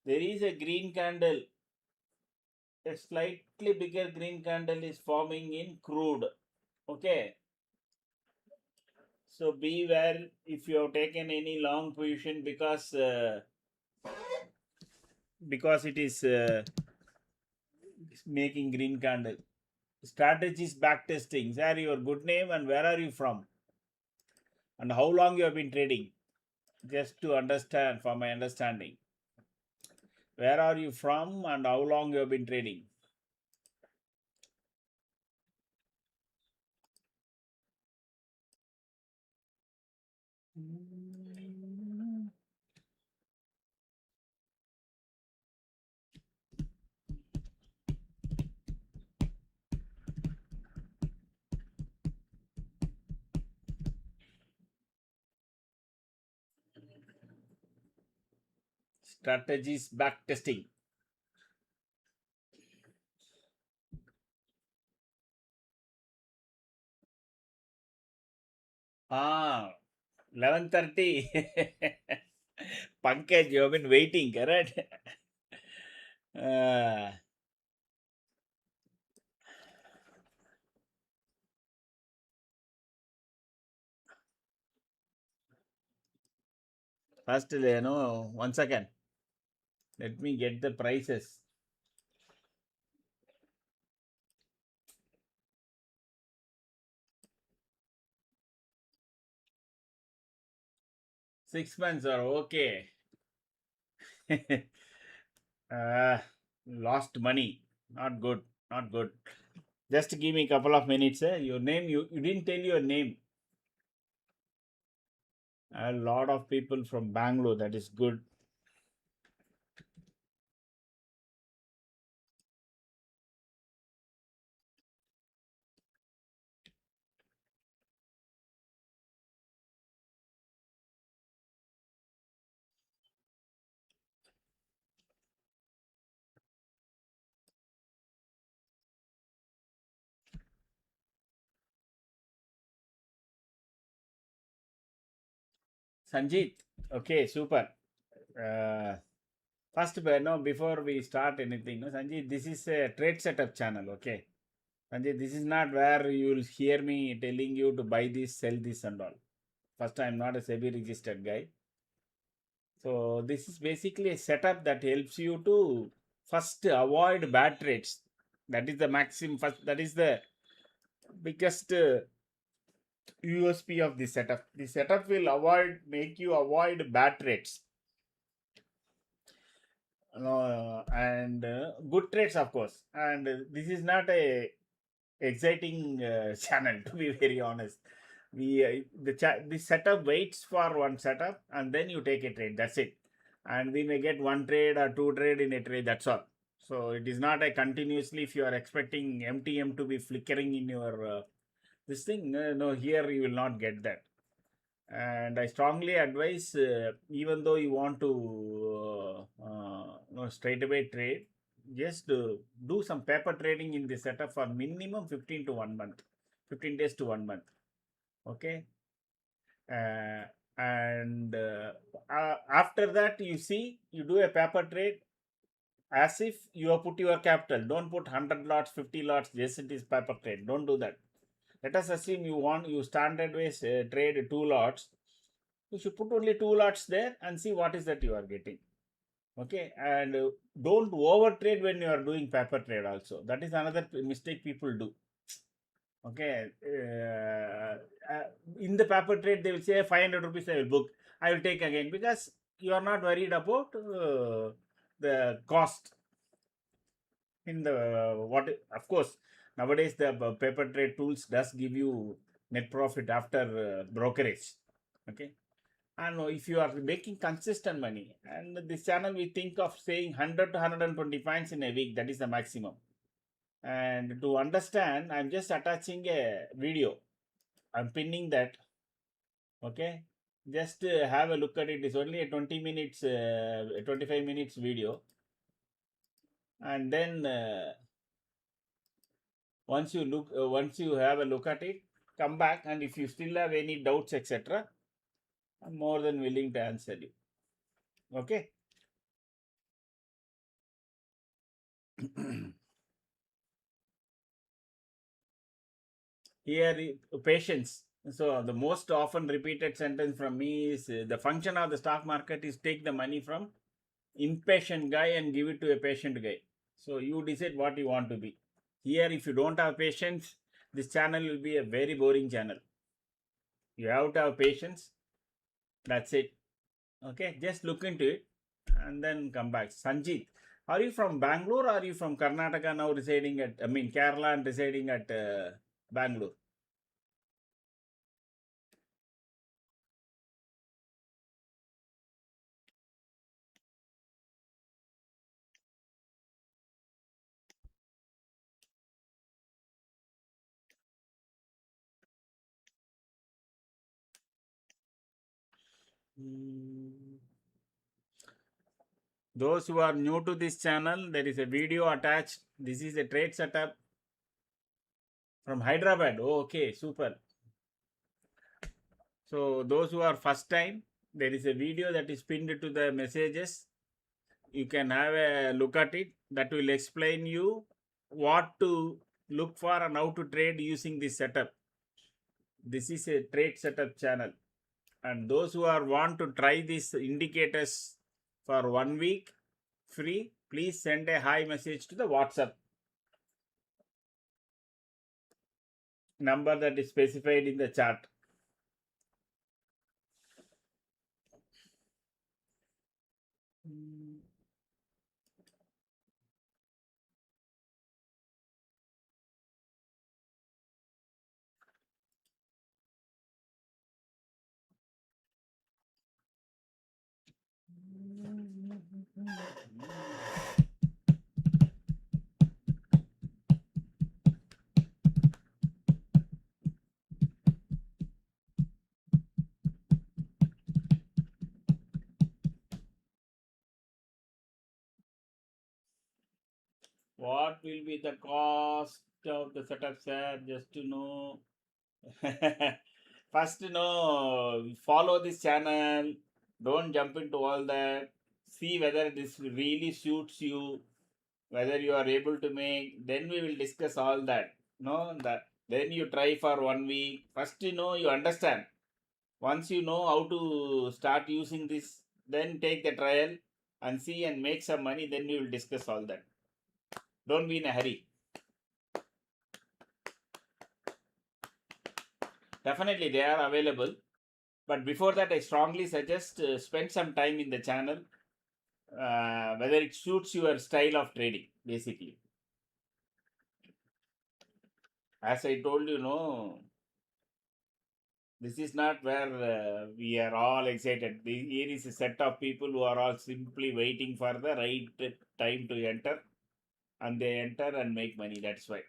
There is a green candle, a slightly bigger green candle is forming in crude. Okay, so beware if you have taken any long position because it is making green candle. Strategies back testing. Sir, your good name and where are you from? And how long you have been trading? Just to understand, for my understanding. Where are you from and how long you have been trading? Strategies back testing. Ah, 11:30. Pankaj, you have been waiting, correct? uh, First, 1 second. Let me get the prices. $6 are okay. uh, Lost money. Not good. Not good. Just give me a couple of minutes. Your name, you didn't tell your name. A lot of people from Bangalore. That is good. Sanjeet. Okay, super. Uh, First, no, before we start anything, no, Sanjeet, this is a trade setup channel. Okay. Sanjeet, this is not where you will hear me telling you to buy this, sell this, and all. First, I am not a SEBI registered guy. So this is basically a setup that helps you to first avoid bad trades. That is the maximum first. That is the biggest USP of this setup. The setup will make you avoid bad trades. And good trades, of course. And this is not a exciting channel, to be very honest. The setup waits for one setup and then you take a trade. That's it. And we may get one trade or two trade in a trade. That's all. So it is not a continuously. If you are expecting MTM to be flickering in your this thing, no, here you will not get that. And I strongly advise, even though you want to straight away trade, just do some paper trading in the setup for minimum 15 to 1 month, 15 days to 1 month. Okay. uh, and after that, you see, you do a paper trade as if you have put your capital. Don't put 100 lots, 50 lots, just it is paper trade. Don't do that. Let us assume you standard ways trade 2 lots. You should put only 2 lots there and see what is that you are getting. Okay, and don't over trade when you are doing paper trade also. That is another mistake people do. Okay, in the paper trade they will say 500 rupees I will book, I will take again, because you are not worried about the cost in the what. Of course, nowadays the paper trade tools does give you net profit after brokerage. Okay, and if you are making consistent money, and this channel we think of saying 100 to 120 points in a week, that is the maximum. And to understand, I'm just attaching a video, I'm pinning that. Okay, just have a look at it. It's only a 20 minutes 25 minutes video. And then once you have a look at it, come back, and if you still have any doubts, etc., I'm more than willing to answer you. Okay. Here, patience. So the most often repeated sentence from me is the function of the stock market is take the money from impatient guy and give it to a patient guy. So you decide what you want to be. Here, if you don't have patience, this channel will be a very boring channel. You have to have patience. That's it. Okay, just look into it and then come back. Sanjeet, are you from Bangalore or are you from Karnataka now residing at, I mean, Kerala and residing at Bangalore? Hmm. Those who are new to this channel, there is a video attached. This is a trade setup from Hyderabad. Oh, okay, super. So those who are first time, there is a video that is pinned to the messages. You can have a look at it. That will explain you what to look for and how to trade using this setup. This is a trade setup channel. And those who are want to try these indicators for 1 week free, please send a hi message to the WhatsApp number that is specified in the chart. What will be the cost of the setup, sir? Just to know. First, follow this channel. Don't jump into all that. See whether this really suits you, whether you are able to make. Then we will discuss all that. No, that then you try for 1 week. First, you understand. Once you know how to start using this, then take the trial and see and make some money. Then we will discuss all that. Don't be in a hurry. Definitely, they are available. But before that, I strongly suggest spend some time in the channel, whether it suits your style of trading, basically. As I told you, no, this is not where we are all excited. Here is a set of people who are all simply waiting for the right time to enter, and they enter and make money. That's why.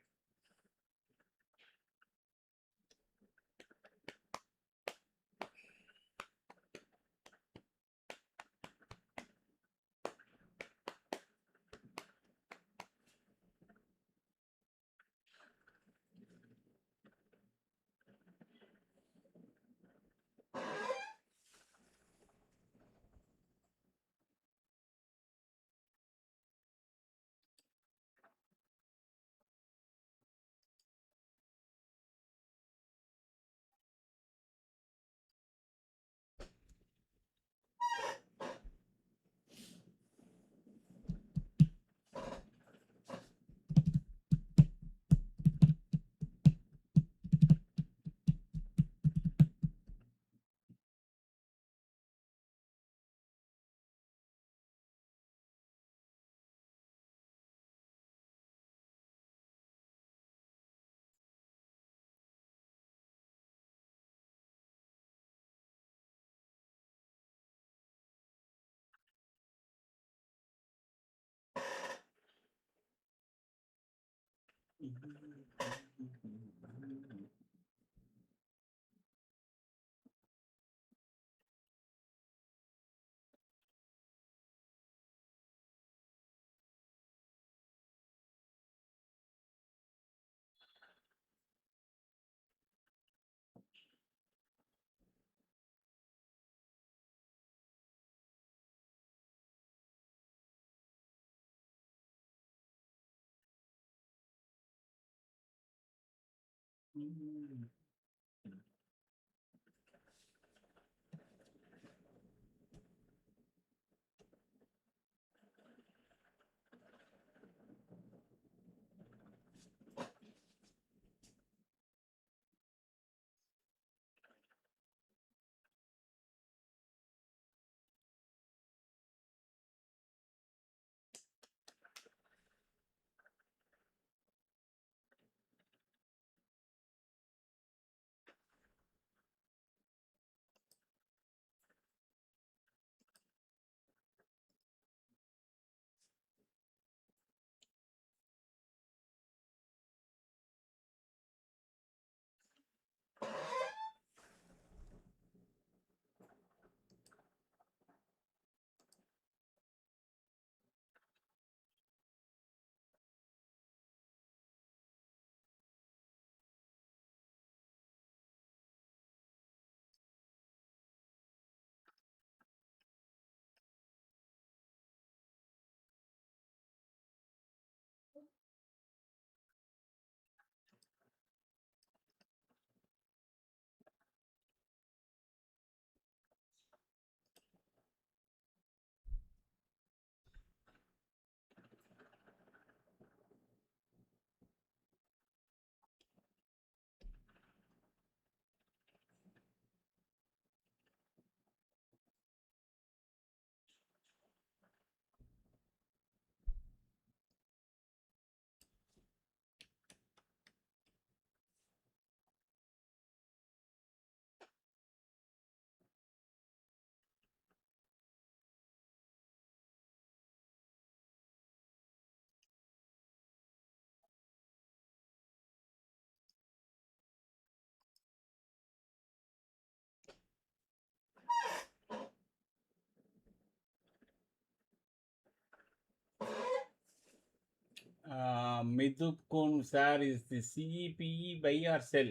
Midukun sir, is the CEPE buy or sell?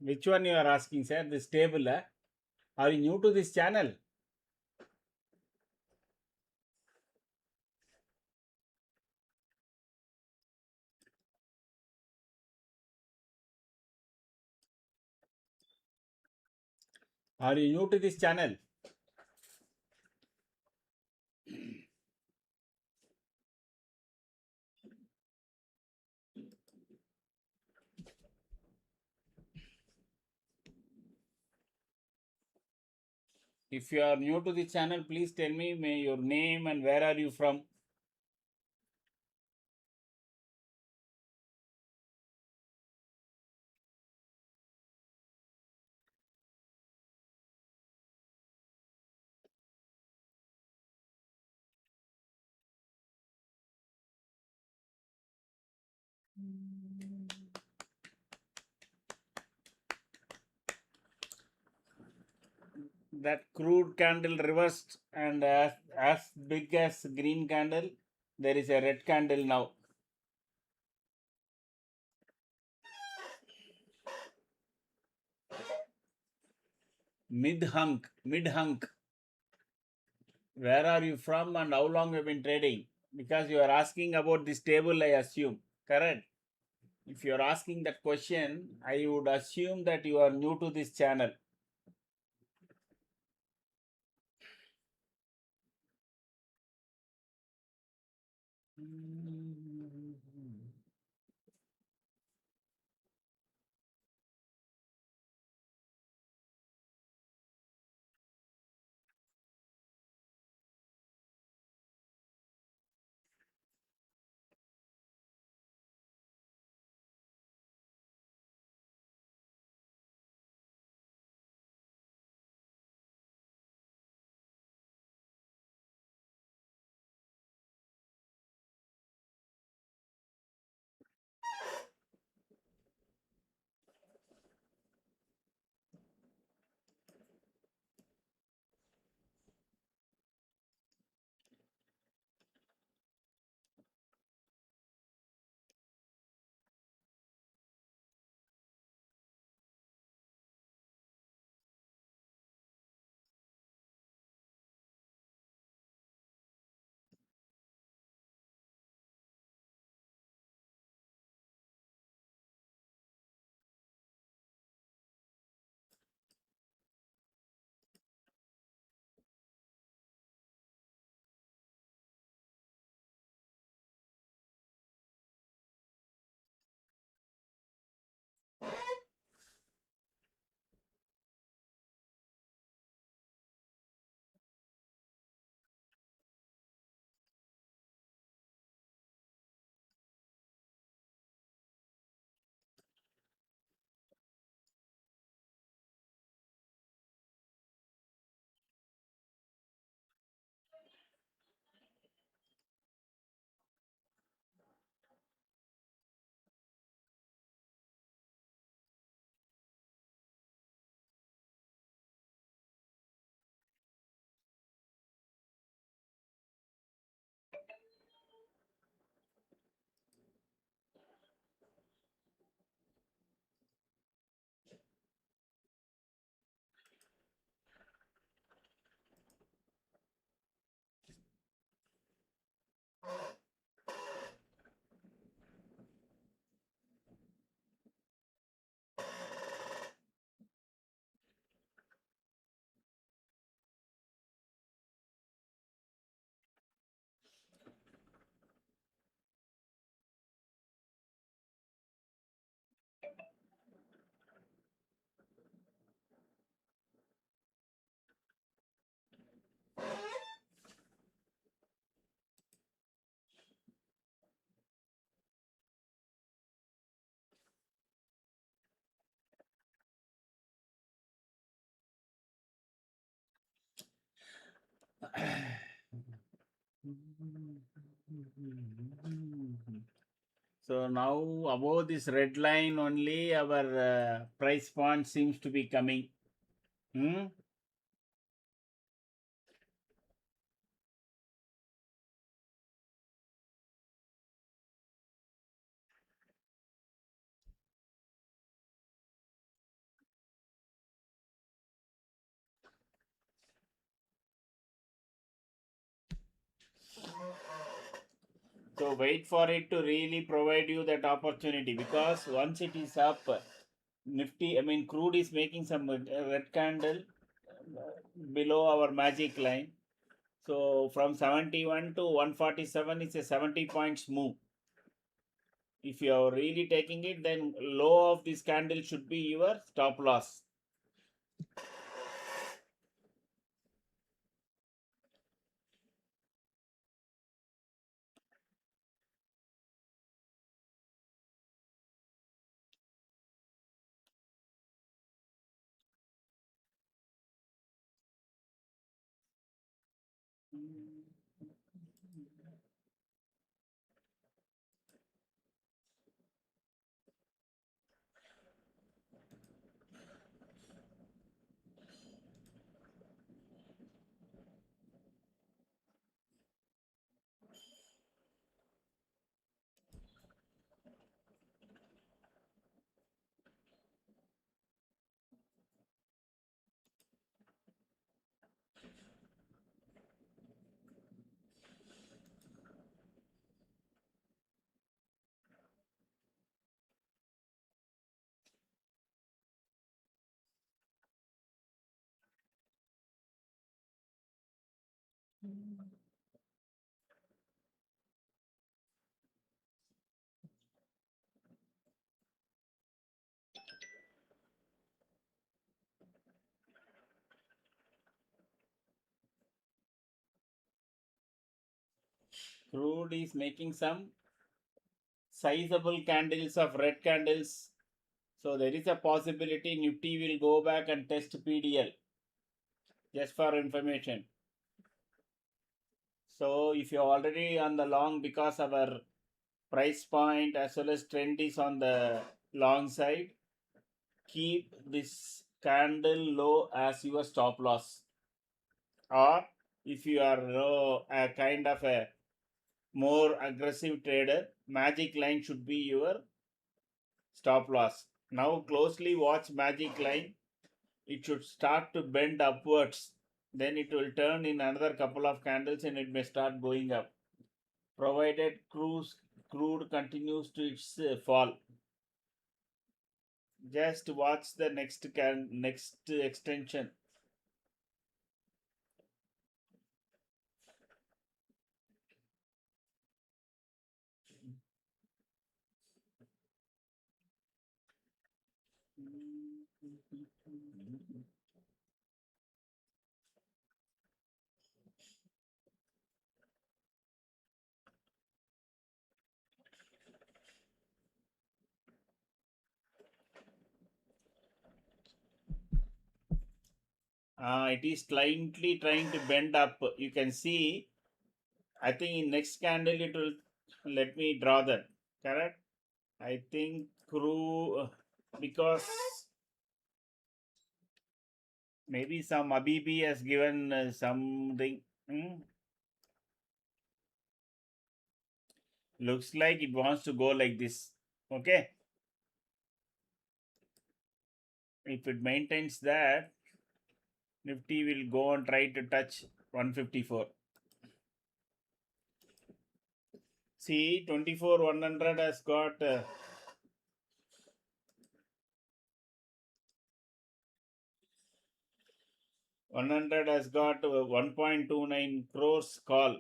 Which one you are asking, sir? This table? Are you new to this channel? Are you new to this channel? If you are new to this channel, please tell me your name and where are you from? That crude candle reversed, and as big as green candle, there is a red candle now. Mid hunk. Where are you from and how long have you been trading? Because you are asking about this table, I assume. Correct. If you are asking that question, I would assume that you are new to this channel. So now above this red line only our price point seems to be coming. Hmm? So wait for it to really provide you that opportunity, because once it is up, Nifty, I mean, crude is making some red candle below our magic line. So from 71 to 147 is a 70 points move. If you are really taking it, then low of this candle should be your stop loss. Crude is making some sizable candles of red candles. So there is a possibility Nifty will go back and test PDL, just for information. So if you're already on the long, because our price point as well as trend is on the long side, keep this candle low as your stop loss. Or if you are a kind of a more aggressive trader, magic line should be your stop loss. Now closely watch magic line. It should start to bend upwards. Then it will turn in another couple of candles and it may start going up, provided crude continues to its fall. Just watch the next extension. It is slightly trying to bend up. You can see. I think in next candle it will. Let me draw that. Correct. I think because maybe some Abibi has given something. Looks like it wants to go like this. Okay. If it maintains that, Nifty will go and try to touch 154. See, 24 100 has got 100 has got 1.29 crores call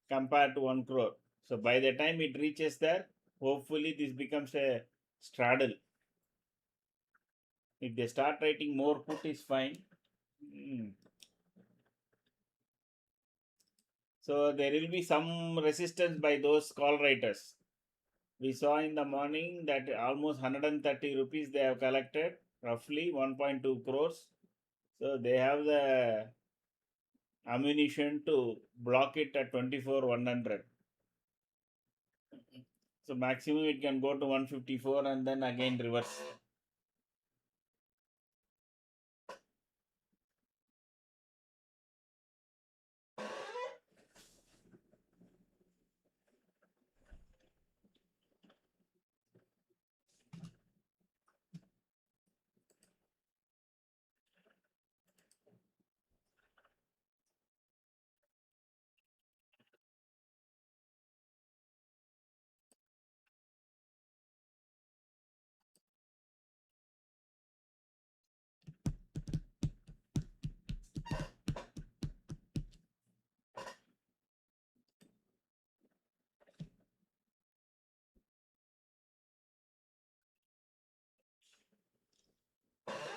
compared to 1 crore. So by the time it reaches there, hopefully this becomes a straddle. If they start writing more put is fine. So there will be some resistance by those call writers. We saw in the morning that almost 130 rupees they have collected, roughly 1.2 crores. So they have the ammunition to block it at 24,100. So maximum it can go to 154 and then again reverse.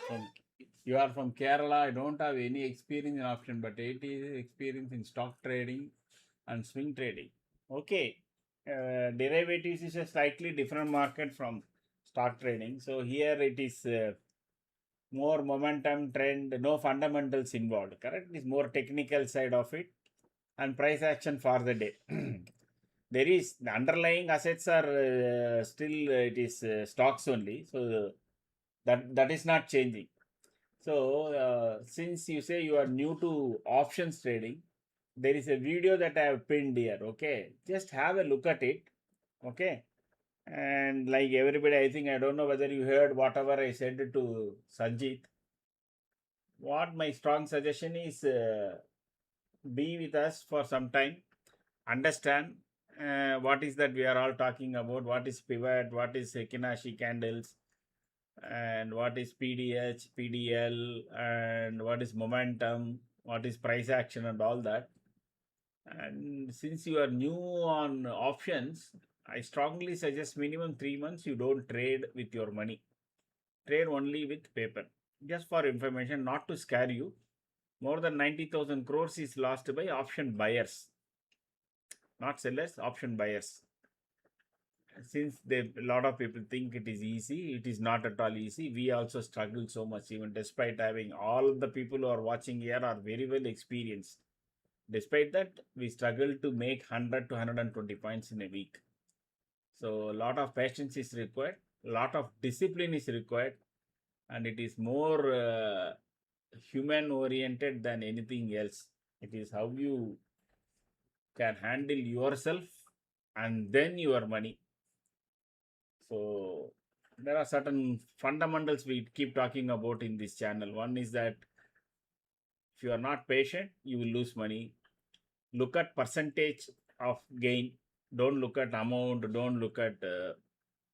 From, you are from Kerala. I don't have any experience in option, but 80 is experience in stock trading and swing trading. Okay. Derivatives is a slightly different market from stock trading. So here it is more momentum trend, no fundamentals involved. Correct? It's more technical side of it and price action for the day. There is the underlying assets are still it is stocks only. So that is not changing. So, since you say you are new to options trading, there is a video that I have pinned here. Okay, just have a look at it. Okay, and like everybody, I think I don't know whether you heard whatever I said to Sanjeet. What my strong suggestion is be with us for some time, understand what is that we are all talking about, what is pivot, what is Kinashi candles, and what is PDH, PDL, and what is momentum, what is price action, and all that. And since you are new on options, I strongly suggest minimum 3 months you don't trade with your money. Trade only with paper. Just for information, not to scare you. More than 90,000 crores is lost by option buyers, not sellers, option buyers. Since a lot of people think it is easy, it is not at all easy. We also struggle so much, even despite having all the people who are watching here are very well experienced. Despite that, we struggle to make 100 to 120 points in a week. So a lot of patience is required, a lot of discipline is required, and it is more human oriented than anything else. It is how you can handle yourself and then your money. So there are certain fundamentals we keep talking about in this channel. One is that if you are not patient, you will lose money. Look at percentage of gain. Don't look at amount. Don't look at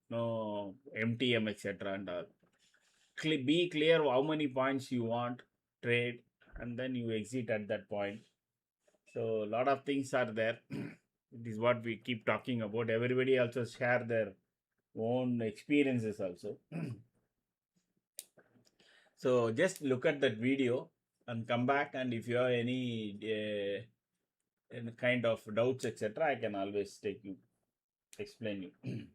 no MTM etc. And be clear how many points you want trade, and then you exit at that point. So a lot of things are there. It is what we keep talking about. Everybody also share their own experiences also. So just look at that video and come back, and if you have any kind of doubts etc., I can always take you explain you.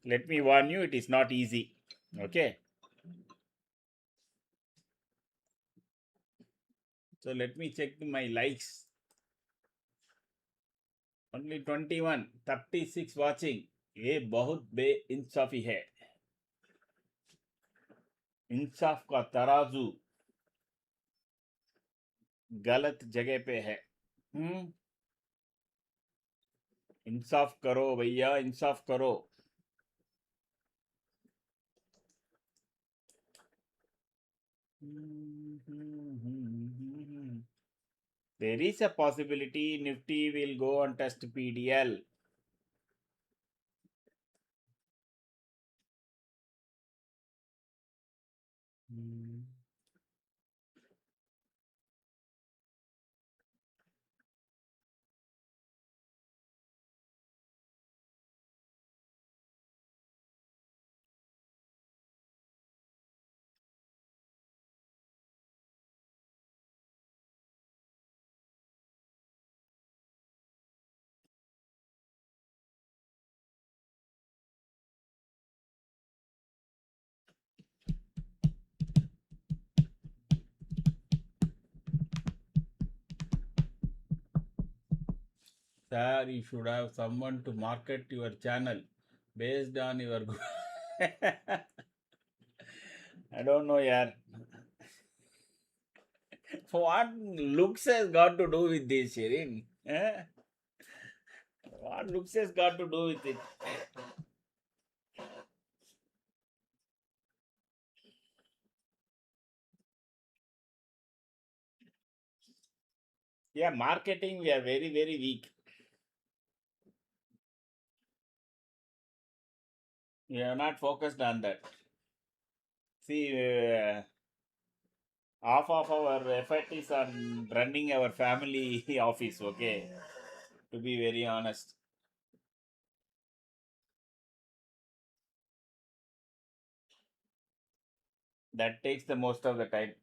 Let me warn you, it is not easy. Okay. So let me check my likes. Only 21, 36 watching. ये बहुत बेइंसाफी है. इंसाफ का तराजू गलत जगह पे है. इंसाफ करो भैया, इंसाफ करो. There is a possibility Nifty will go and test PDL. Sir, you should have someone to market your channel based on your. I don't know, yeah. What looks has got to do with this, Shirin? Eh? What looks has got to do with it? Yeah, marketing, we are very, very weak. We are not focused on that. See, half of our effort is on running our family office, okay? To be very honest. That takes the most of the time.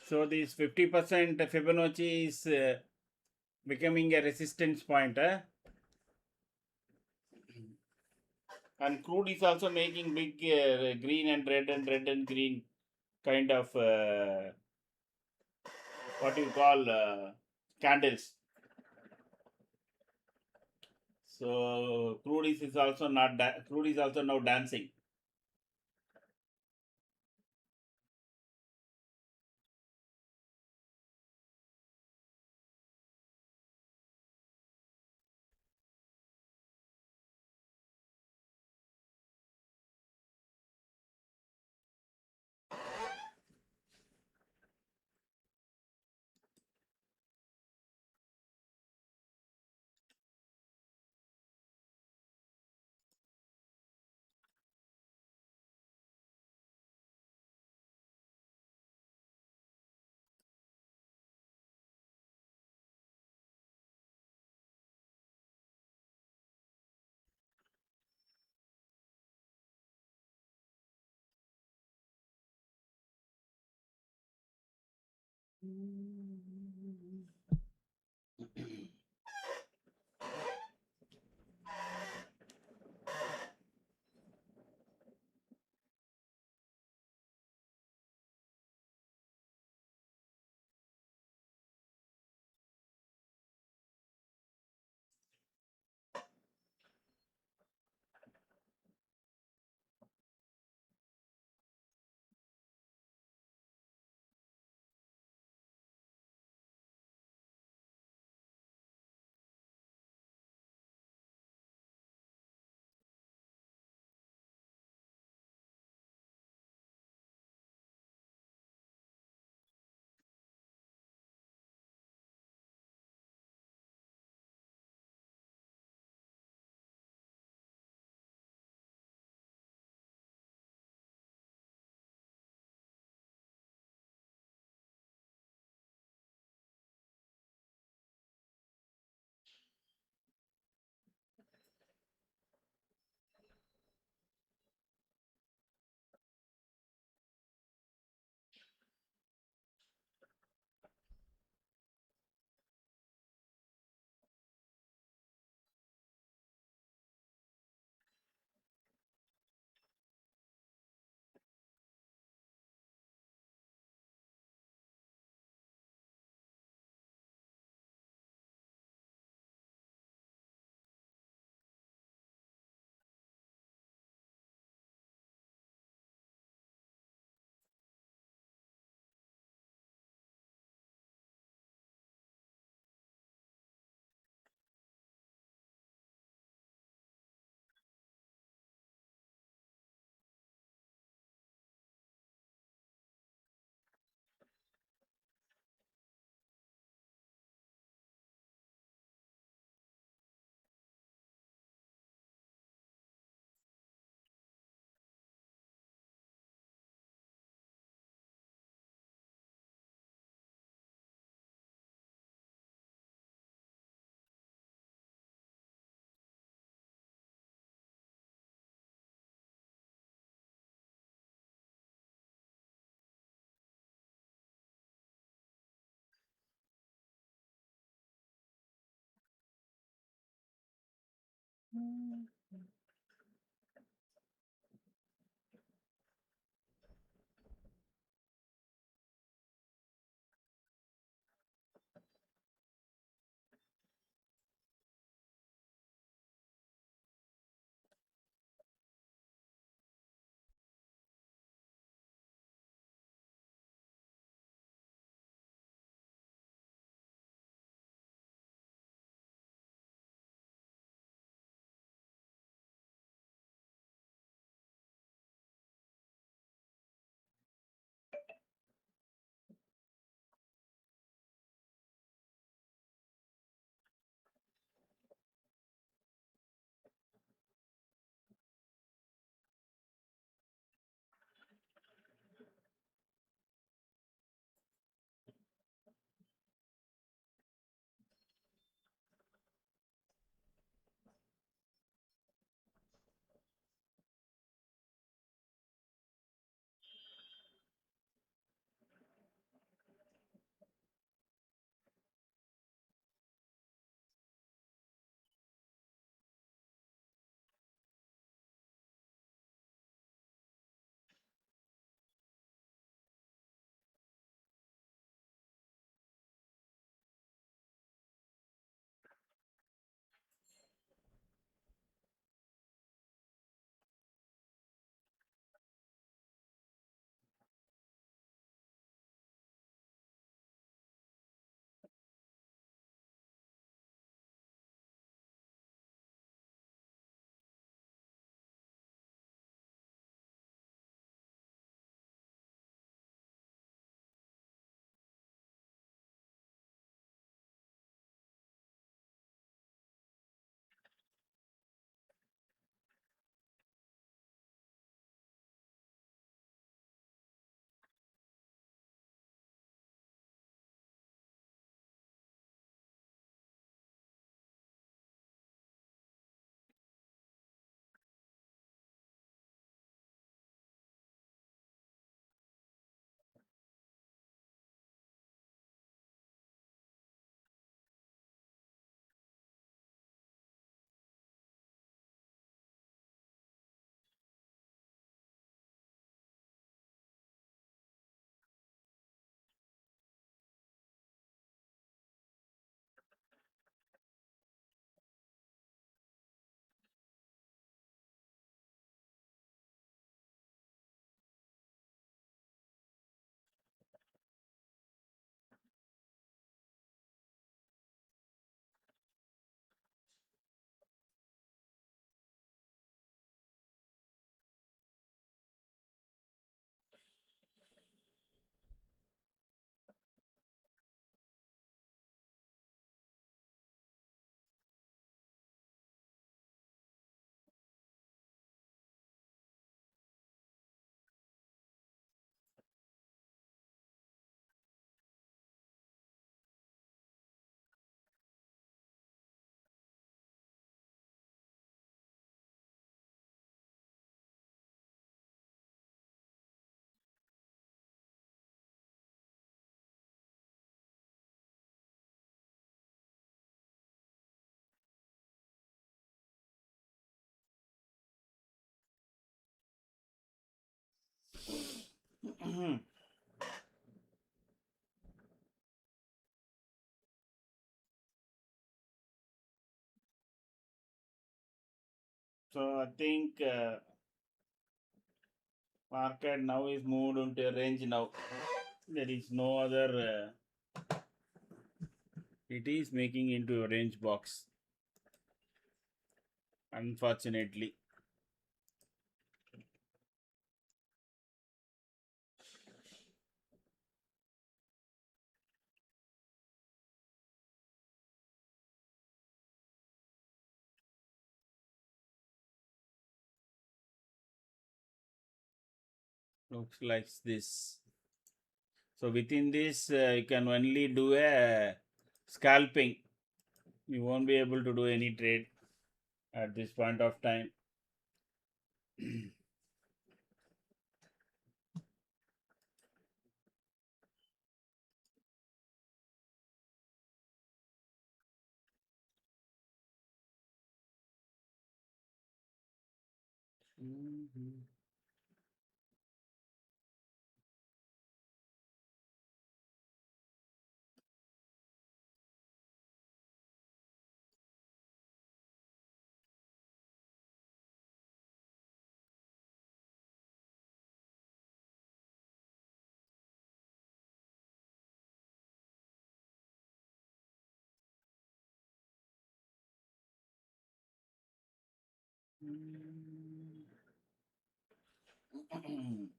So this 50% Fibonacci is becoming a resistance point, and crude is also making big green and red and green kind of what you call candles. So crude is also not crude is also now dancing. So I think market now is moved into a range now. There is no other. It is making into a range box. Unfortunately. Looks like this. So within this, you can only do a scalping. You won't be able to do any trade at this point of time. Mhm.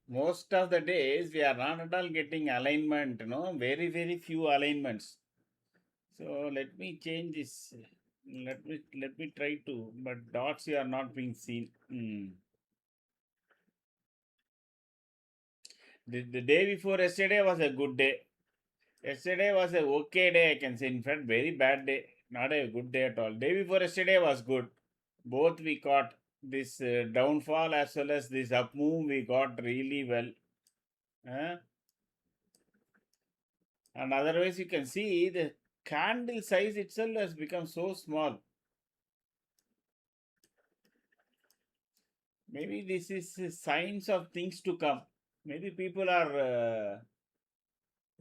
Most of the days we are not at all getting alignment, very, very few alignments. So let me change this. Let me try to, but dots here are not being seen. The day before yesterday was a good day. Yesterday was a okay day, I can say. In fact, very bad day. Not a good day at all. Day before yesterday was good. Both we caught this downfall as well as this up move. We got really well. Uh, and otherwise, you can see the candle size itself has become so small. Maybe this is signs of things to come. Maybe people are.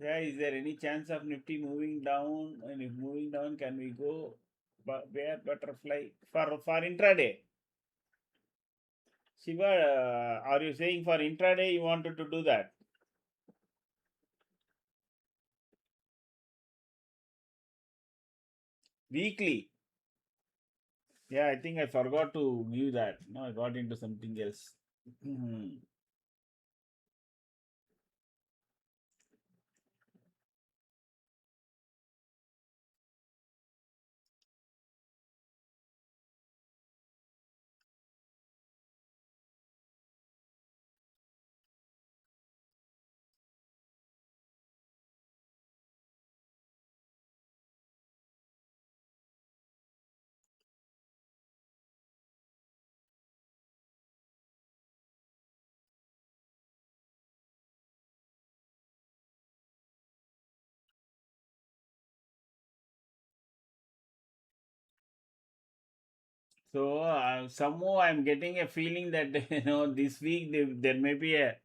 Yeah, is there any chance of Nifty moving down? And if moving down, can we go bear butterfly for intraday? Shiva, are you saying for intraday you wanted to do that? Weekly? Yeah, I think I forgot to view that. No, I got into something else. Mhm. So somehow I'm getting a feeling that this week there may be a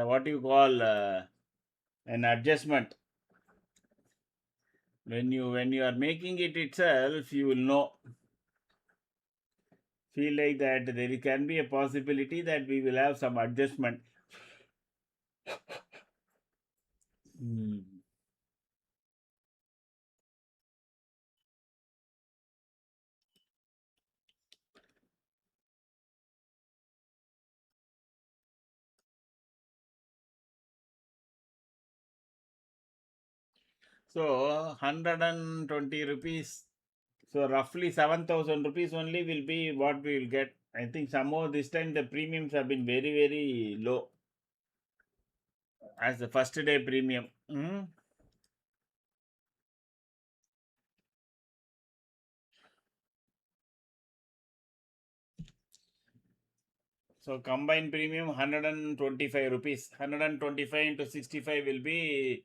what you call an adjustment. When you are making it itself, you will know. Feel like that there can be a possibility that we will have some adjustment. Hmm. So 120 rupees. So roughly 7,000 rupees only will be what we will get. I think somehow this time the premiums have been very, very low as the first day premium. So combined premium 125 rupees. 125 into 65 will be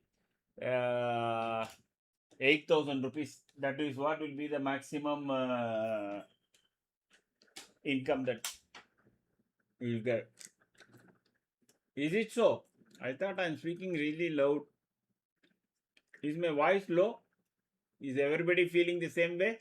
8,000 rupees. That is what will be the maximum income that you get. Is it so? I thought I'm speaking really loud. Is my voice low? Is everybody feeling the same way?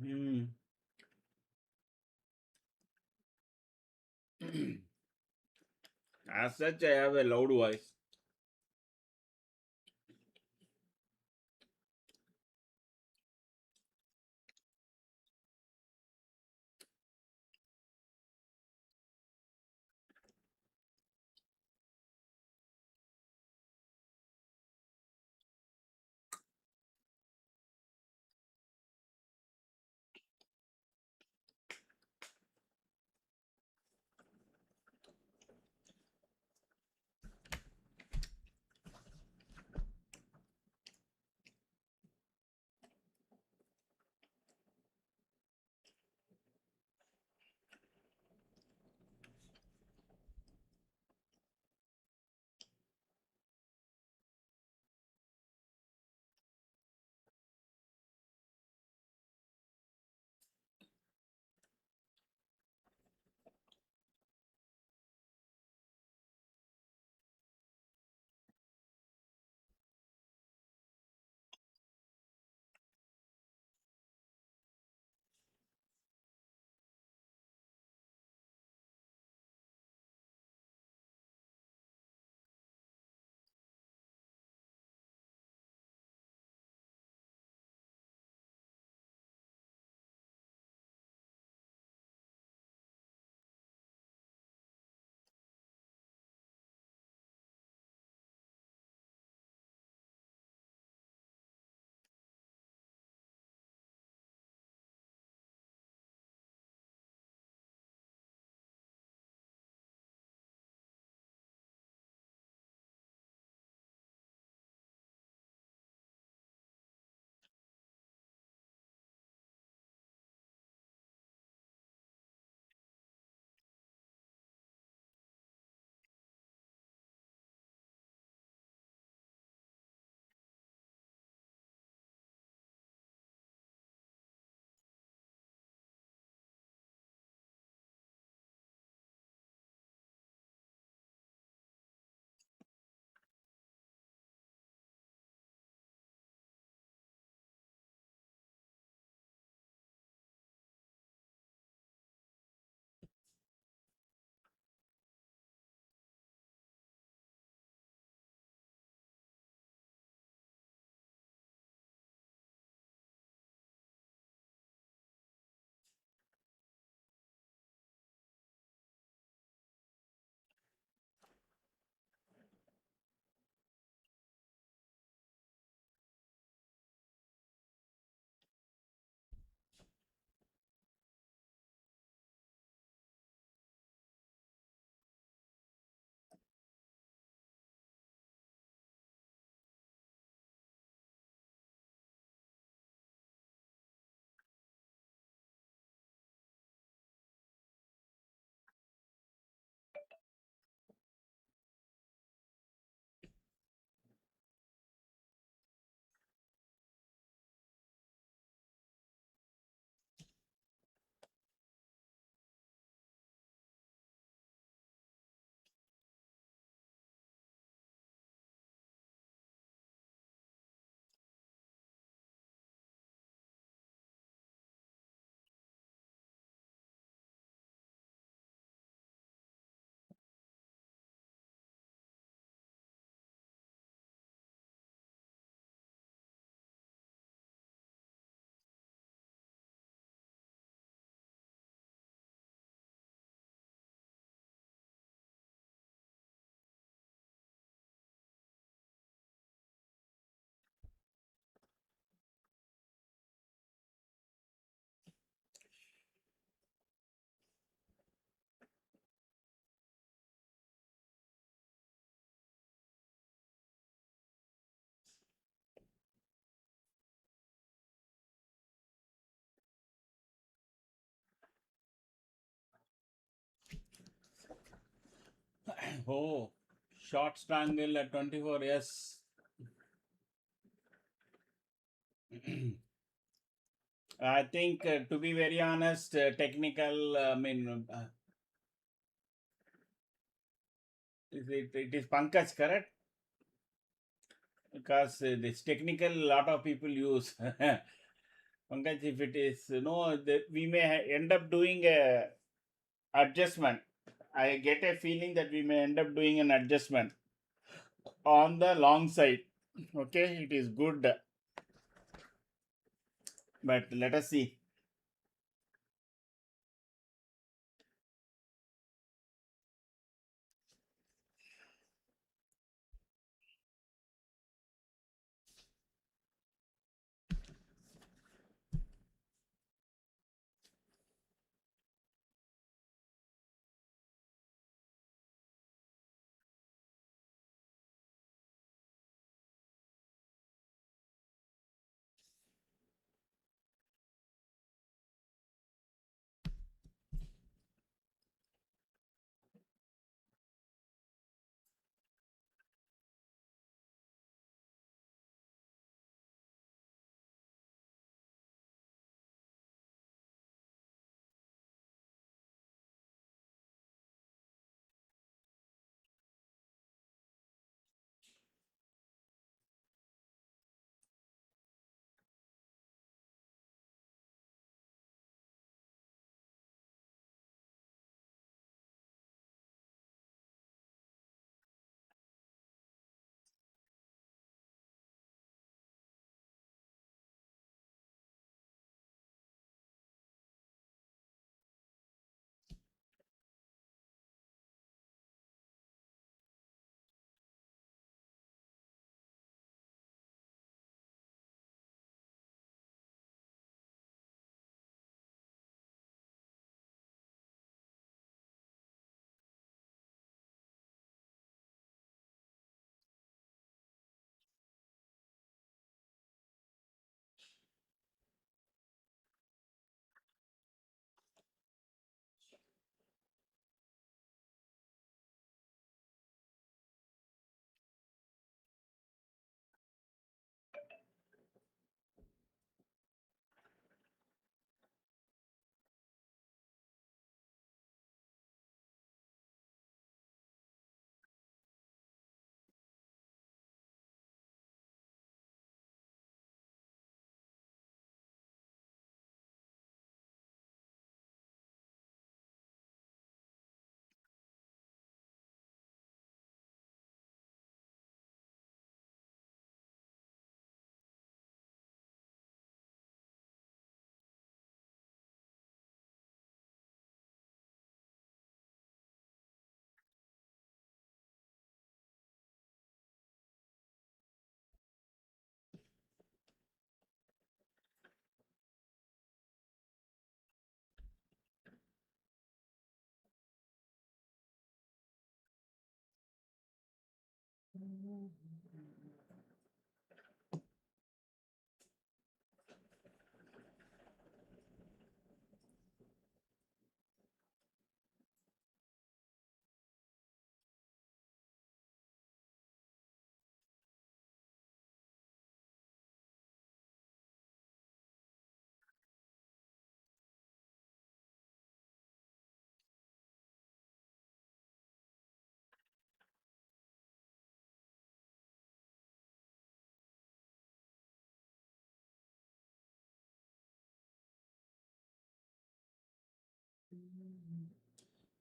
Hmm. As such, I have a loud voice. Oh, short strangle at 24. Yes. I think, to be very honest, technical, it is Pankaj, correct? Because this technical, lot of people use. Pankaj, if it is, no, we may end up doing a adjustment. I get a feeling that we may end up doing an adjustment on the long side. Okay, it is good, but let us see.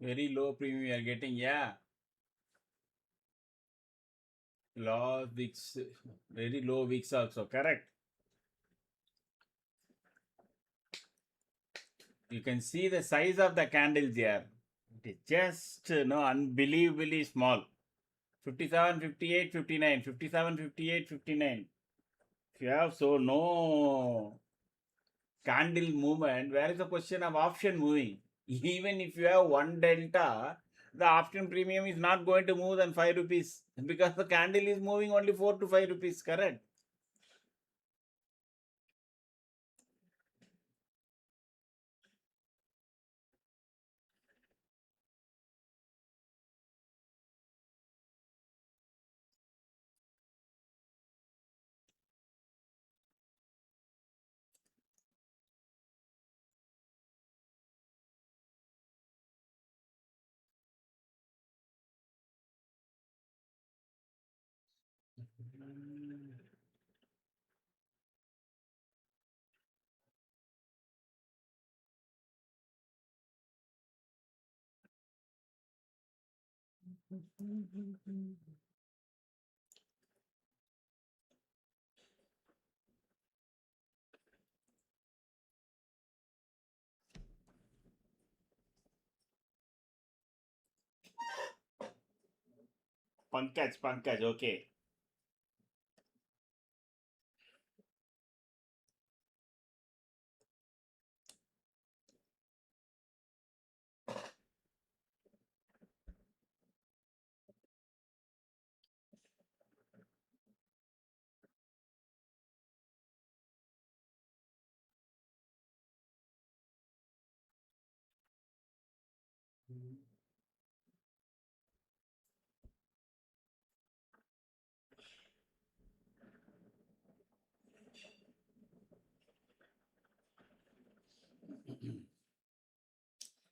Very low premium you are getting, yeah. Low wicks, very low wicks also, correct. You can see the size of the candles here. It is just, no, unbelievably small. 57, 58, 59, 57, 58, 59. If you have so no candle movement, where is the question of option moving? Even if you have one delta, the option premium is not going to move than 5 rupees because the candle is moving only 4 to 5 rupees, correct? Pankaj, okay.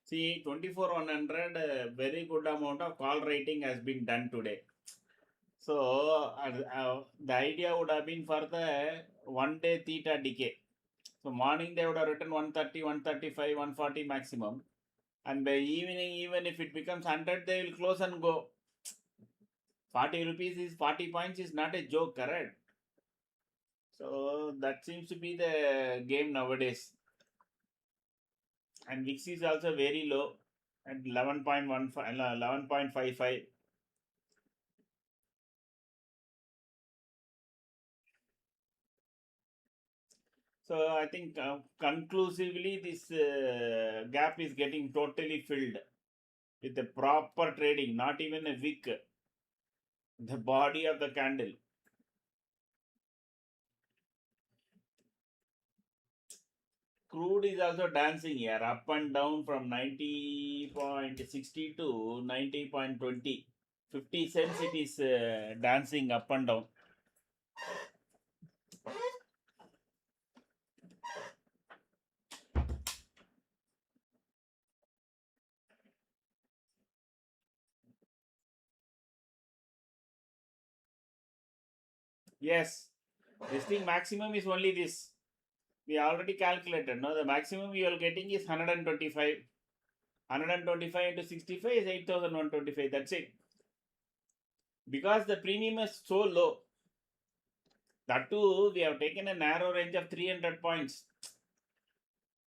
See, 24,100, very good amount of call rating has been done today. So, the idea would have been for the 1 day theta decay. So, morning they would have written 130, 135, 140 maximum. And by evening, even if it becomes 100, they will close and go. 40 rupees is 40 points is not a joke, correct? So, that seems to be the game nowadays. And VIX is also very low at 11.15, 11.55. So I think conclusively this gap is getting totally filled with the proper trading, not even a wick, the body of the candle. Crude is also dancing here, up and down from 90.60 to 90.20. 50 cents it is dancing up and down. Yes, this thing maximum is only this. We already calculated. No, the maximum you are getting is 125. 125 into 65 is 8,125. That's it. Because the premium is so low. That too, we have taken a narrow range of 300 points.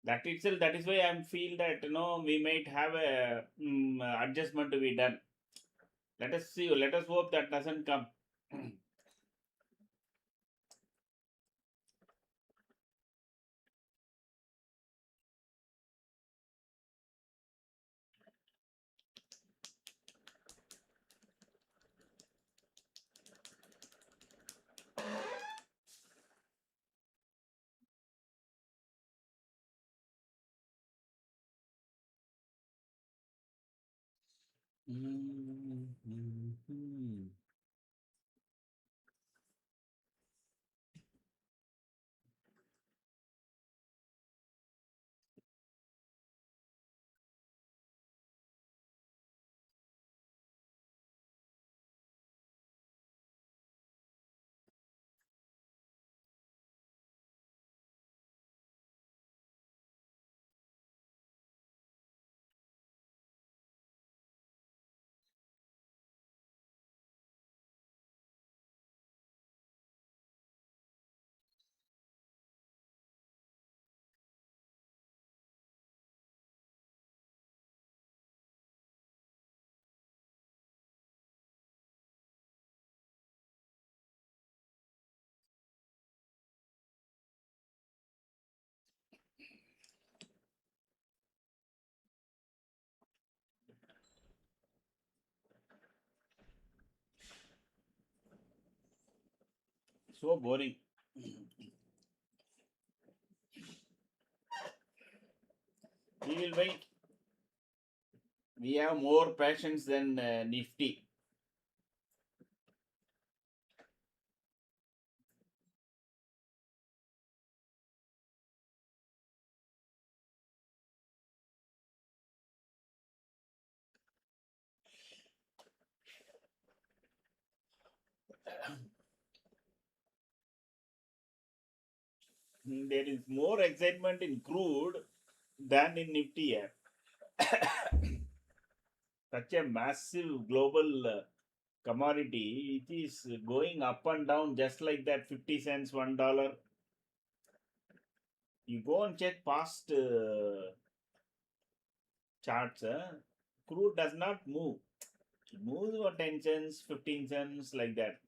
That itself, that is why I feel that we might have a adjustment to be done. Let us see. Let us hope that doesn't come. So boring. We will wait. We have more patience than Nifty. There is more excitement in crude than in Nifty. Such a massive global commodity, it is going up and down just like that. 50 cents, $1. You go and check past charts. Crude does not move. It moves for 10 cents, 15 cents, like that.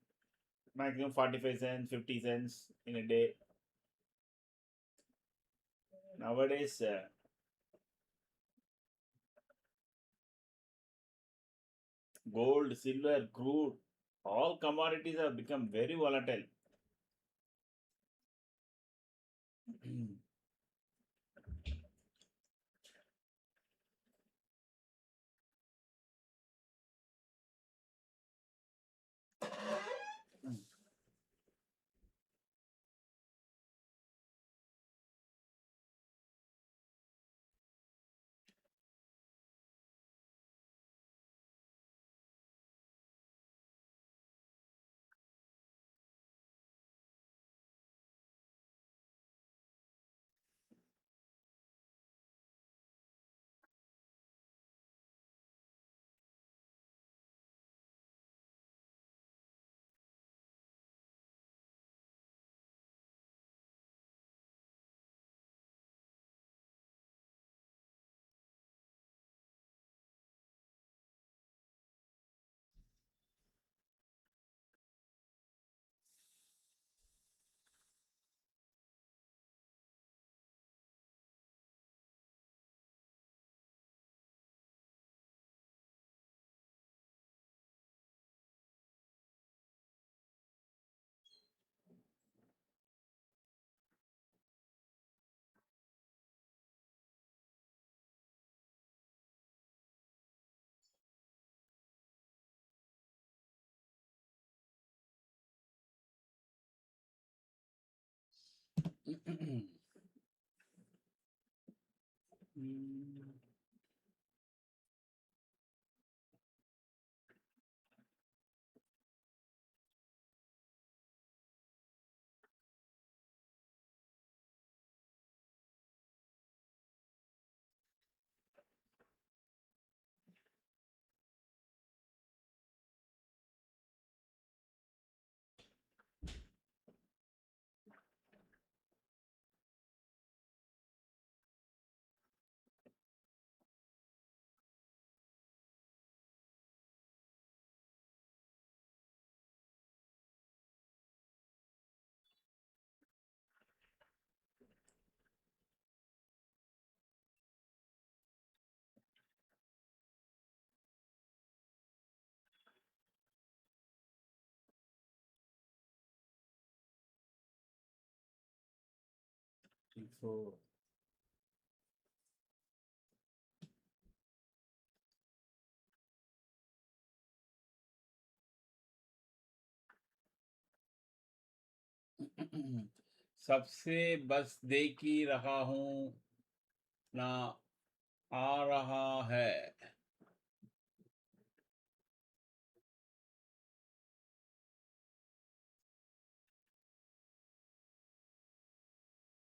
Maximum 45 cents, 50 cents in a day. Nowadays, gold, silver, crude, all commodities have become very volatile. So, सबसे बस देख ही रहा हूं ना आ रहा है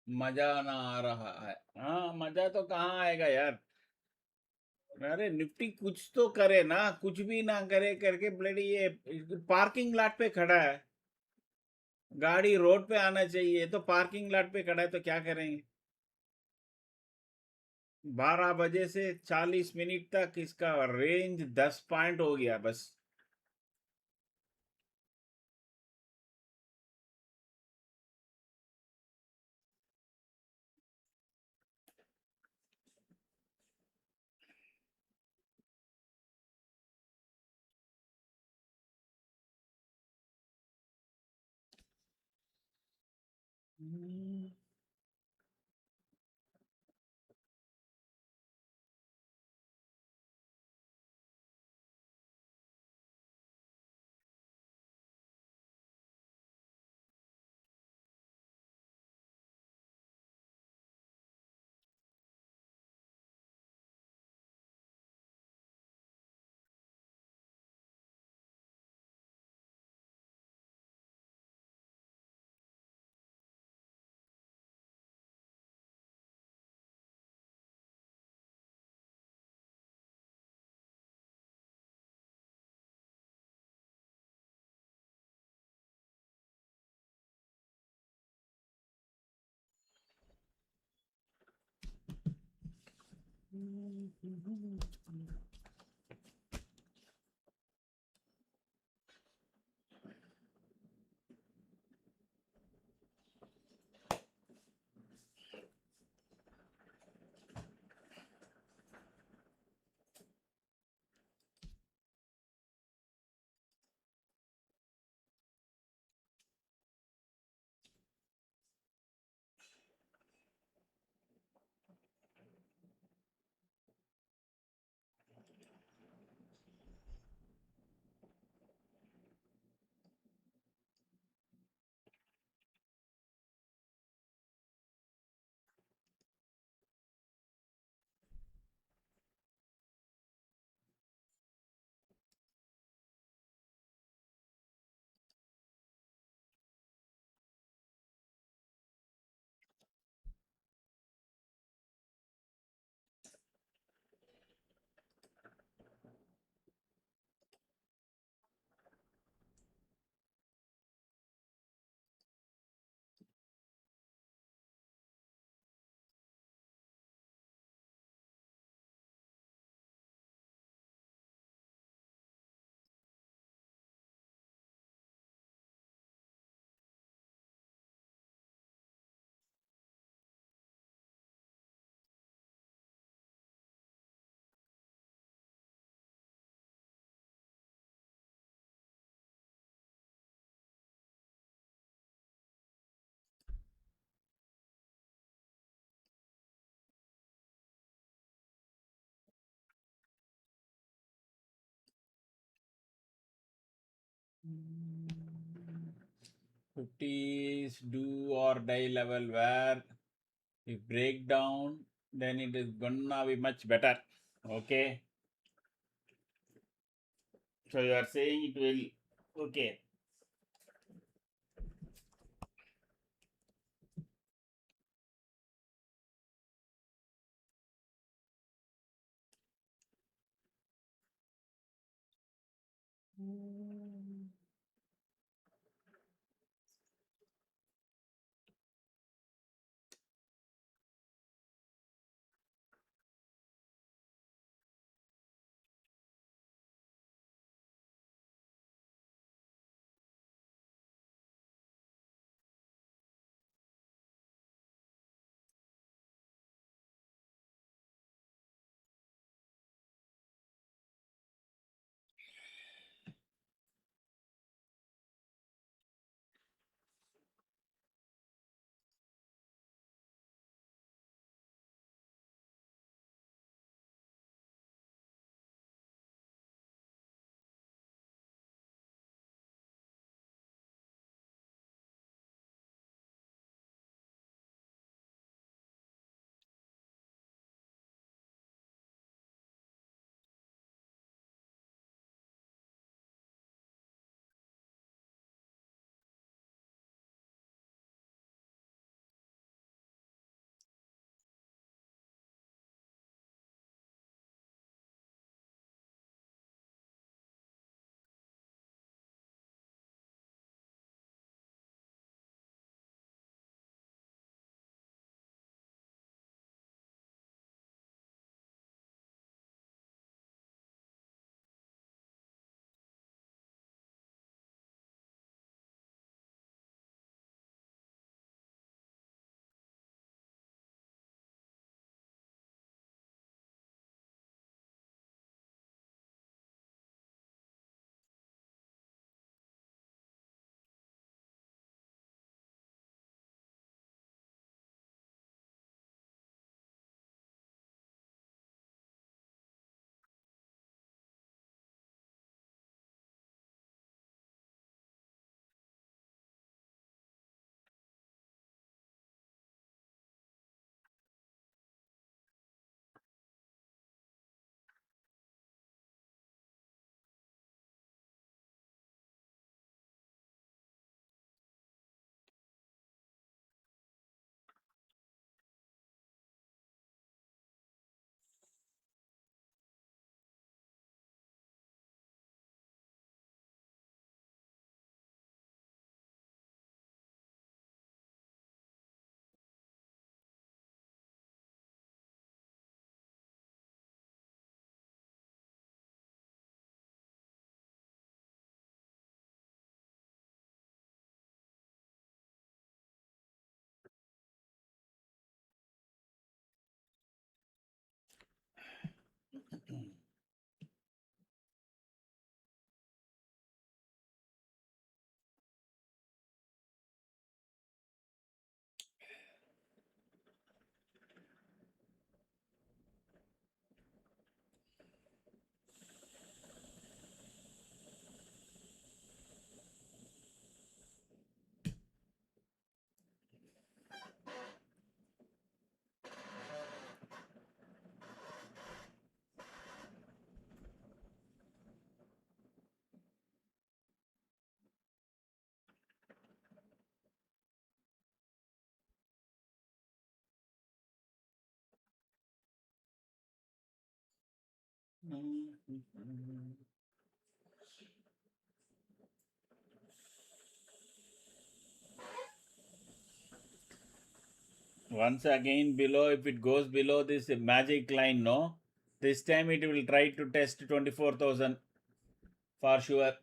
मजा ना आ रहा है। हाँ, मजा तो कहाँ आएगा यार। अरे निफ्टी कुछ तो करे ना, कुछ भी ना करे करके ब्लडी ये पार्किंग लॉट पे खड़ा है। गाड़ी रोड पे आना चाहिए तो पार्किंग लॉट पे खड़ा है, तो क्या करेंगे। 12 बजे से 40 मिनट तक इसका रेंज 10 पॉइंट हो गया बस। 50 is do or die level where if break down, then it is gonna be much better. Okay. So you are saying it will, okay. Once again below, if it goes below this magic line, no, this time it will try to test 24,000 for sure.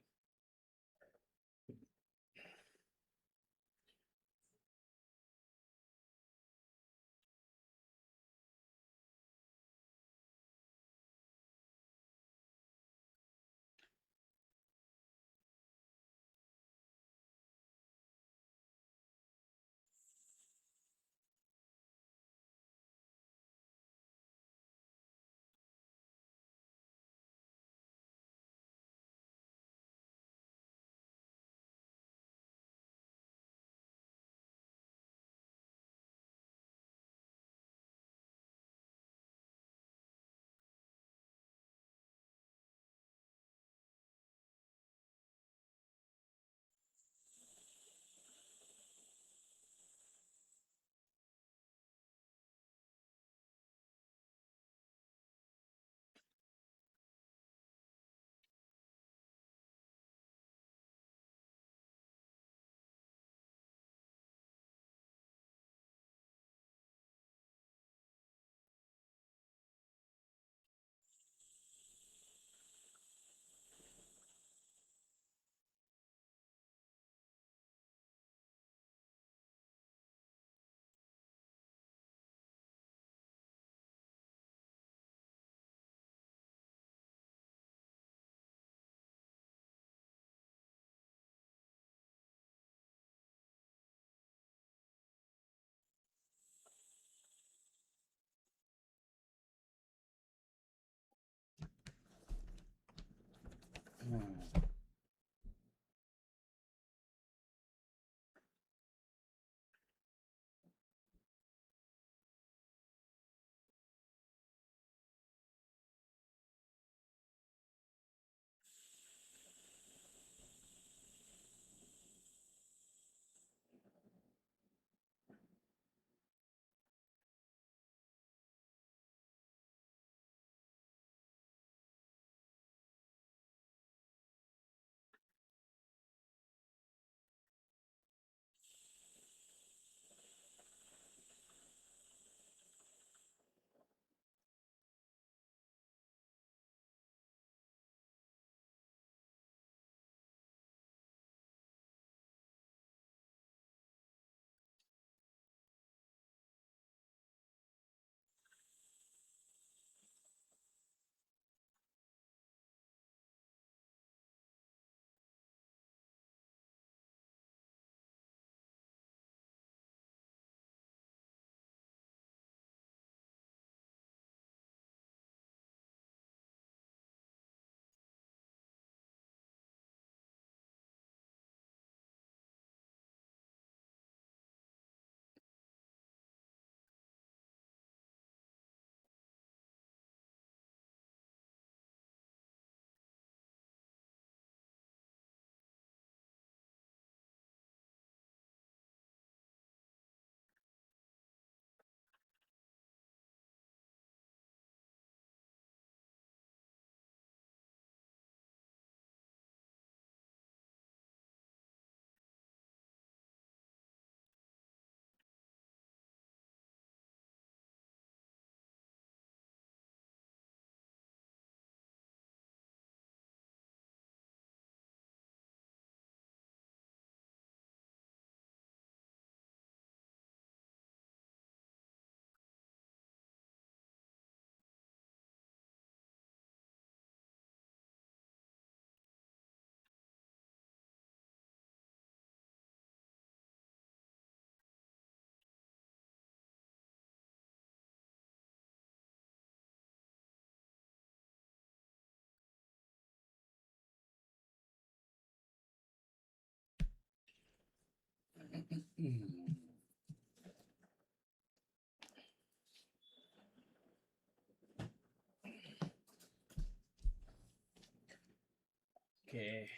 Okay.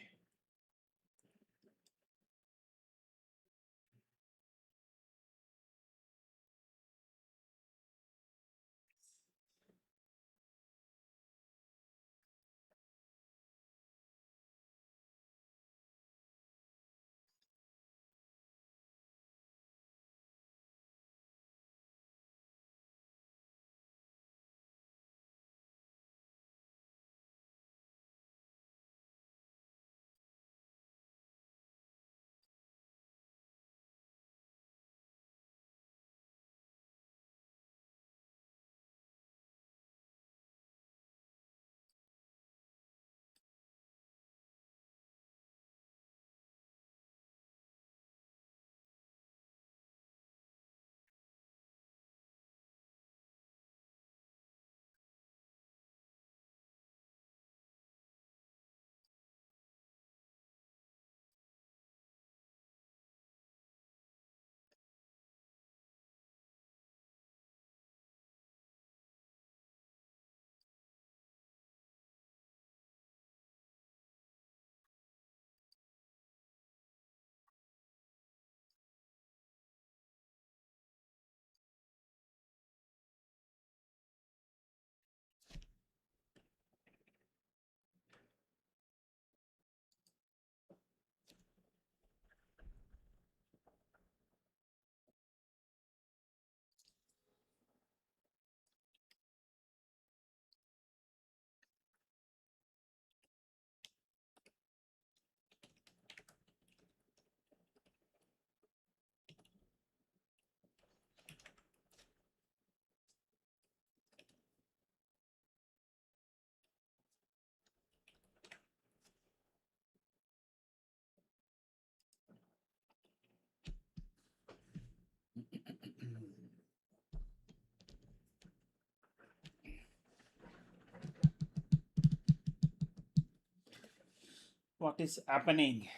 What is happening?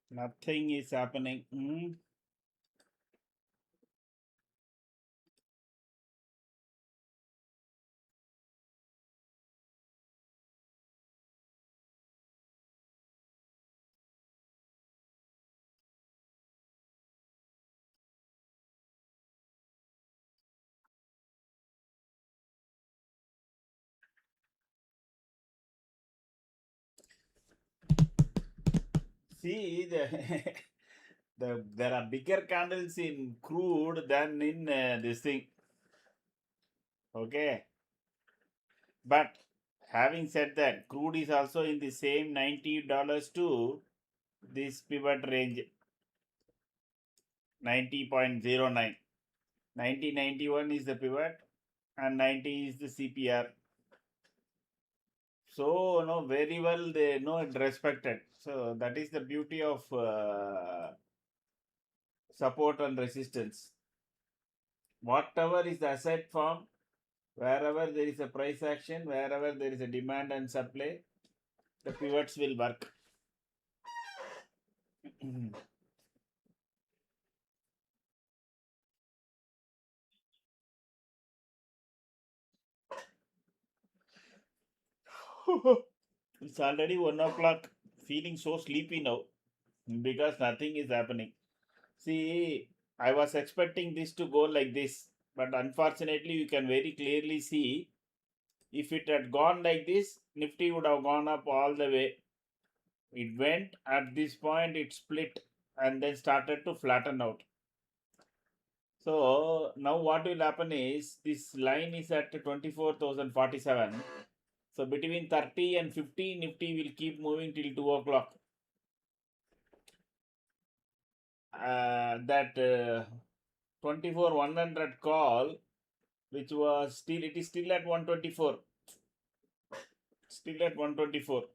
Nothing is happening. See, there are bigger candles in crude than in this thing. Okay. But having said that, crude is also in the same $90 to this pivot range 90.09. 90.91 is the pivot and 90 is the CPR. So, very well they know it respected. So, that is the beauty of support and resistance. Whatever is the asset form, wherever there is a price action, wherever there is a demand and supply, the pivots will work. It's already 1 o'clock. Feeling so sleepy now because nothing is happening. See, I was expecting this to go like this, but unfortunately, you can very clearly see if it had gone like this, Nifty would have gone up all the way. It went at this point, it split and then started to flatten out. So now what will happen is this line is at 24,047. So between 30 and 50, Nifty will keep moving till 2 o'clock. That 24,100 call, which was still, it is still at 124. Still at 124.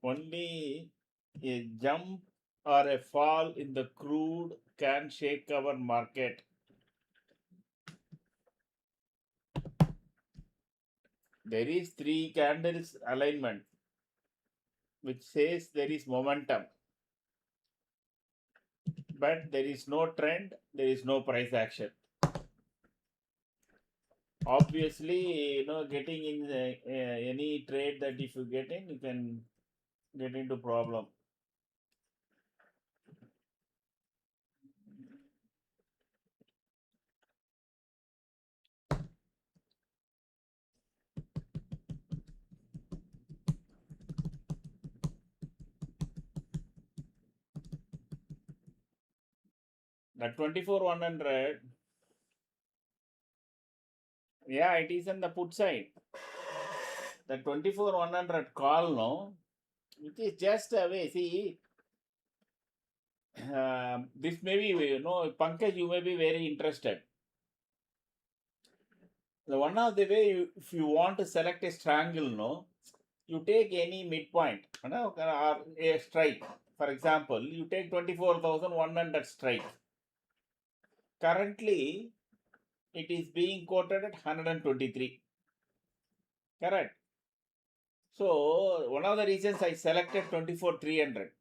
Only a jump or a fall in the crude can shake our market. There is 3 candles alignment which says there is momentum, but there is no trend, there is no price action. Obviously, getting in any trade that if you get in, you can get into problem. The 24,100, yeah, it is on the put side. The 24,100 call, no, which is just away. See, this may be, Pankaj, you may be very interested. The one of the way, if you want to select a triangle, no, you take any midpoint, or a strike. For example, you take 24,100 strike. Currently, it is being quoted at 123. Correct. So, one of the reasons I selected 24,300.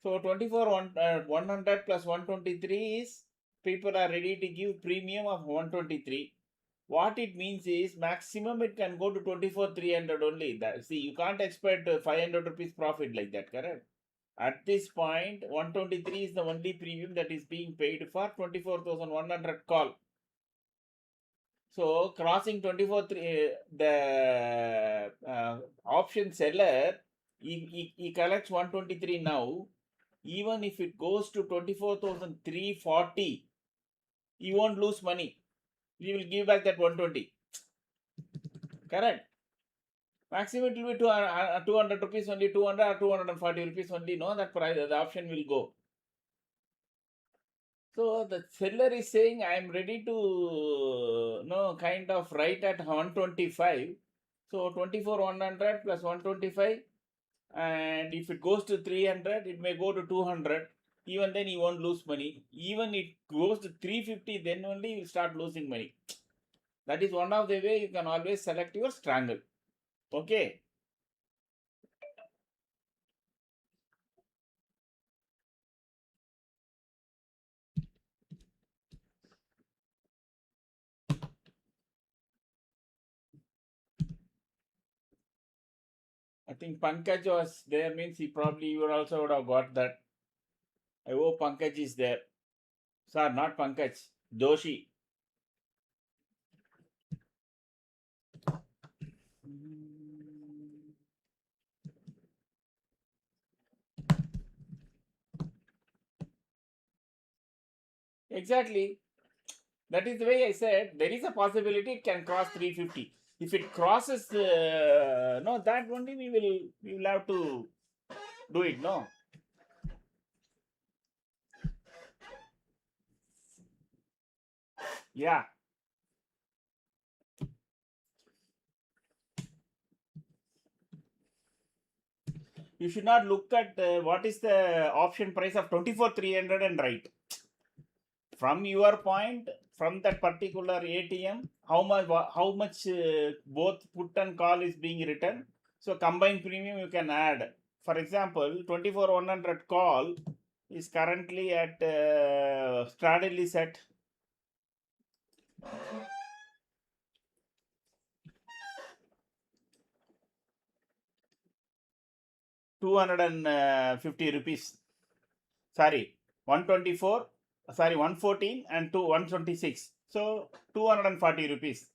So, 100 plus 123 is people are ready to give premium of 123. What it means is maximum it can go to 24,300 only. See, you can't expect 500 rupees profit like that, correct? At this point, 123 is the only premium that is being paid for 24,100 call. So crossing 24,300, the option seller, he collects 123 now. Even if it goes to 24,340, he won't lose money. He will give back that 120. Correct. Maximum it will be 200 rupees only, 200 or 240 rupees only. No, that price, the option will go. So the seller is saying, I am ready to kind of write at 125. So 24,100 plus 125, And if it goes to 300, it may go to 200. Even then, you won't lose money. Even it goes to 350, then only you start losing money. That is one of the way you can always select your strangle. Okay. I think Pankaj was there, means he probably would also would have got that. I hope Pankaj is there. Sir, not Pankaj, Doshi. Exactly. That is the way I said. There is a possibility it can cross 350. If it crosses, no, that only we will have to do it. No, yeah. You should not look at what is the option price of 24,300 and write from your point, from that particular ATM, how much both put and call is being written. So combined premium you can add. For example, 24,100 call is currently at straddle is at 250 rupees. Sorry, 124. Sorry, 114 and 126. So 240 rupees.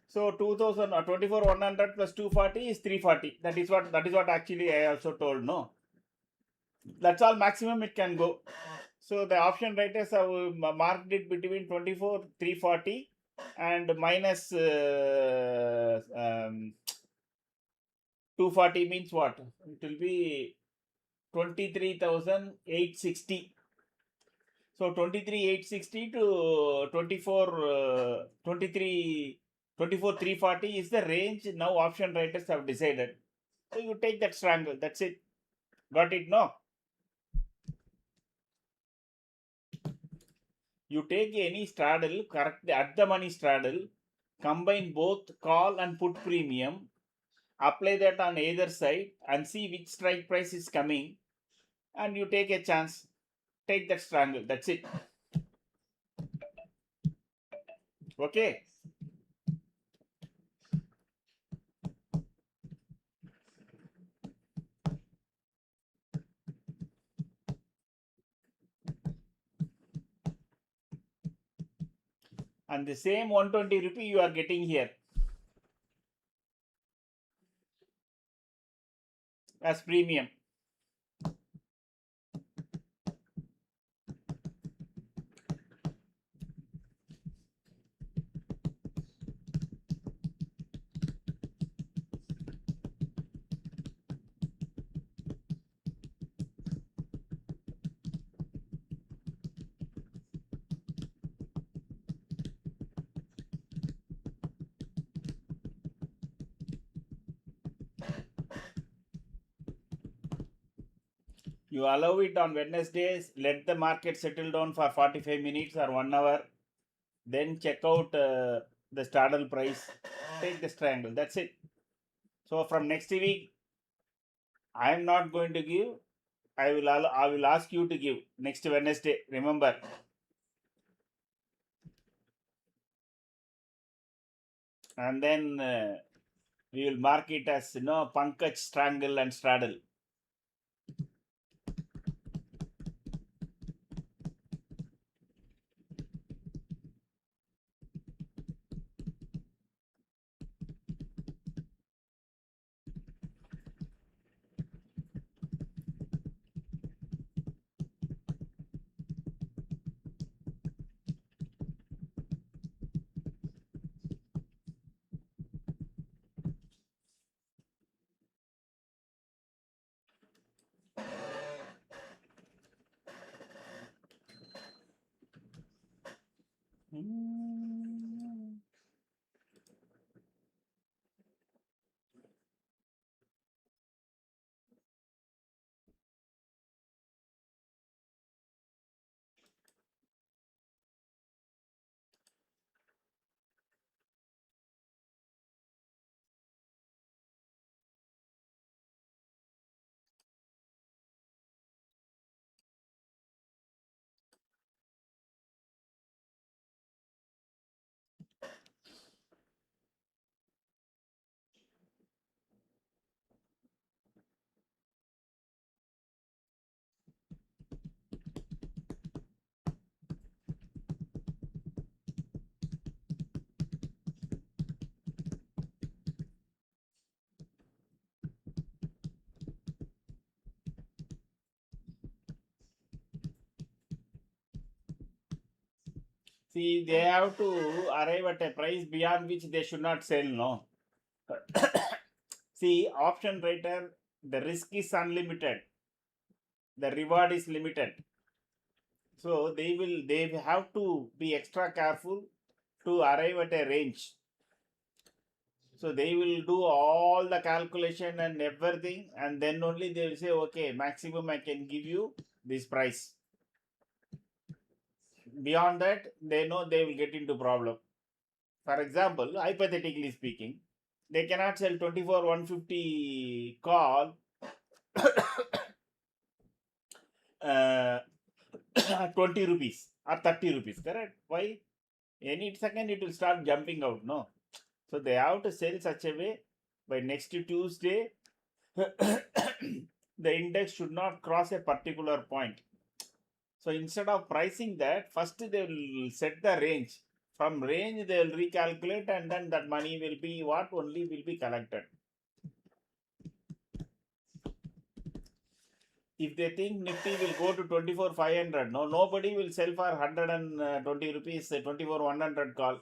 So 2000 or 24,100 plus 240 is 340. That is what actually I also told. No, that's all maximum it can go. So the option writers have marked it between 24 340 and minus 240 means what? It will be 23,860. So 23,860 to 24,340 is the range now option writers have decided. So you take that strangle. That's it. Got it? No. You take any straddle, correct at the money straddle, combine both call and put premium, apply that on either side and see which strike price is coming, and you take a chance. Take that strangle. That's it. Okay. And the same 120 rupee you are getting here as premium. You allow it on Wednesdays, let the market settle down for 45 minutes or 1 hour, then check out the straddle price, take the triangle. That's it. So from next week, I am not going to give. I will ask you to give next Wednesday. Remember, and then we will mark it as Pankaj strangle and straddle. Hmm. See, they have to arrive at a price beyond which they should not sell, no? See, option trader, the risk is unlimited, the reward is limited. So they have to be extra careful to arrive at a range. So they will do all the calculation and everything, and then only they will say, okay, maximum I can give you this price. Beyond that, they know they will get into problem. For example, hypothetically speaking, they cannot sell 24 150 call uh, 20 rupees or 30 rupees, correct? Why? Any second it will start jumping out, no? So they have to sell such a way by next Tuesday the index should not cross a particular point. So instead of pricing that, first they will set the range. From range they will recalculate, and then that money will be what only will be collected. If they think Nifty will go to 24,500, no, nobody will sell for 120 rupees, 24,100 call.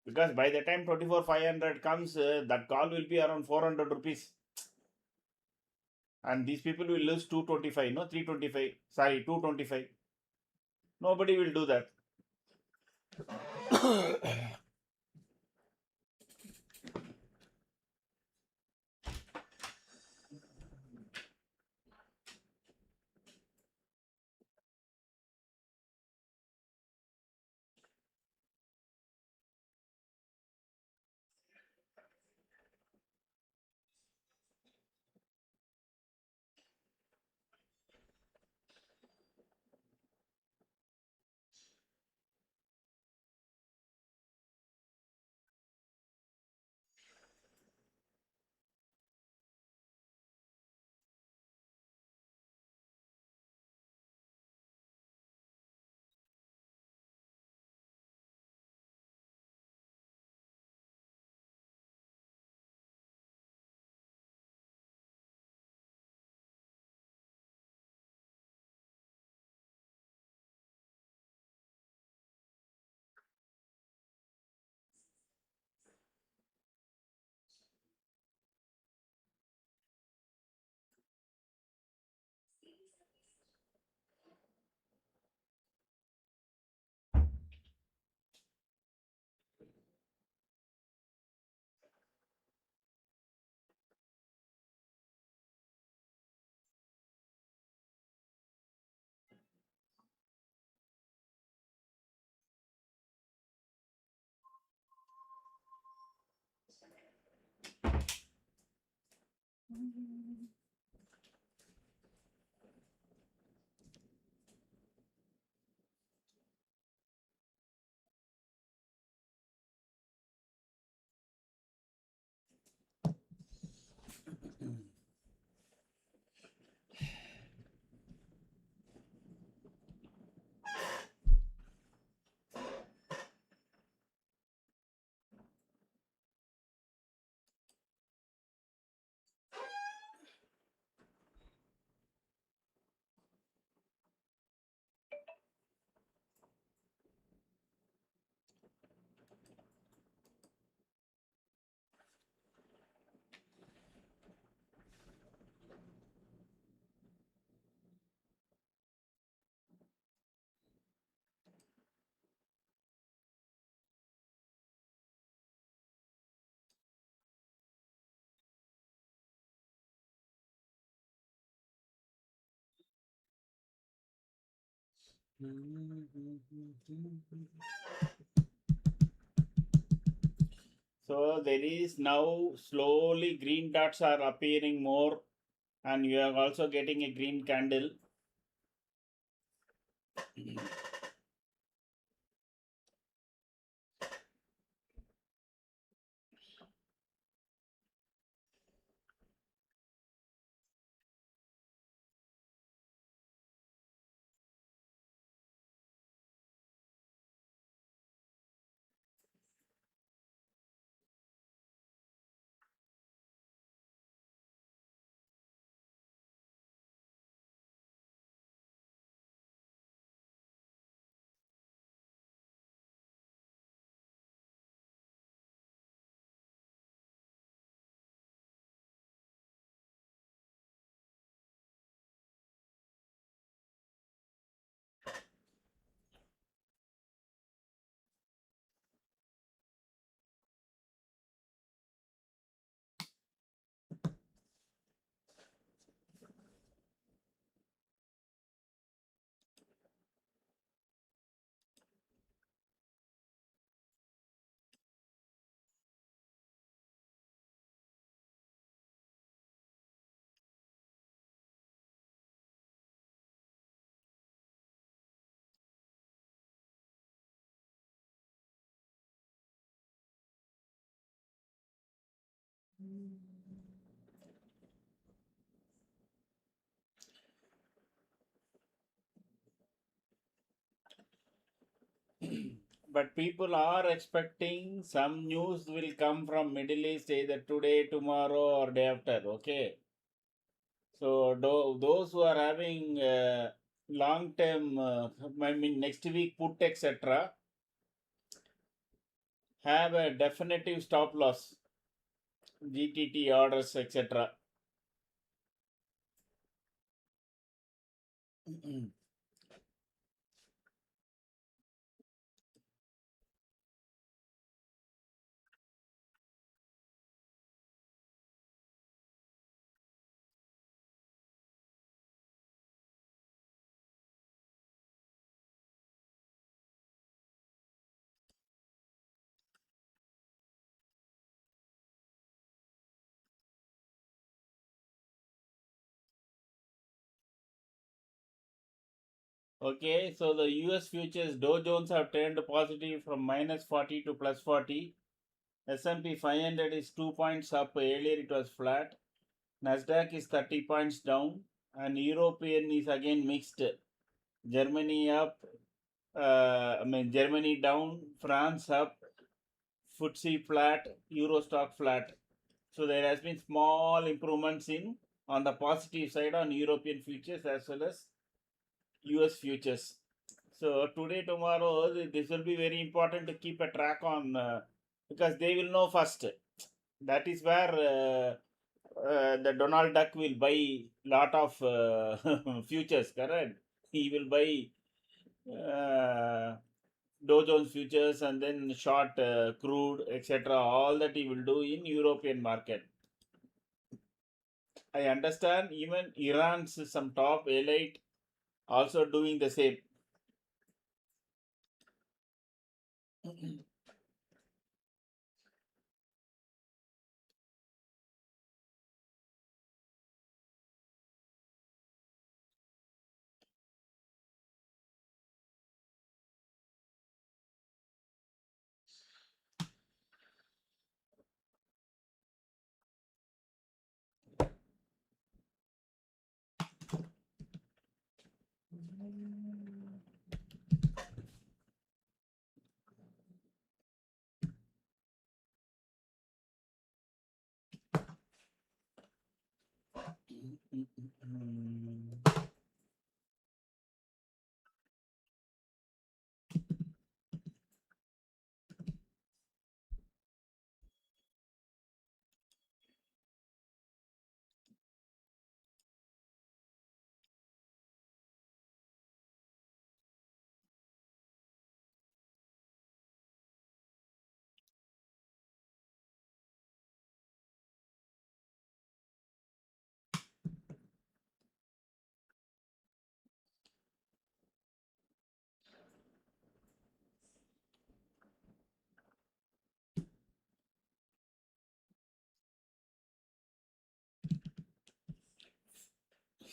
Because by the time 24,500 comes, that call will be around 400 rupees. And these people will lose 225, no, 325, sorry, 225. Nobody will do that. So there is now slowly green dots are appearing more, and you are also getting a green candle. But people are expecting some news will come from Middle East either today, tomorrow, or day after. Okay, so those who are having long term, I mean next week put etc., have a definitive stop loss, GTT orders etc. Okay, so the US futures Dow Jones have turned positive from minus 40 to plus 40. S&P 500 is 2 points up. Earlier it was flat. Nasdaq is 30 points down. And European is again mixed. Germany up. Germany down. France up. FTSE flat. Euro stock flat. So there has been small improvements in on the positive side on European futures as well as US futures. So today, tomorrow, this will be very important to keep a track on because they will know first. That is where the Donald Duck will buy lot of futures. Correct? He will buy Dow Jones futures and then short crude, etc. All that he will do in European market. I understand even Iran's some top elite also doing the same.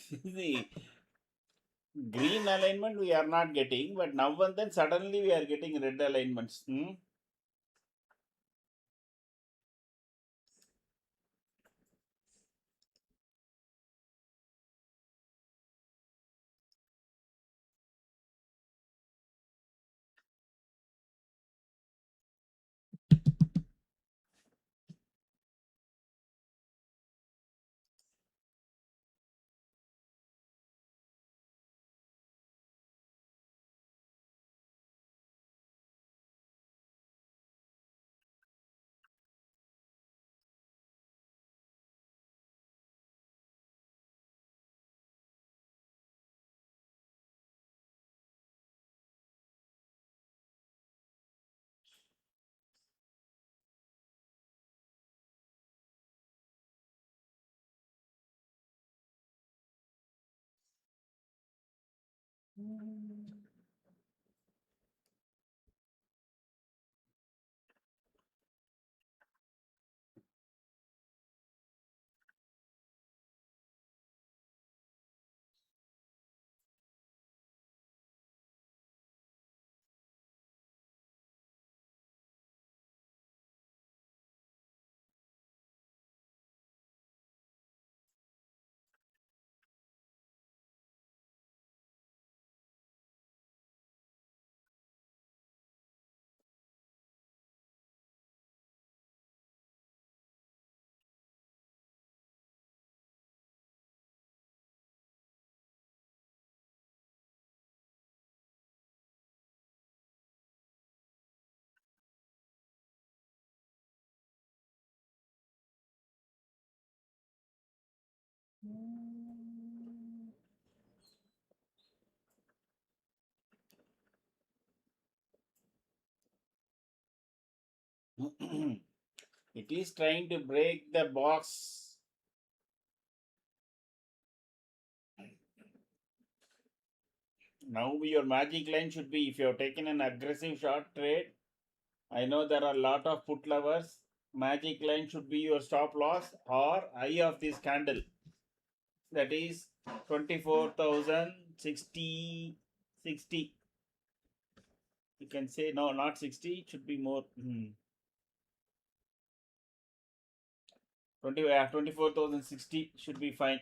See, green alignment we are not getting, but now and then suddenly we are getting red alignments. It is trying to break the box. Now your magic line should be, if you have taken an aggressive short trade, I know there are a lot of put lovers. Magic line should be your stop loss or eye of this candle. That is 24,060. 60. You can say no, not 60. It should be more. 24,060 should be fine.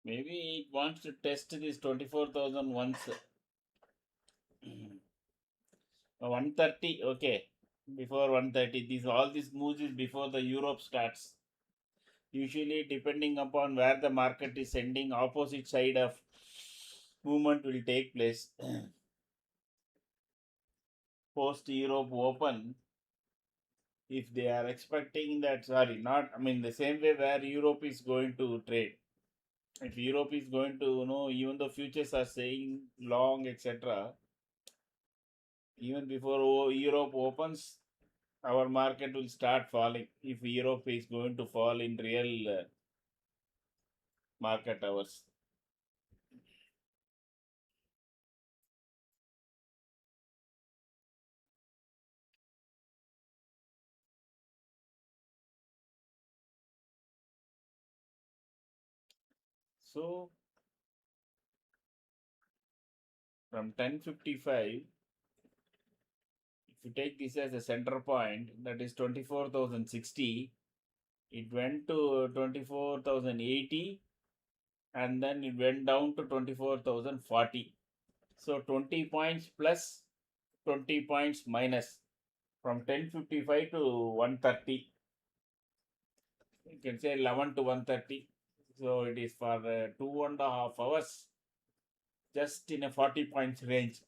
Maybe it wants to test this 24,000 once. 130, okay. Before 130, all these moves is before the Europe starts. Usually, depending upon where the market is sending, opposite side of movement will take place. Post Europe Open, if they are expecting that, sorry, not, I mean, the same way where Europe is going to trade. If Europe is going to, even the futures are saying long, etc., even before Europe opens, our market will start falling if Europe is going to fall in real market hours. So from 1055, if you take this as a center point, that is 24,060, it went to 24,080 and then it went down to 24,040. So 20 points plus 20 points minus from 1055 to 130. You can say 11 to 130. So it is for 2.5 hours, just in a 40 points range.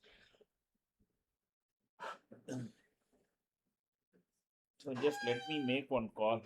So just let me make one call.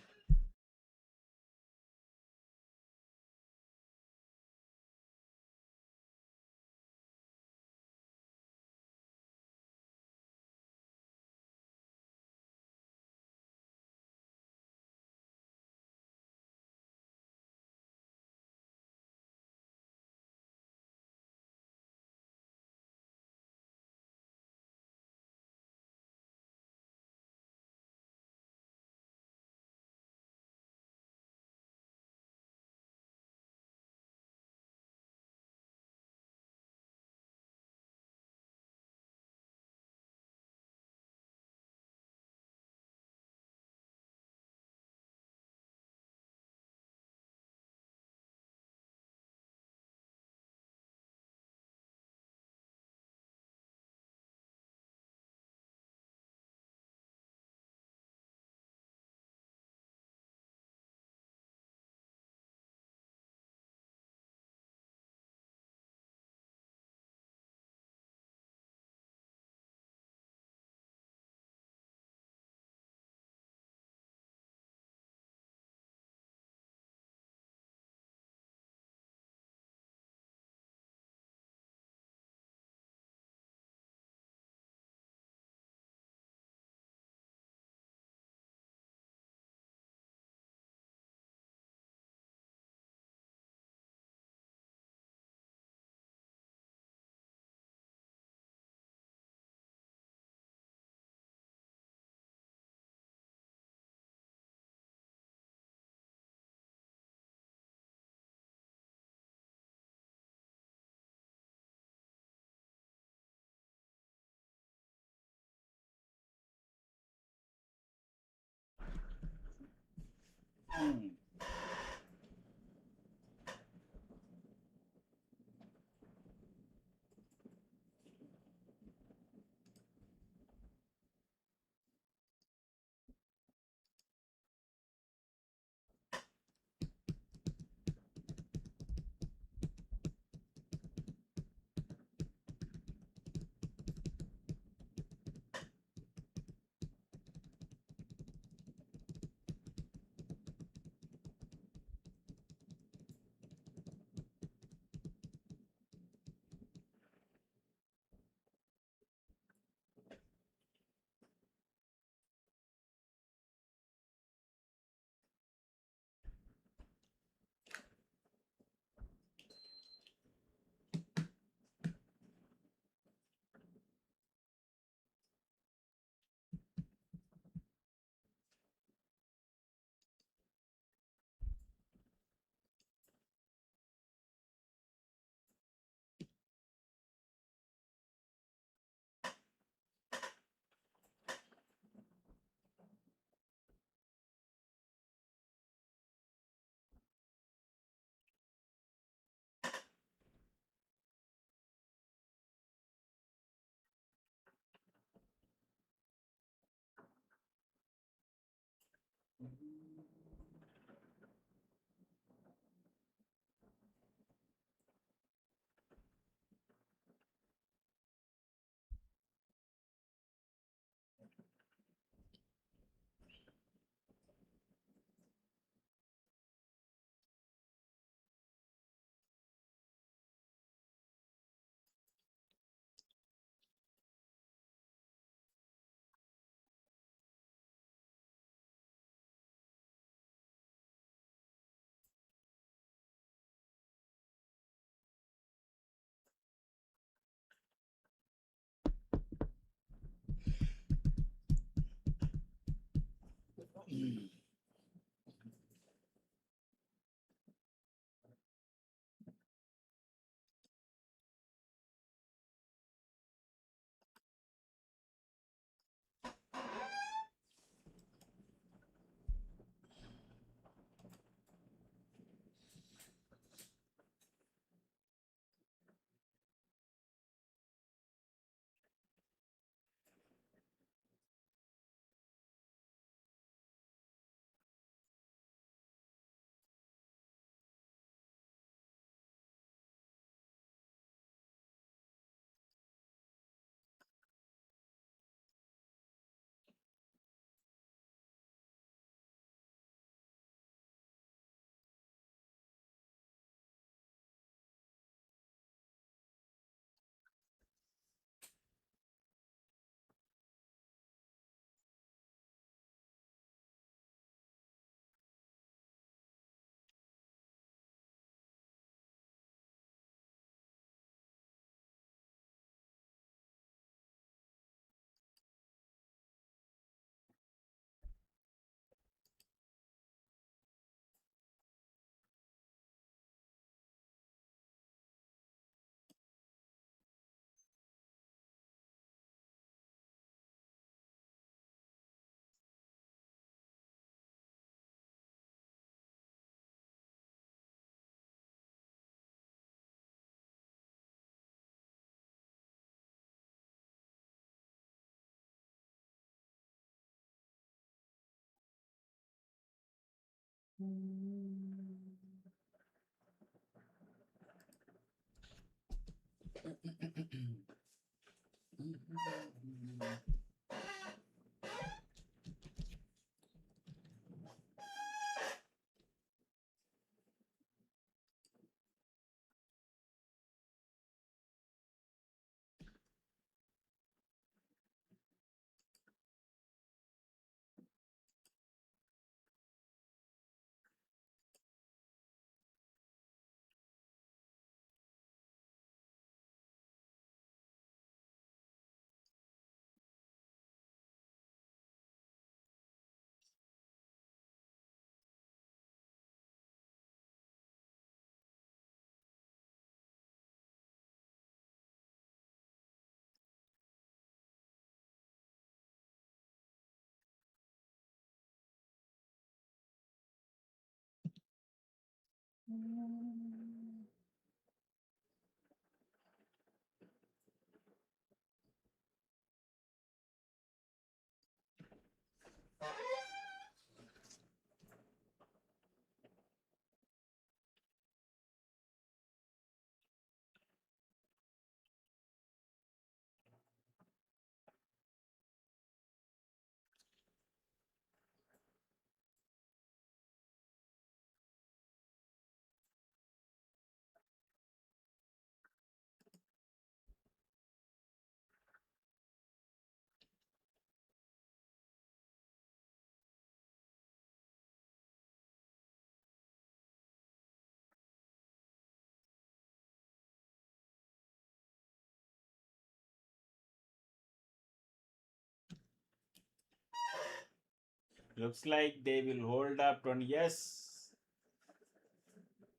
Looks like they will hold up 20. Yes,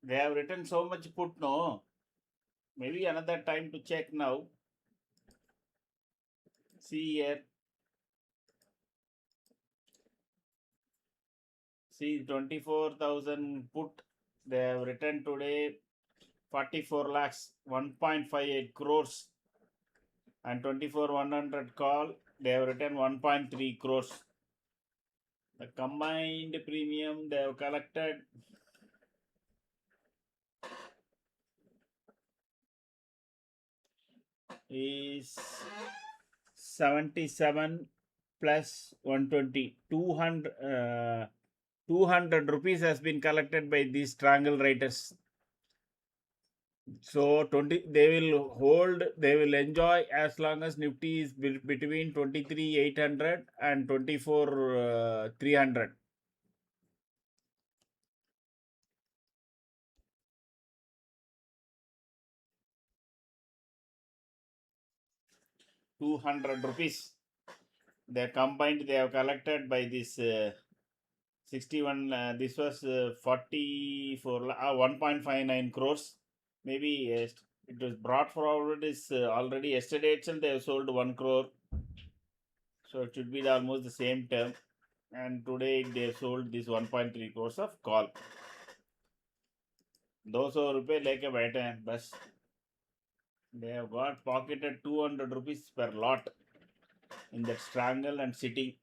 they have written so much put, no? Maybe another time to check now. See here. See 24,000 put. They have written today 44 lakhs, 1.58 crores. And 24,100 call. They have written 1.3 crores. The combined premium they have collected is 77 plus 120. 200 rupees has been collected by these triangle writers. So 20 they will hold, they will enjoy as long as Nifty is between 23,800 and 24,300. 200 rupees. They combined, they have collected by this 61. This was 44, 1.59 crores. Maybe it was brought forward is already yesterday itself they have sold 1 crore. So it should be almost the same term. And today they have sold this 1.3 crores of call. 200 रुपये लेके बैठे हैं बस. They have got pocketed 200 rupees per lot in that strangle and sitting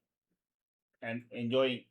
and enjoying.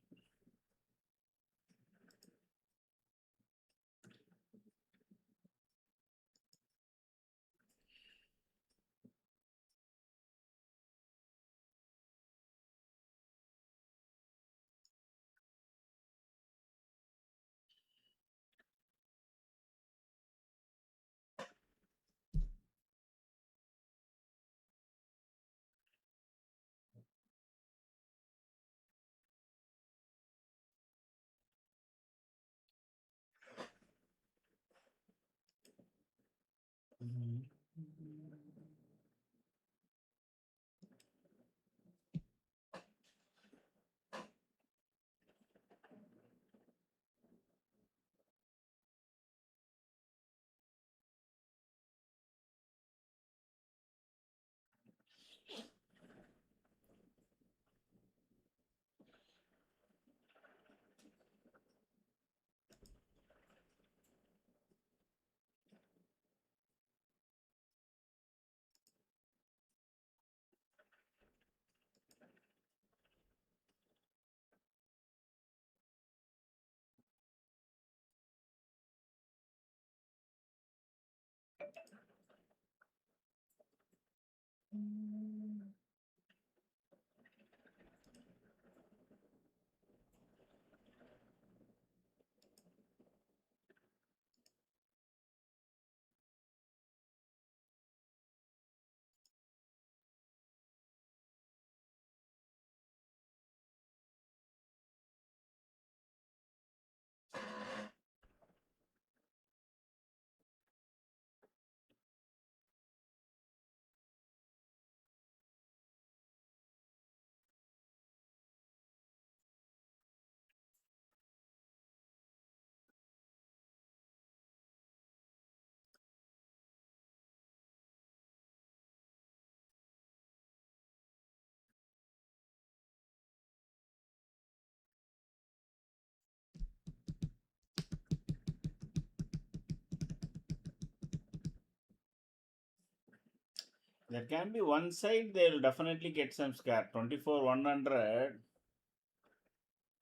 There can be one side, they will definitely get some scare. 24,100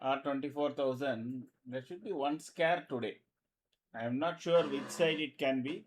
or 24,000. There should be one scare today. I am not sure which side it can be.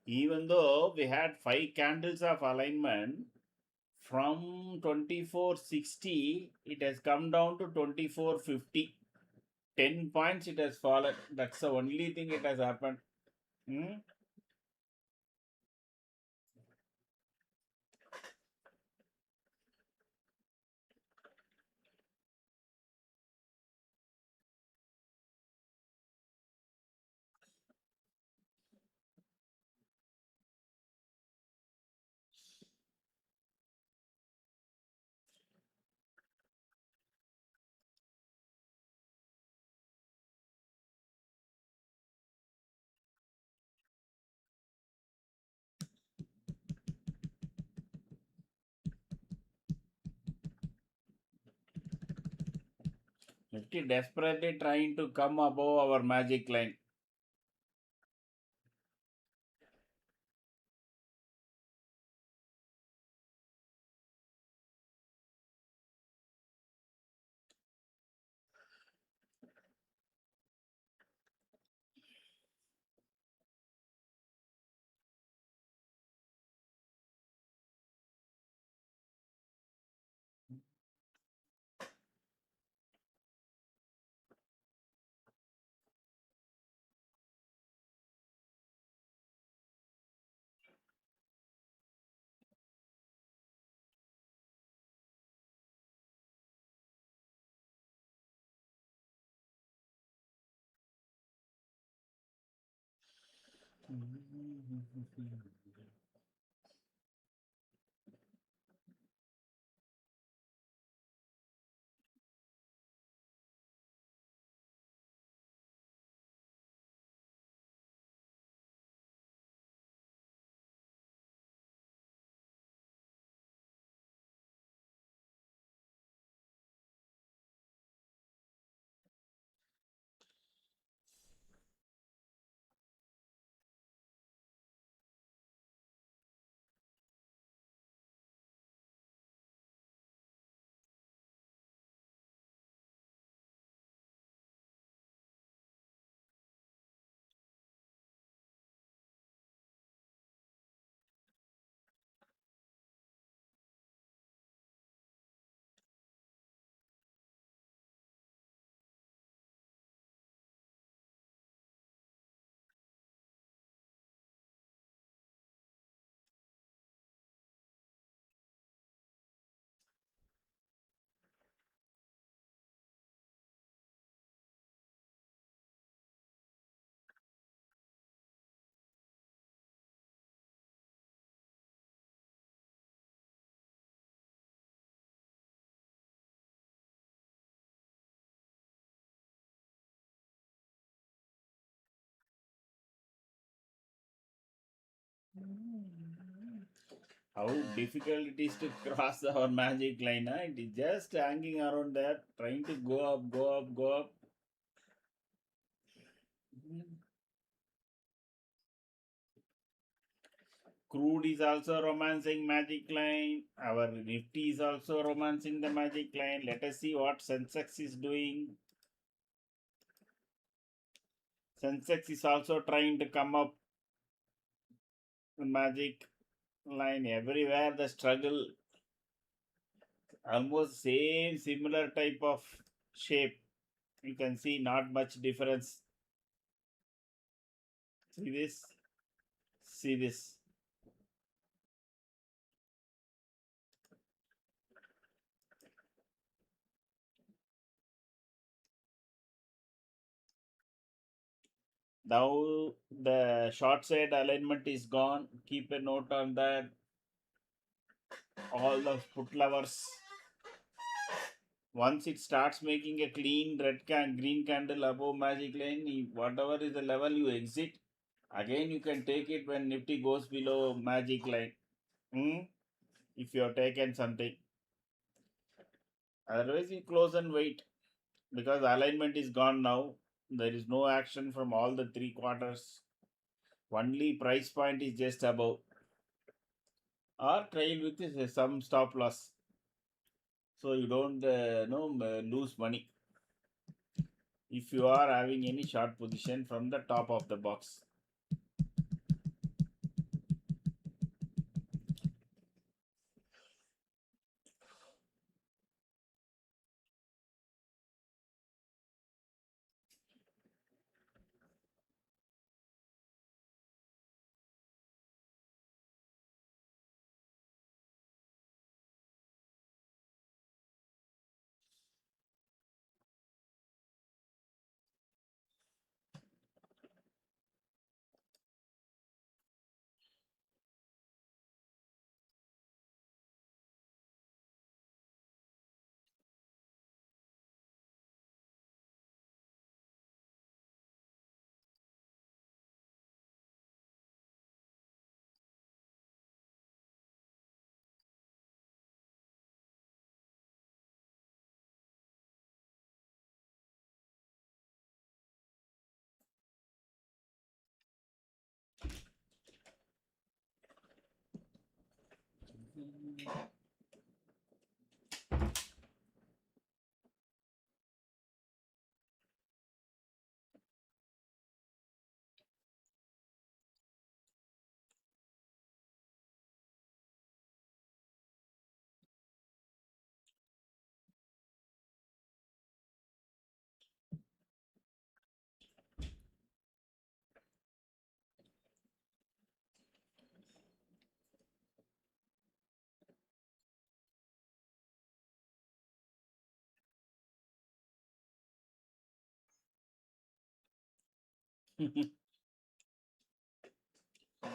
Even though we had 5 candles of alignment, from 2460, it has come down to 2450. 10 points it has fallen. That's the only thing it has happened. Hmm? Nifty desperately trying to come above our magic line. How difficult it is to cross our magic line. Huh? It is just hanging around there, trying to go up, go up, go up. Crude is also romancing magic line. Our Nifty is also romancing the magic line. Let us see what Sensex is doing. Sensex is also trying to come up the magic line. Everywhere the struggle, almost same similar type of shape. You can see not much difference. See this? See this? Now the short side alignment is gone. Keep a note on that. All the put lovers. Once it starts making a clean green candle above magic line, whatever is the level you exit, again you can take it when Nifty goes below magic line. If you have taken something. Otherwise you close and wait because alignment is gone now. There is no action from all the three quarters. Only price point is just above. Or trail with some stop loss. So you don't lose money if you are having any short position from the top of the box.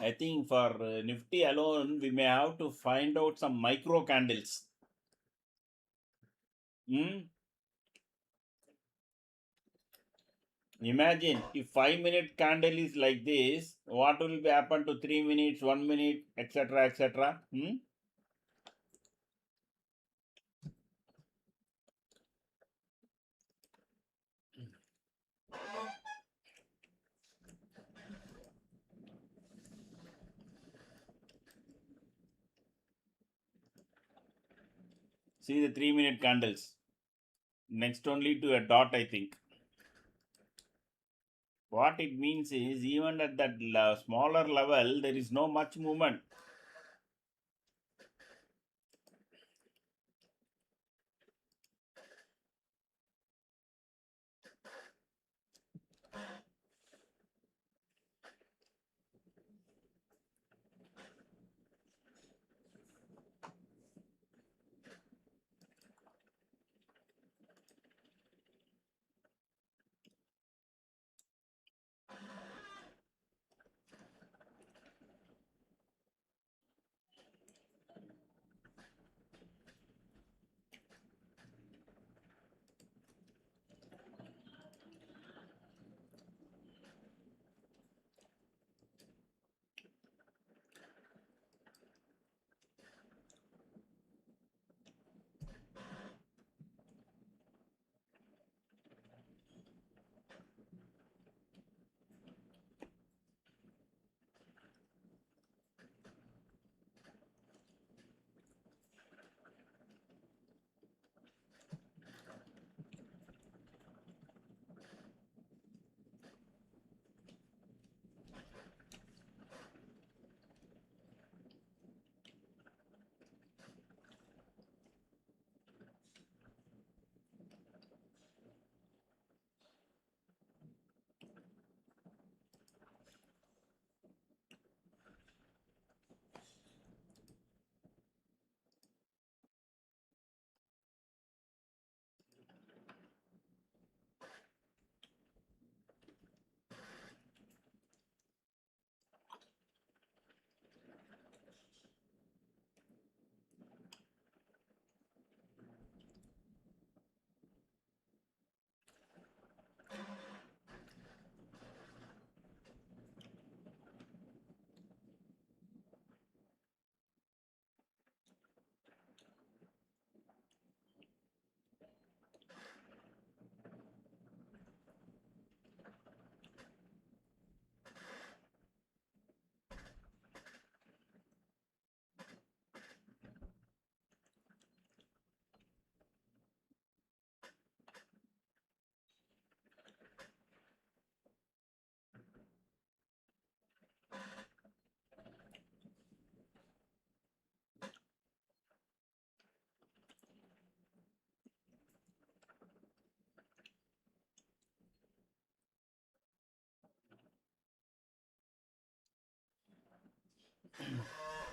I think for Nifty alone, we may have to find out some micro candles. Hmm? Imagine if 5 minute candle is like this, what will be happen to 3 minutes, 1 minute, etc. etc. Hmm? See the 3 minute candles. Next only to a dot, I think. What it means is even at that smaller level, there is no much movement.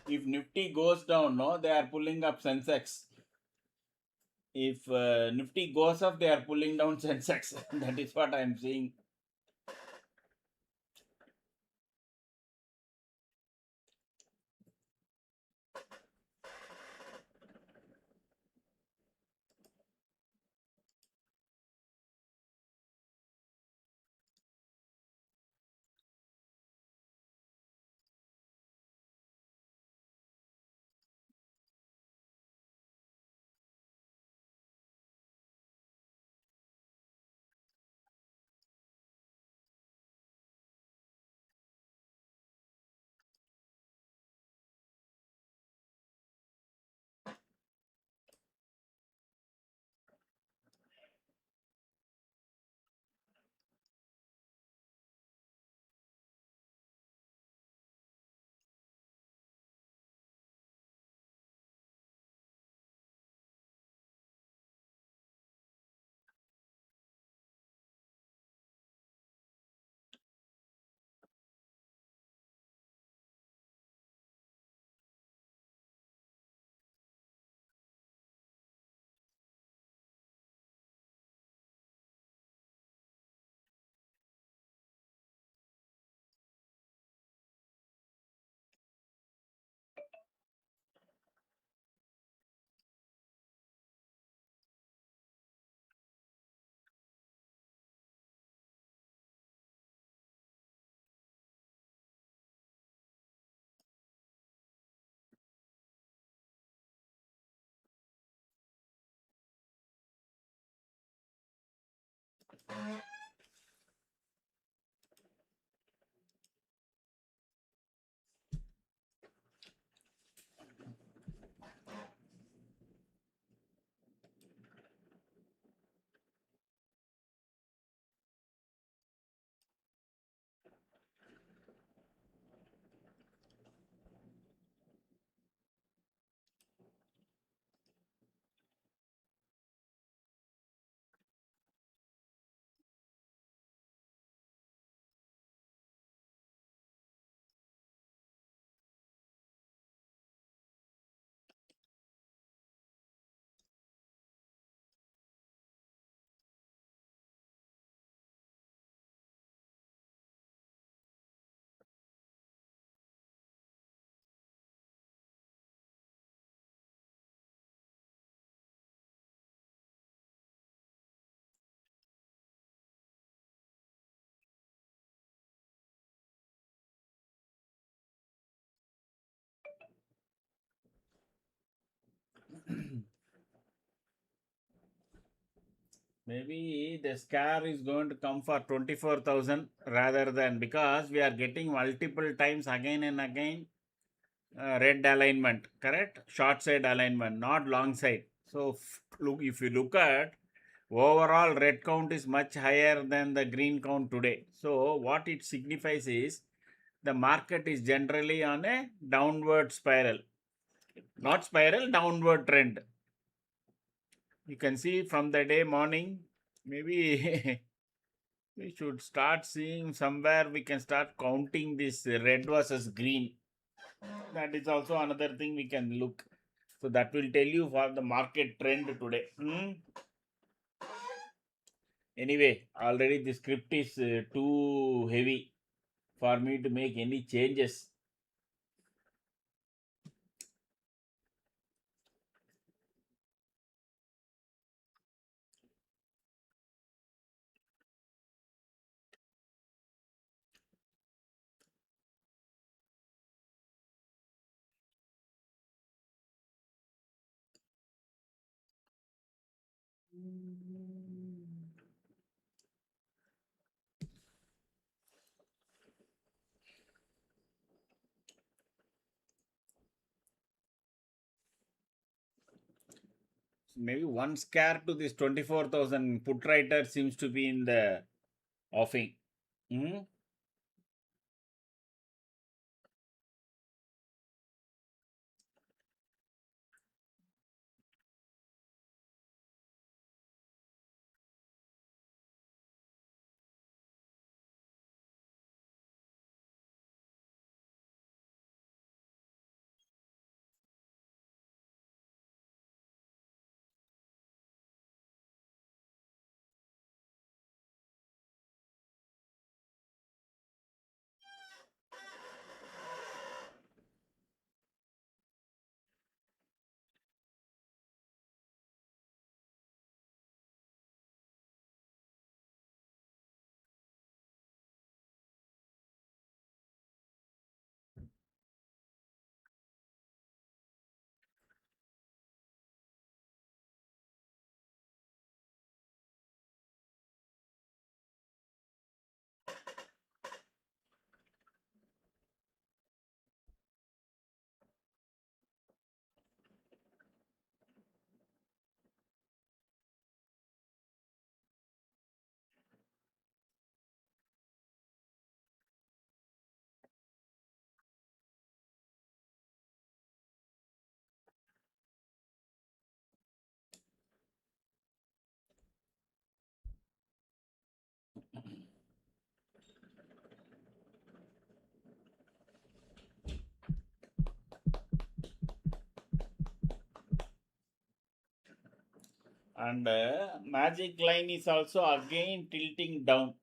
If Nifty goes down, no, they are pulling up Sensex. If Nifty goes up, they are pulling down Sensex. That is what I am seeing. Maybe the scare is going to come for 24,000 rather than, because we are getting multiple times again and again red alignment, correct? Short side alignment, not long side. So, look, if you look at overall, red count is much higher than the green count today. So, what it signifies is the market is generally on a downward spiral, not spiral, downward trend. You can see from the day morning, maybe we should start seeing somewhere we can start counting this red versus green. That is also another thing we can look. So that will tell you for the market trend today. Anyway, already the script is too heavy for me to make any changes. Maybe one scare to this 24,000 put writer seems to be in the offing. Hmm? And magic line is also again tilting down.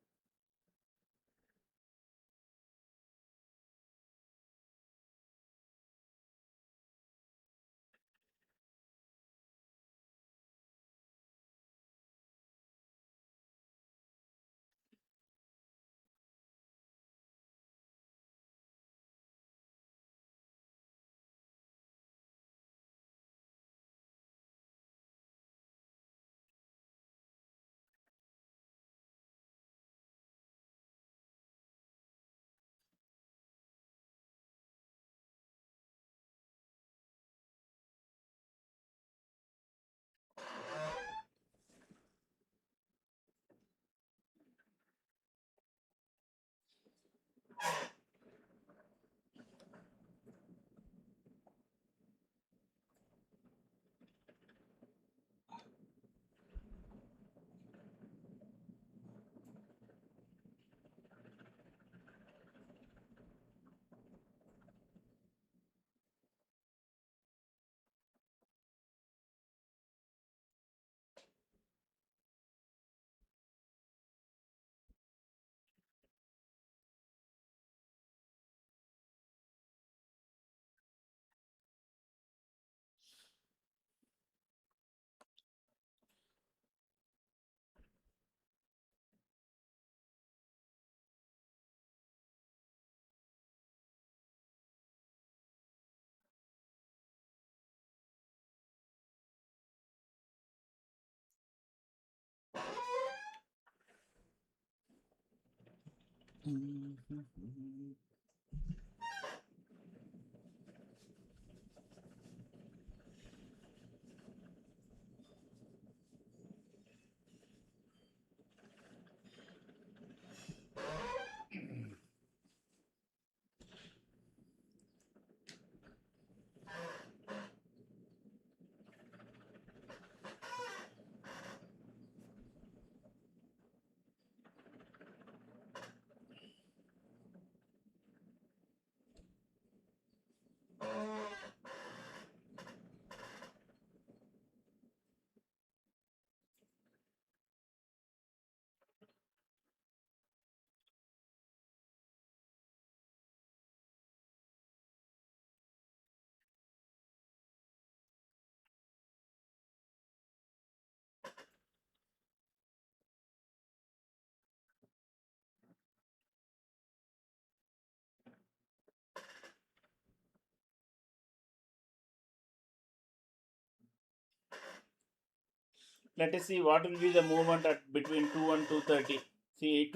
Let us see what will be the movement at between 2 and 2:30. See,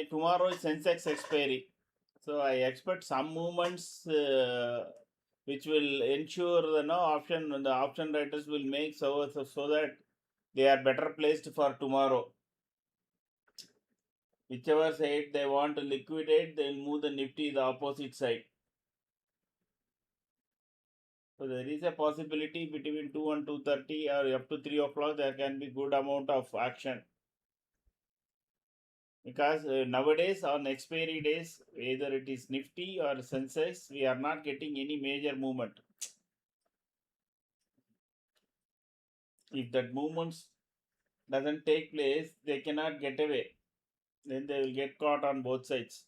tomorrow is Sensex expiry. So I expect some movements which will ensure the option writers will make so that they are better placed for tomorrow. Whichever side they want to liquidate, they'll move the Nifty the opposite side. So there is a possibility between 2 and 2:30 or up to 3 o'clock there can be good amount of action. Because nowadays on expiry days, either it is Nifty or Sensex, we are not getting any major movement. If that movement doesn't take place, they cannot get away. Then they will get caught on both sides.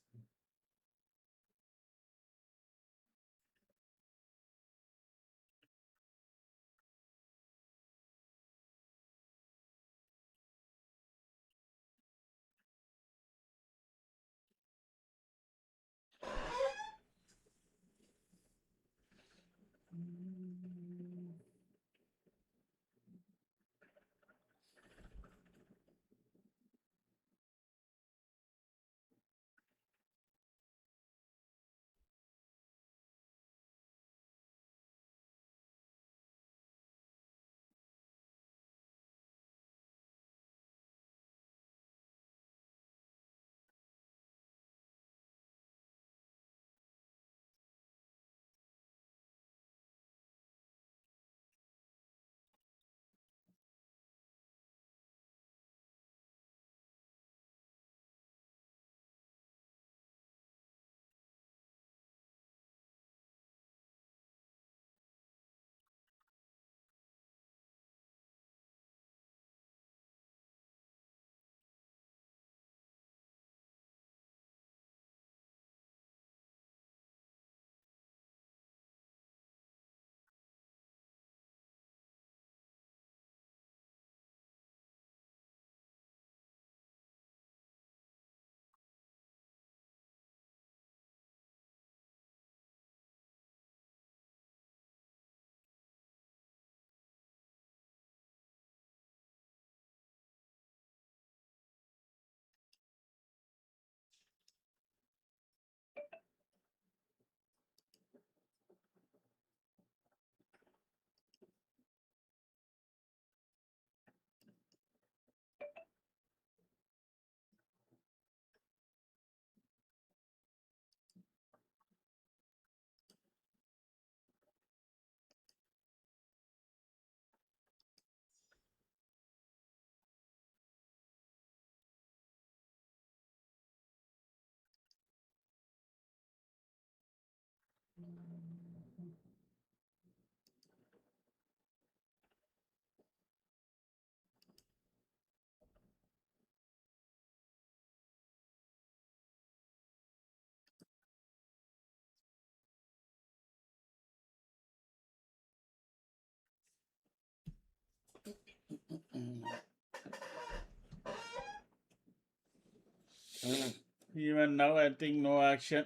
Even now, I think no action.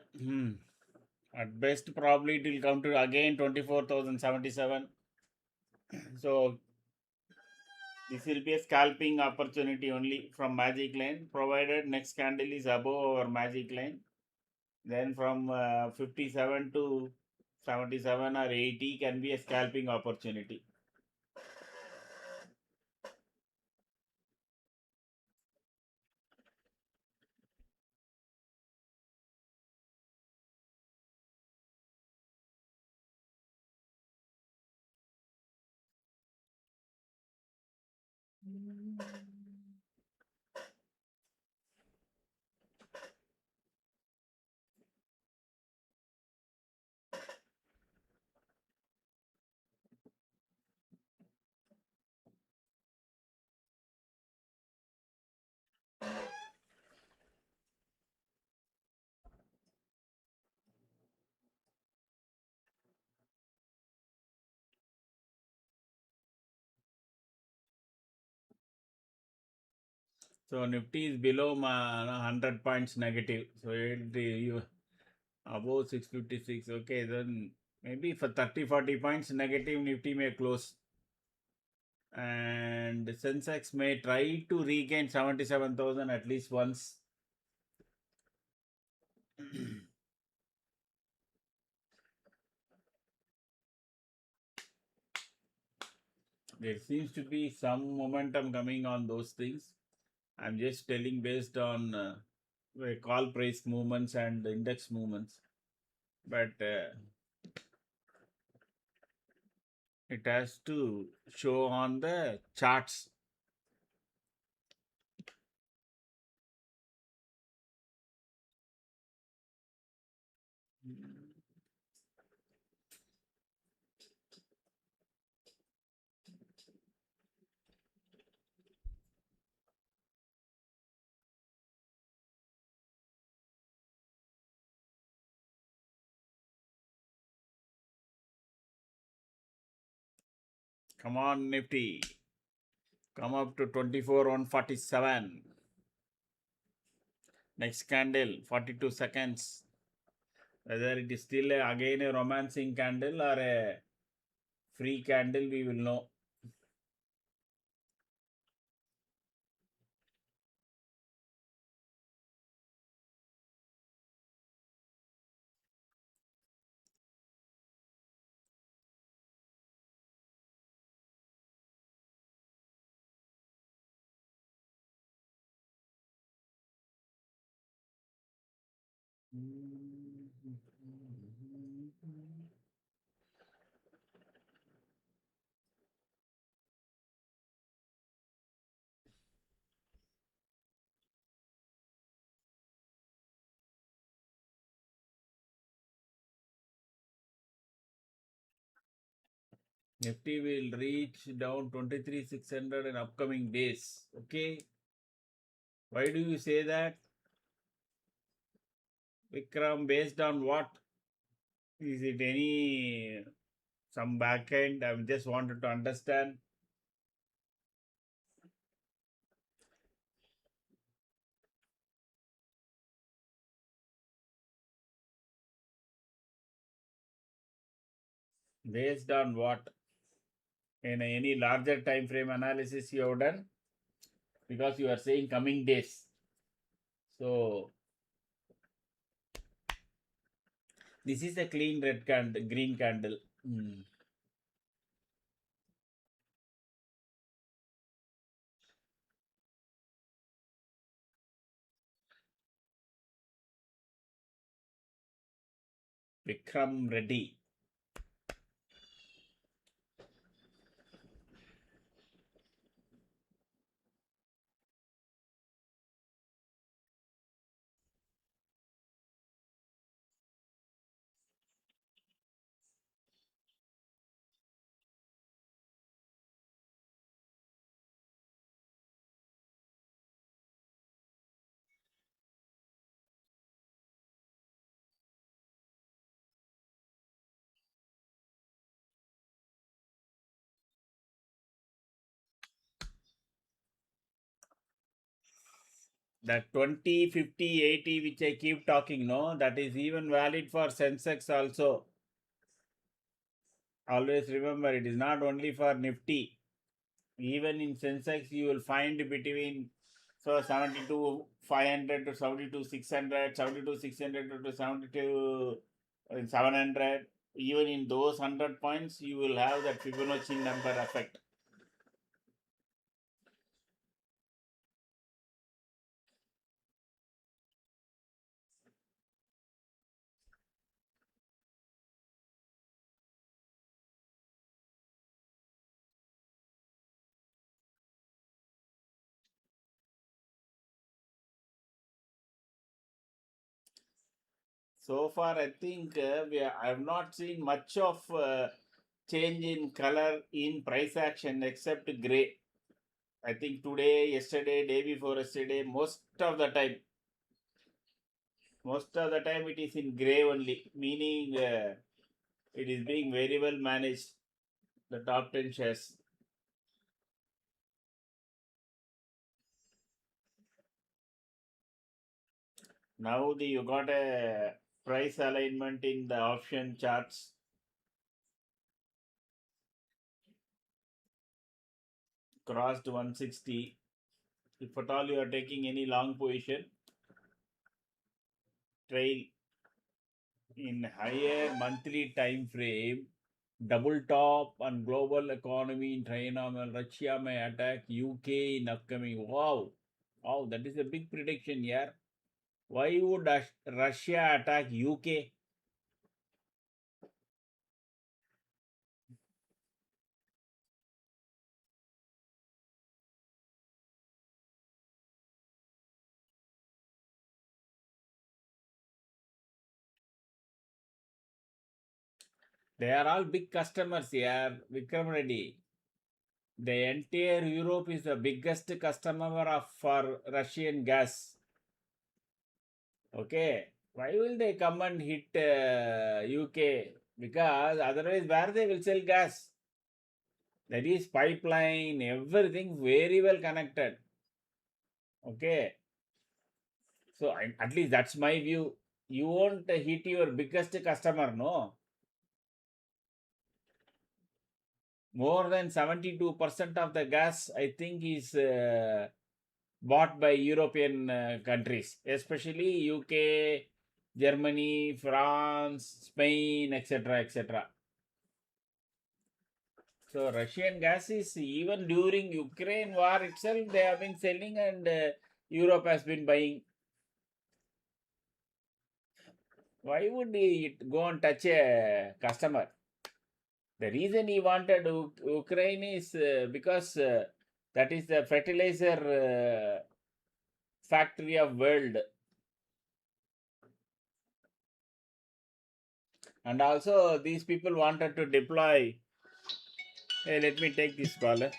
At best, probably it will come to again 24,077. So This will be a scalping opportunity only from magic line, provided next candle is above our magic line. Then from 57 to 77 or 80 can be a scalping opportunity. So Nifty is below 100 points negative. So you above 656. Okay, then maybe for 30-40 points negative Nifty may close. And Sensex may try to regain 77,000 at least once. There seems to be some momentum coming on those things. I'm just telling based on call price movements and index movements. But it has to show on the charts. Come on, Nifty. Come up to 24,147. Next candle, 42 seconds. Whether it is still again a romancing candle or a free candle, we will know. Nifty will reach down 23,600 in upcoming days. Okay. Why do you say that? Vikram, based on what? Is it any some back end? I just wanted to understand. Based on what? In any larger time frame analysis you have done? Because you are saying coming days. So this is a clean red candle, green candle. Vikram Reddy. That 20, 50, 80 which I keep talking, no, that is even valid for Sensex also. Always remember, it is not only for Nifty. Even in Sensex, you will find between 72 500 to 72 600, 72 600 to 72 700. Even in those 100 points, you will have that Fibonacci number effect. So far, I think I have not seen much of change in color in price action except gray. I think today, yesterday, day before yesterday, most of the time it is in gray only, meaning it is being very well managed. The top 10 shares. Now you got a price alignment in the option charts, crossed 160. If at all you are taking any long position, trail in higher monthly time frame, double top on global economy in China, Russia may attack UK in upcoming. Wow, wow, that is a big prediction here. Why would Russia attack UK? They are all big customers here, Vikram Reddy. The entire Europe is the biggest customer of for Russian gas. Okay, why will they come and hit UK? Because otherwise, where they will sell gas? That is pipeline, everything very well connected. Okay, so at least that's my view. You won't hit your biggest customer, no? More than 72% of the gas, I think, is bought by European countries, especially UK, Germany, France, Spain, etc. etc. So, Russian gas is even during Ukraine war itself, they have been selling, and Europe has been buying. Why would it go and touch a customer? The reason he wanted Ukraine is because that is the fertilizer factory of world, and also these people wanted to deploy. Hey, let me take this caller.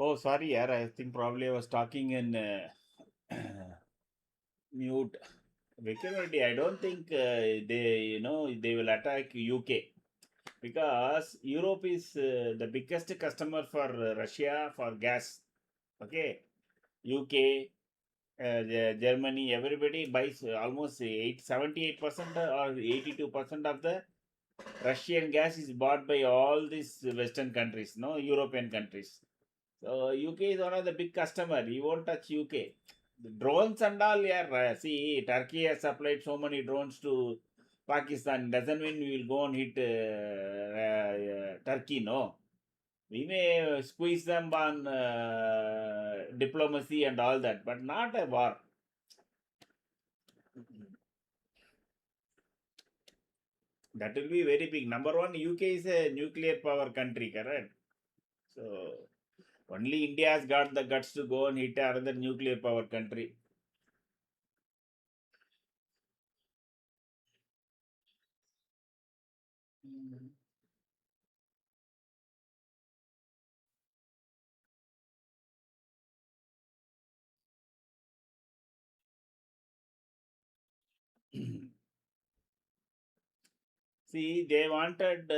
Oh, sorry, yaar. I think probably I was talking in mute. Security, I don't think they will attack UK because Europe is the biggest customer for Russia for gas. Okay, UK, Germany, everybody buys almost 78% or 82% of the Russian gas is bought by all these Western countries, no European countries. So UK is one of the big customer. He won't touch UK. The drones and all, yeah. See, Turkey has supplied so many drones to Pakistan. Doesn't mean we will go and hit Turkey. No, we may squeeze them on diplomacy and all that, but not a war. That will be very big. Number one, UK is a nuclear power country, correct? So only India has got the guts to go and hit another nuclear power country. See, they wanted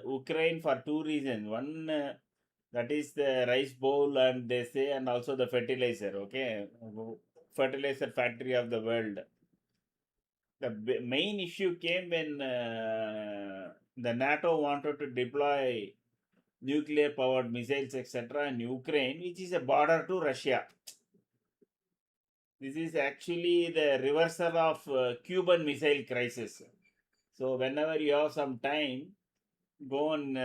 Ukraine for two reasons. One, that is the rice bowl, and they say, and also the fertilizer. Okay, fertilizer factory of the world. The main issue came when the NATO wanted to deploy nuclear powered missiles, etc., in Ukraine, which is a border to Russia. This is actually the reversal of Cuban missile crisis. So, whenever you have some time, go and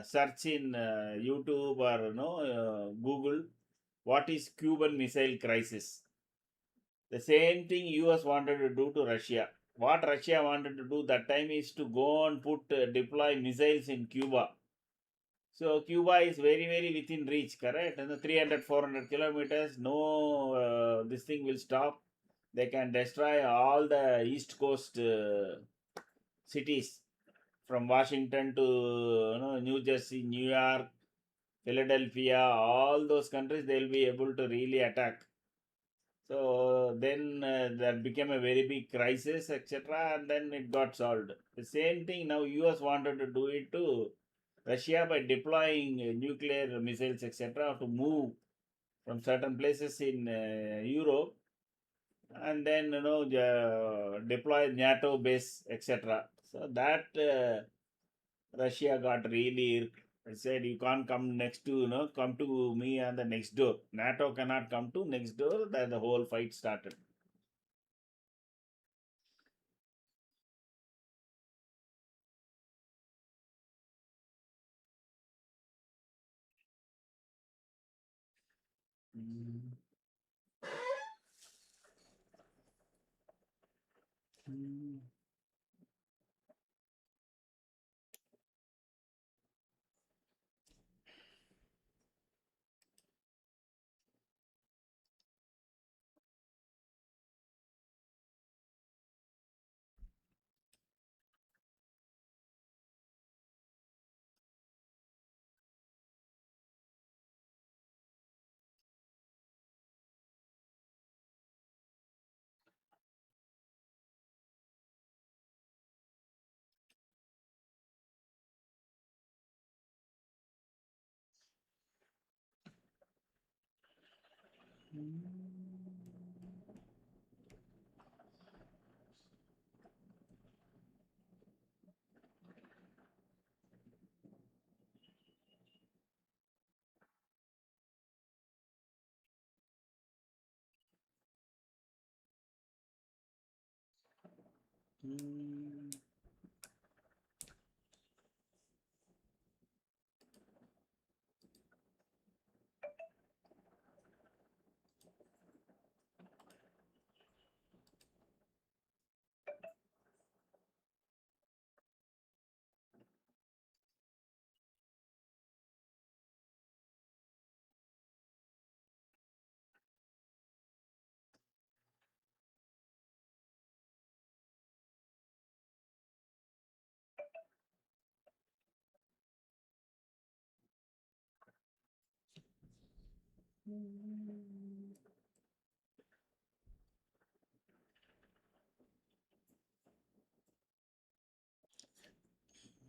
search in YouTube or Google what is Cuban Missile Crisis. The same thing US wanted to do to Russia. What Russia wanted to do that time is to go and put deploy missiles in Cuba. So Cuba is very very within reach, correct? And the 300 400 kilometers, no this thing will stop. They can destroy all the east coast cities from Washington to New Jersey, New York, Philadelphia, all those countries they will be able to really attack. So then that became a very big crisis, etc., and then it got solved. The same thing now US wanted to do it to Russia by deploying nuclear missiles, etc., to move from certain places in Europe, and then deploy NATO base, etc. So that Russia got really said, you can't come next to, come to me on the next door. NATO cannot come to next door. Then the whole fight started. Mm. Mm. Mm.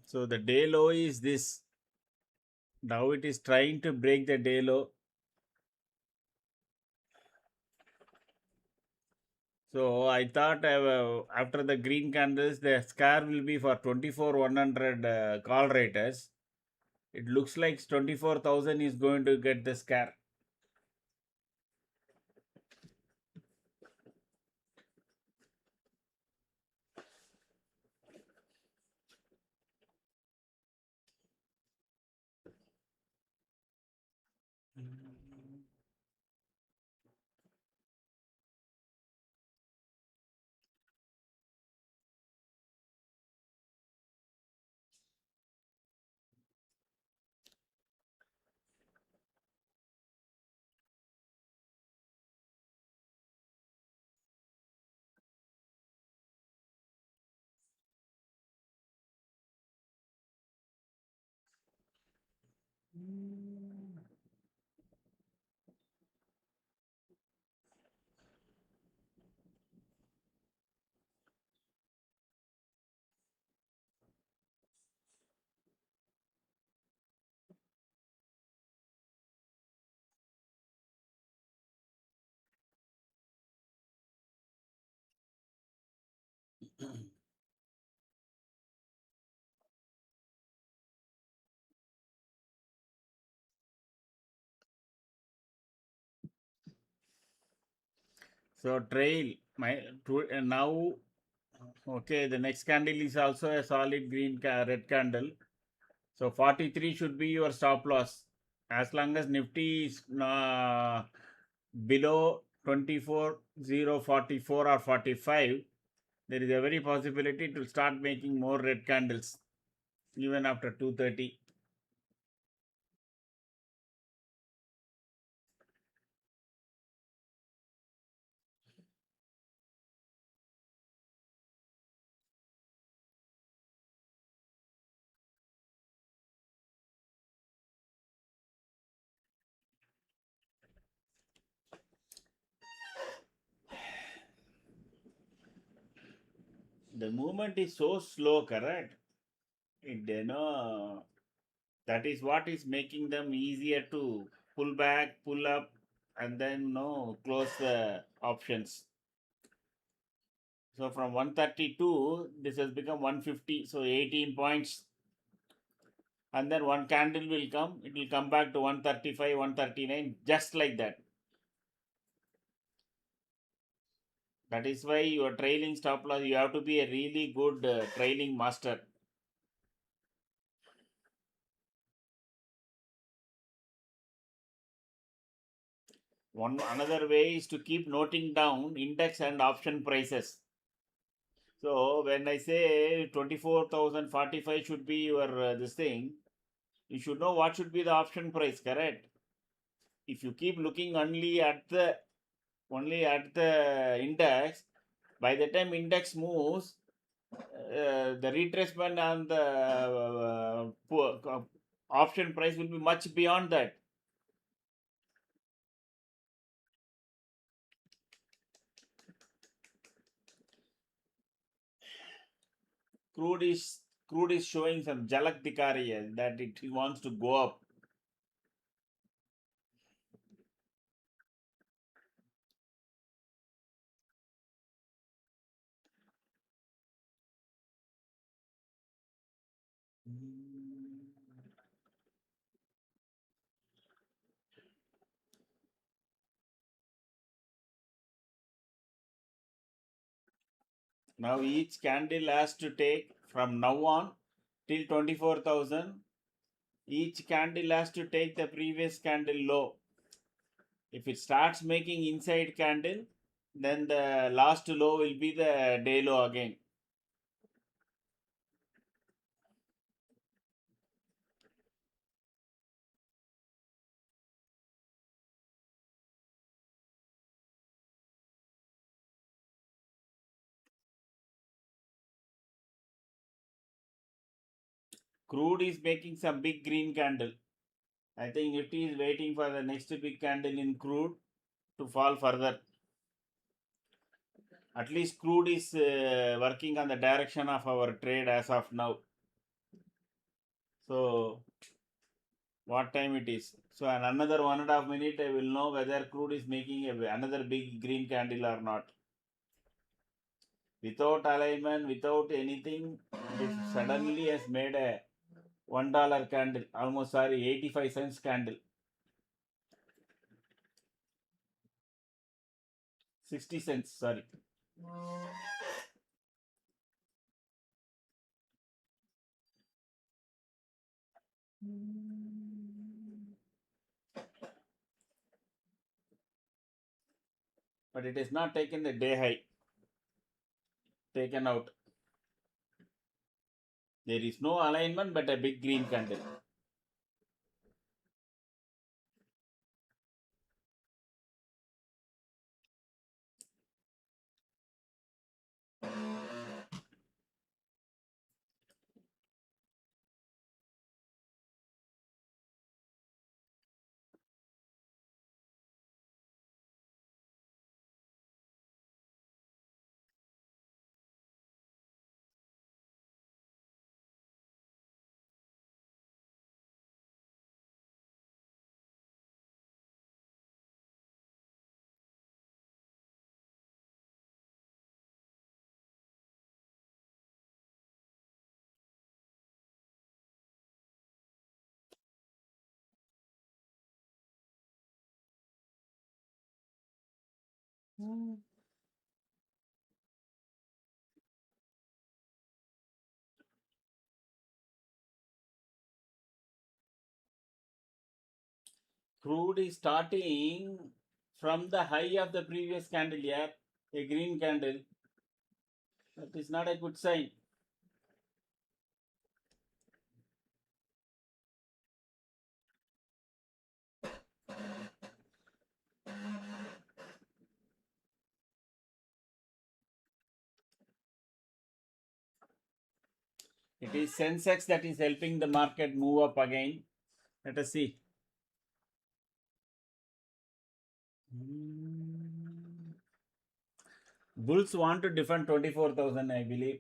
So the day low is this. Now it is trying to break the day low. So I thought after the green candles, the scare will be for 24,100 call raters. It looks like 24,000 is going to get the scare. So trail now. Okay, the next candle is also a solid red candle. So 43 should be your stop loss. As long as Nifty is below 24,044 or 45, there is a very possibility to start making more red candles even after 230. The movement is so slow, correct? That is what is making them easier to pull back, pull up, and then close the options. So from 132, this has become 150. So 18 points. And then one candle will come. It will come back to 135, 139, just like that. That is why your trailing stop loss, you have to be a really good trailing master. One another way is to keep noting down index and option prices. So when I say 24,045 should be your this thing, you should know what should be the option price, correct? If you keep looking only at the index, by the time index moves, the retracement on the option price will be much beyond that. Crude is crude is showing some jalak dikari hai that it wants to go up. Now each candle has to take from now on till 24,000. Each candle has to take the previous candle low. If it starts making inside candle, then the last low will be the day low again. Crude is making some big green candle. I think Nifty is waiting for the next big candle in crude to fall further. At least crude is working on the direction of our trade as of now. So what time it is? So in another 1.5 minutes, I will know whether crude is making another big green candle or not. Without alignment, without anything, it suddenly has made a $1 candle, almost 85 cents candle, 60 cents, sorry. But it is not taken the day high, taken out. There is no alignment but a big green candle. Crude is starting from the high of the previous candle here, a green candle. That is not a good sign. It is Sensex that is helping the market move up again. Let us see. Bulls want to defend 24,000, I believe.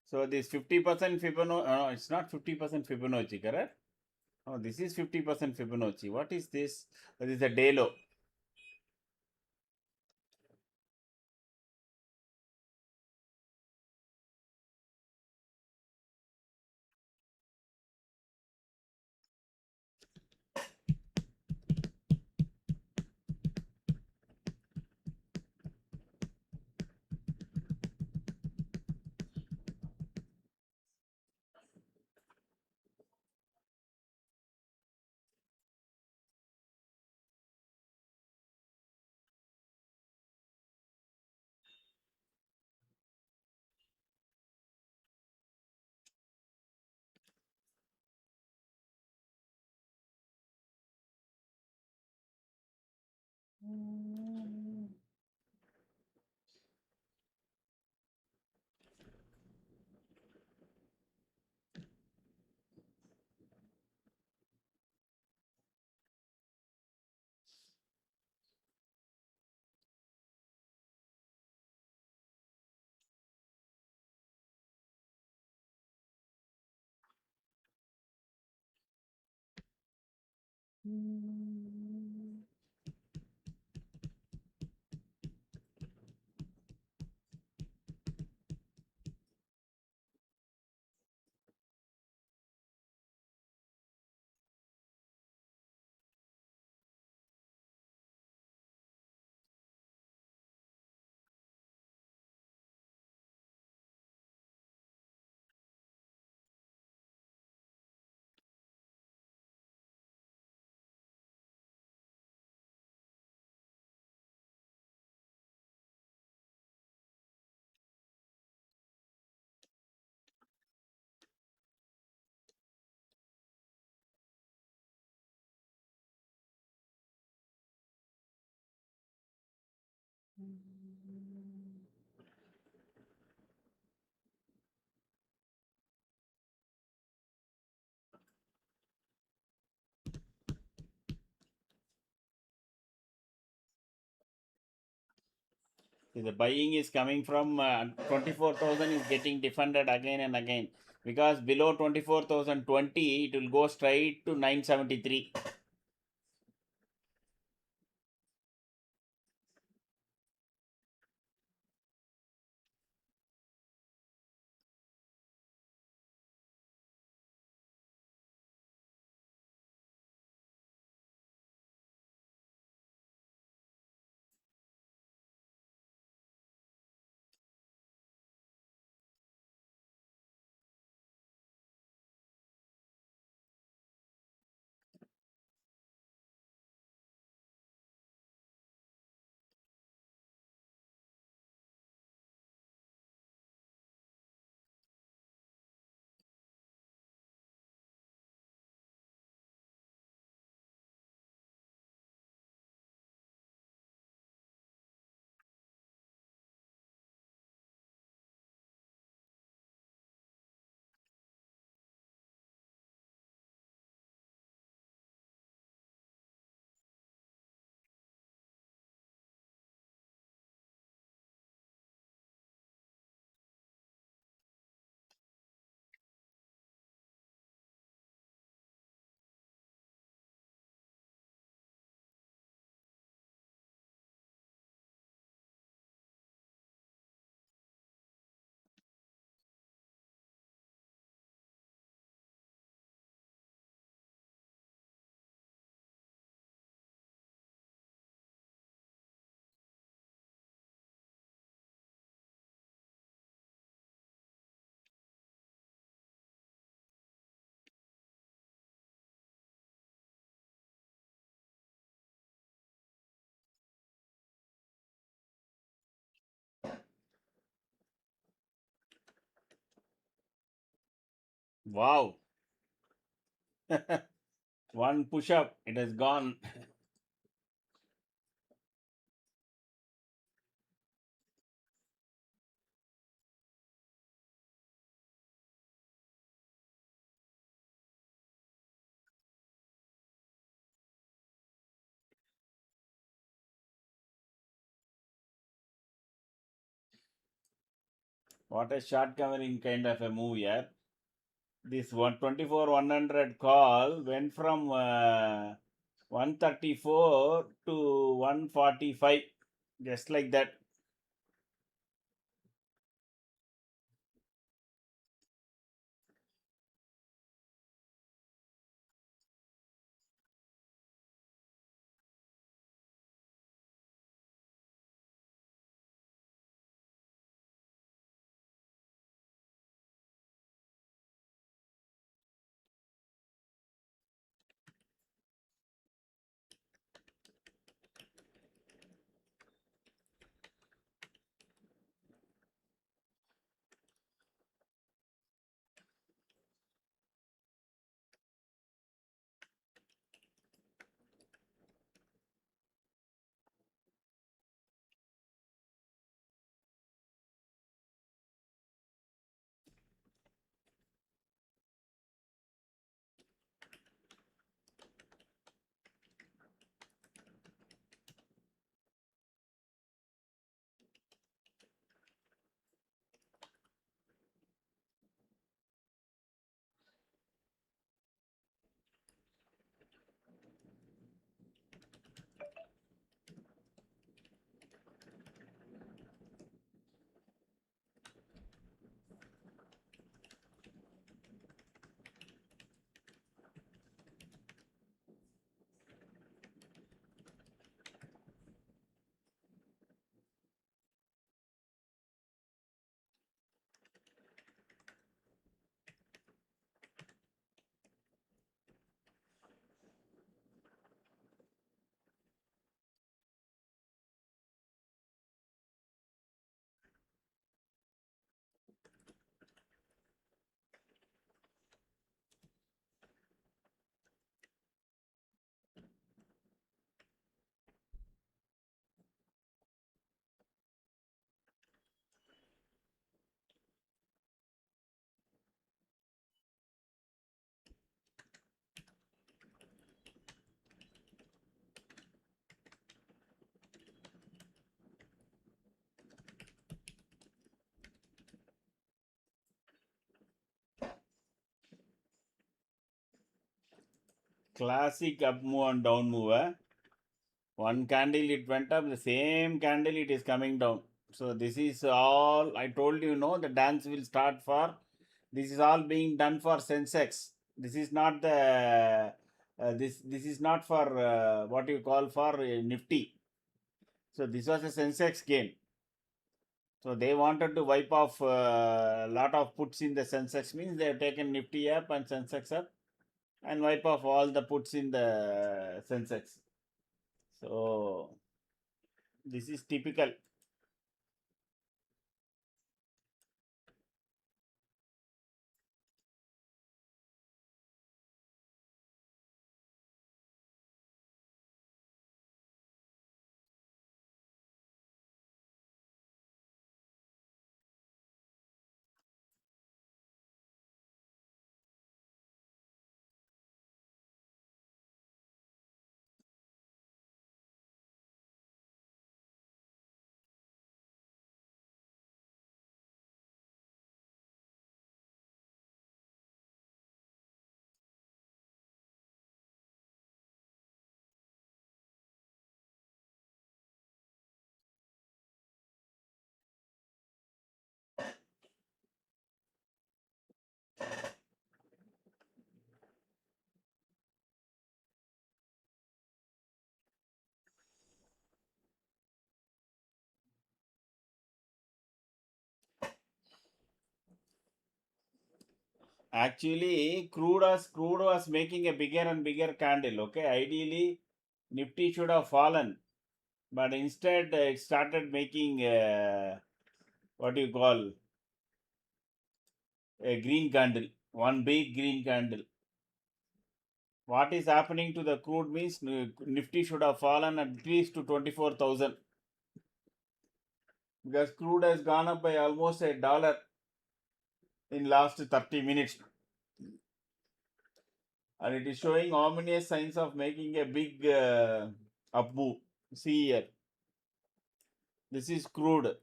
So this 50% Fibonacci, it's not 50% Fibonacci, correct? Oh, this is 50% Fibonacci. What is this? This is a day low. The buying is coming from 24,000 is getting defended again and again because below 24,020 it will go straight to 973. Wow. One push up, it has gone. What a short covering kind of a move here. This 124 100 call went from 134 to 145, just like that. Classic up move and down move. One candle it went up, the same candle it is coming down. So this is all I told you. No, the dance will start for. This is all being done for Sensex. This is not the. This is not for what you call for Nifty. So this was a Sensex game. So they wanted to wipe off a lot of puts in the Sensex, means they have taken Nifty up and Sensex up and wipe off all the puts in the Sensex. So this is typical. Actually, crude was making a bigger and bigger candle. Okay, ideally, Nifty should have fallen, but instead it started making what you call a green candle, one big green candle. What is happening to the crude means Nifty should have fallen at least to 24,000 because crude has gone up by almost $1 in last 30 minutes, and it is showing ominous signs of making a big up move. See here, this is crude.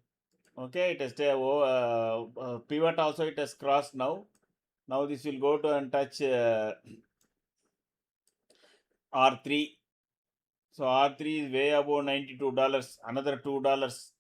Okay, it has pivot also it has crossed now. Now this will go to and touch R3. So R3 is way above $92. Another $2.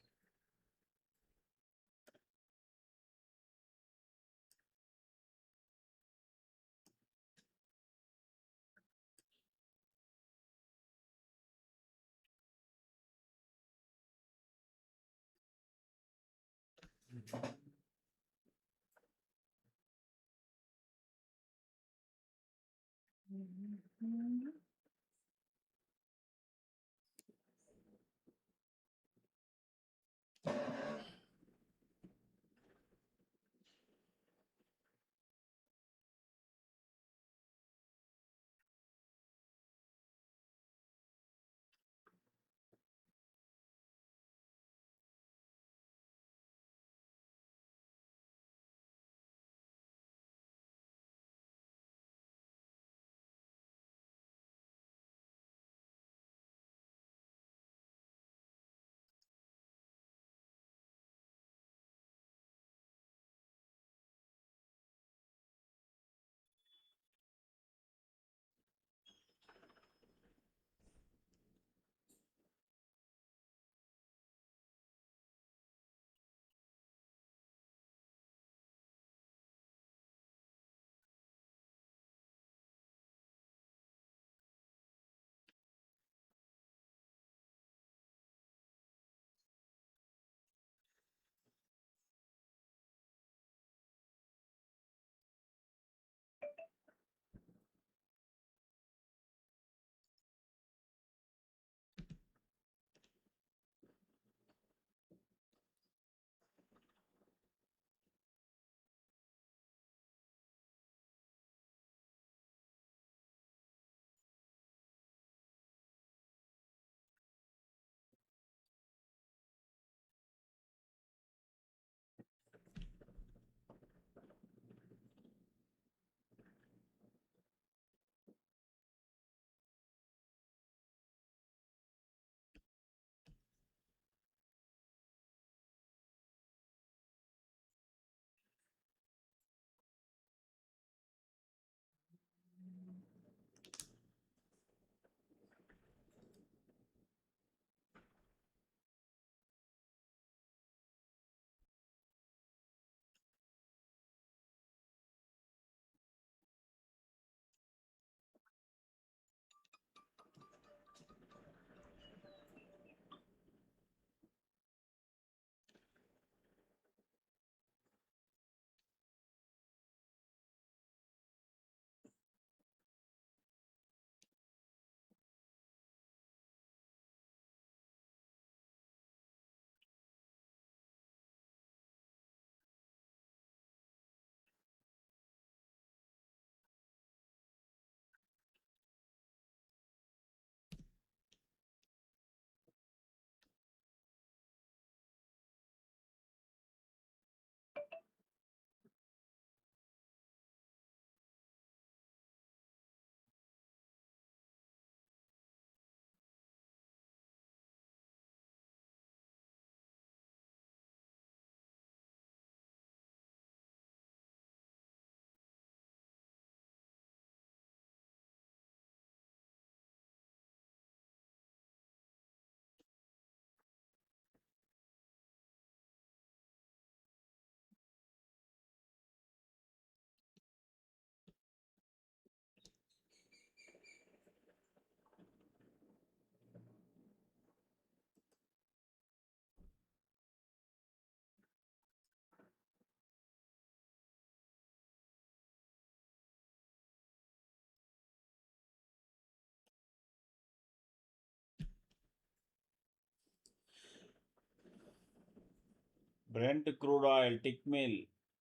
Brent crude oil, tick mill.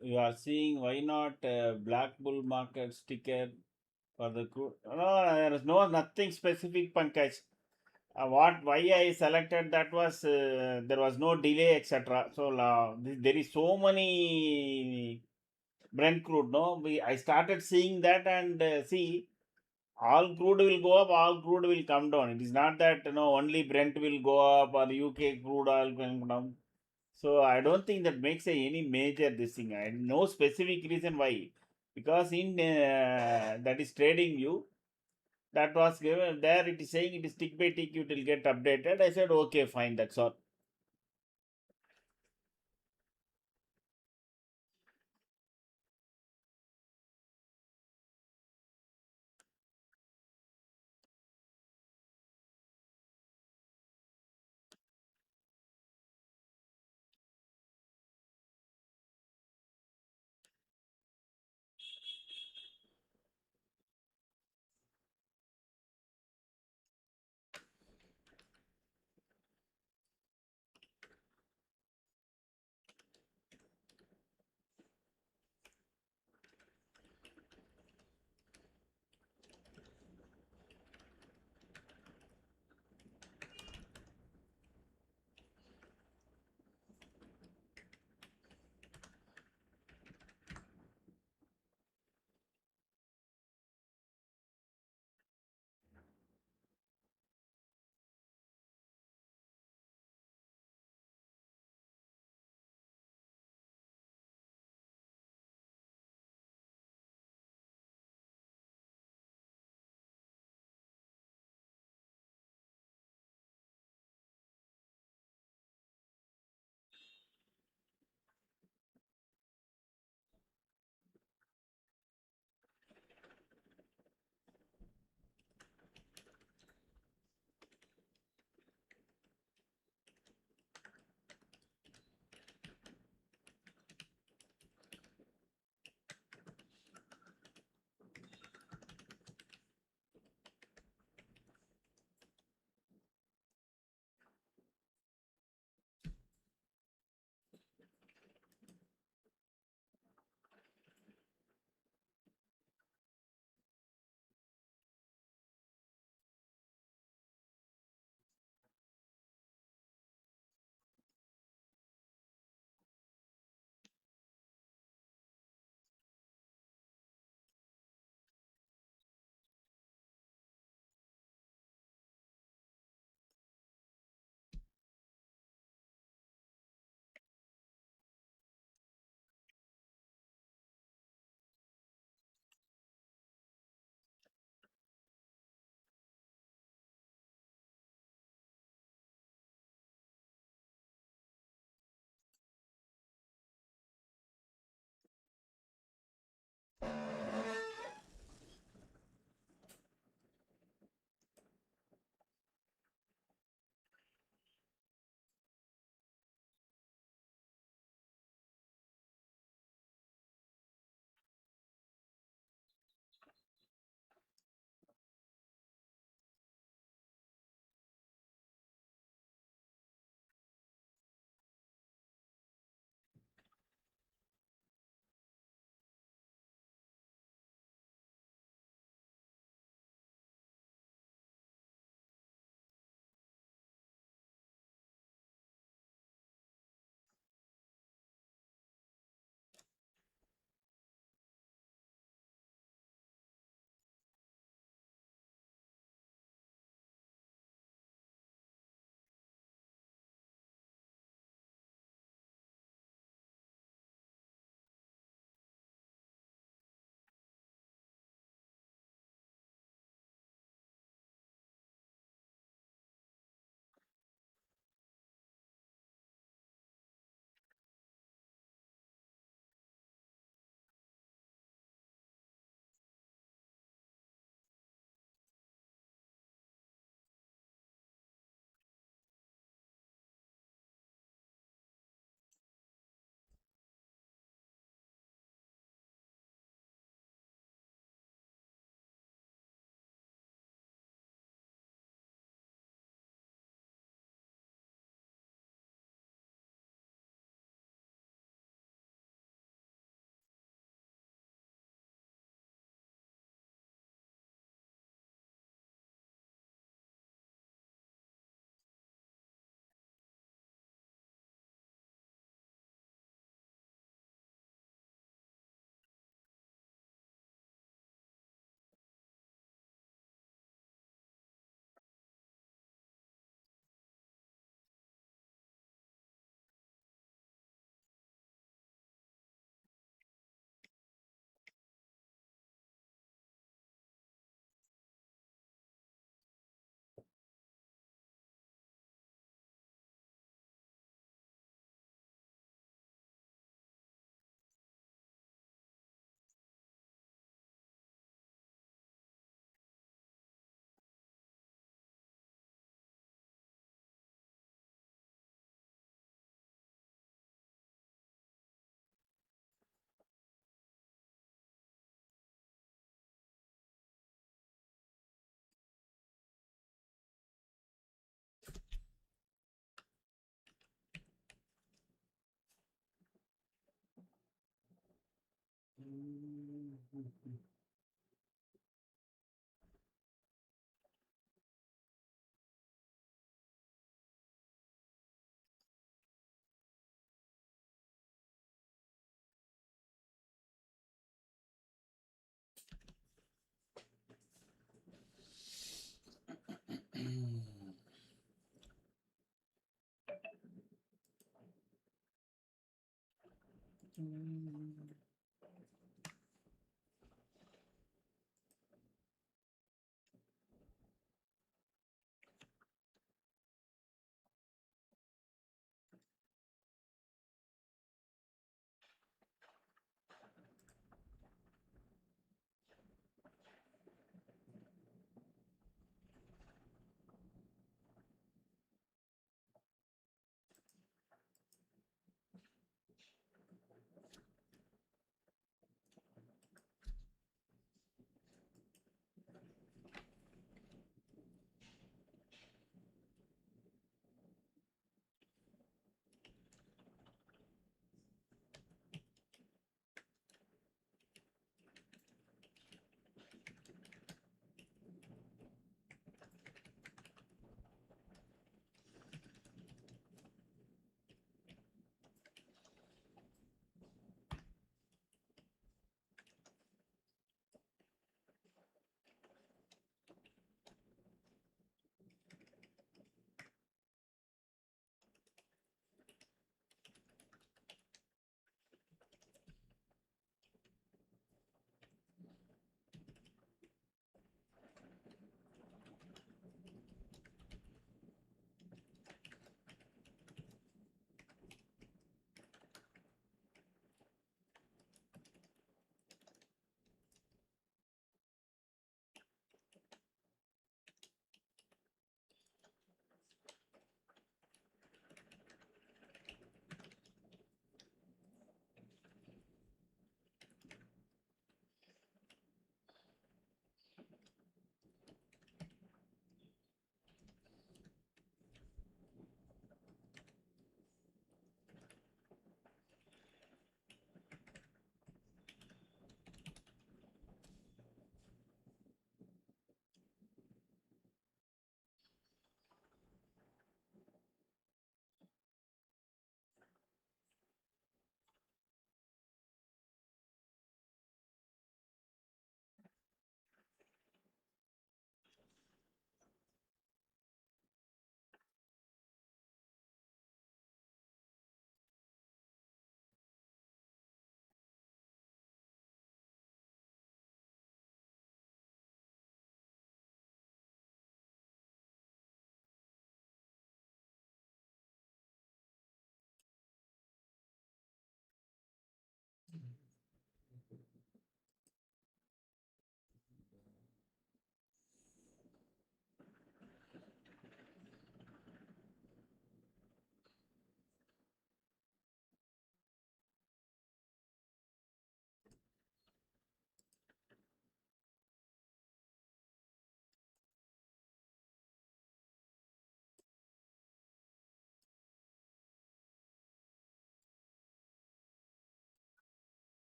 You are seeing why not black bull market sticker for the crude? No, there is no nothing specific, Pankaj. What why I selected that was there was no delay, etc. So there is so many Brent crude. No, I started seeing that and see all crude will go up, all crude will come down. It is not that only Brent will go up or UK crude oil will come down. So I don't think that makes any major this thing. I no specific reason why, because in that is trading view that was given there. It is saying it is tick by tick. It will get updated. I said okay, fine. That's all.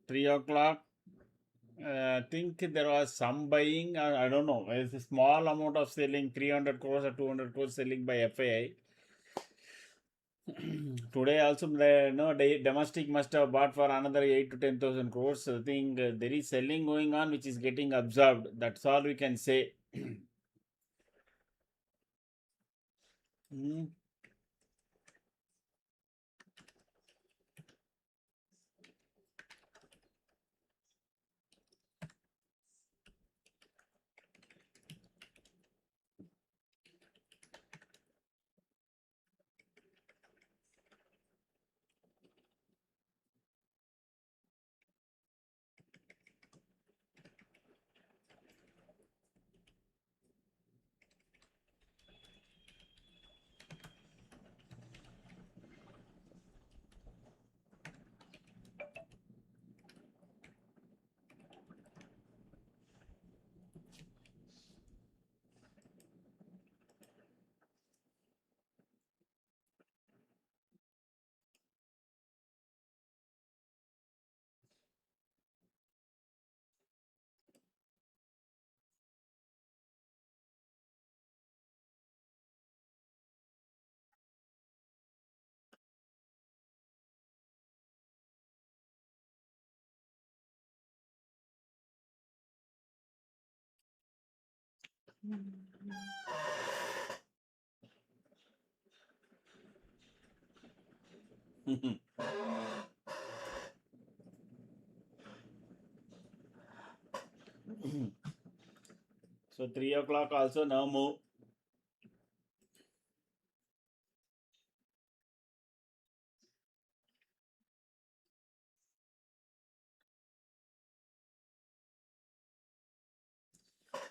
3 o'clock. I think there was some buying. I don't know. It's a small amount of selling, 300 crores or 200 crores selling by FAI. Today also, domestic must have bought for another 8 to 10,000 crores. I think there is selling going on, which is getting absorbed. That's all we can say. Mm. So 3 o'clock also now move.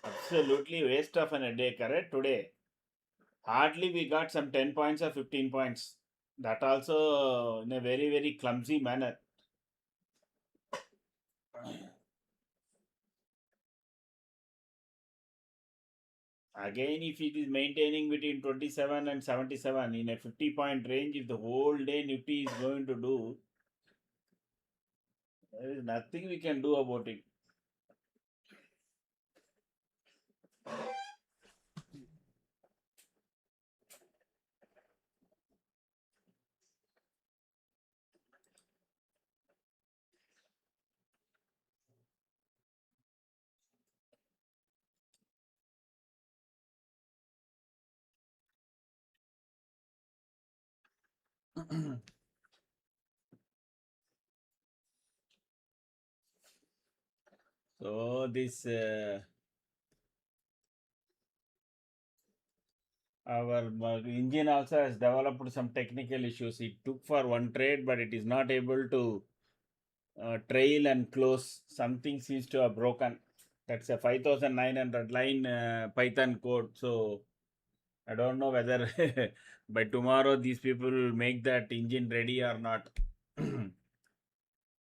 Absolutely waste of an a day, correct? Today. Hardly we got some 10 points or 15 points. That also in a very, very clumsy manner. Again, if it is maintaining between 27 and 77 in a 50-point range, if the whole day Nifty is going to do, there is nothing we can do about it. So this our engine also has developed some technical issues. It took for one trade, but it is not able to trail and close. Something seems to have broken. That's a 5,900 line Python code. So I don't know whether by tomorrow these people will make that engine ready or not.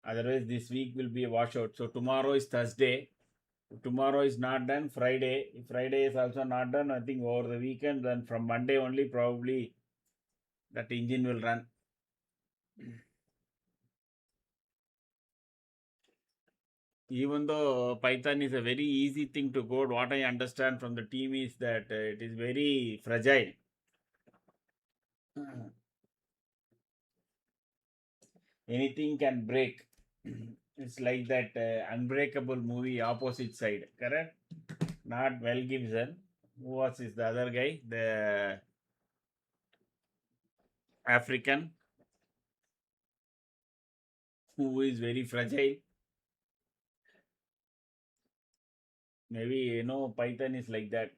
Otherwise, this week will be a washout. So tomorrow is Thursday. If tomorrow is not done, Friday. If Friday is also not done, I think over the weekend, then from Monday only probably that engine will run. Even though Python is a very easy thing to code, what I understand from the team is that it is very fragile. Anything can break. It's like that unbreakable movie opposite side, correct? Not Mel Gibson. Who was this? The other guy, the African, who is very fragile. Maybe Python is like that.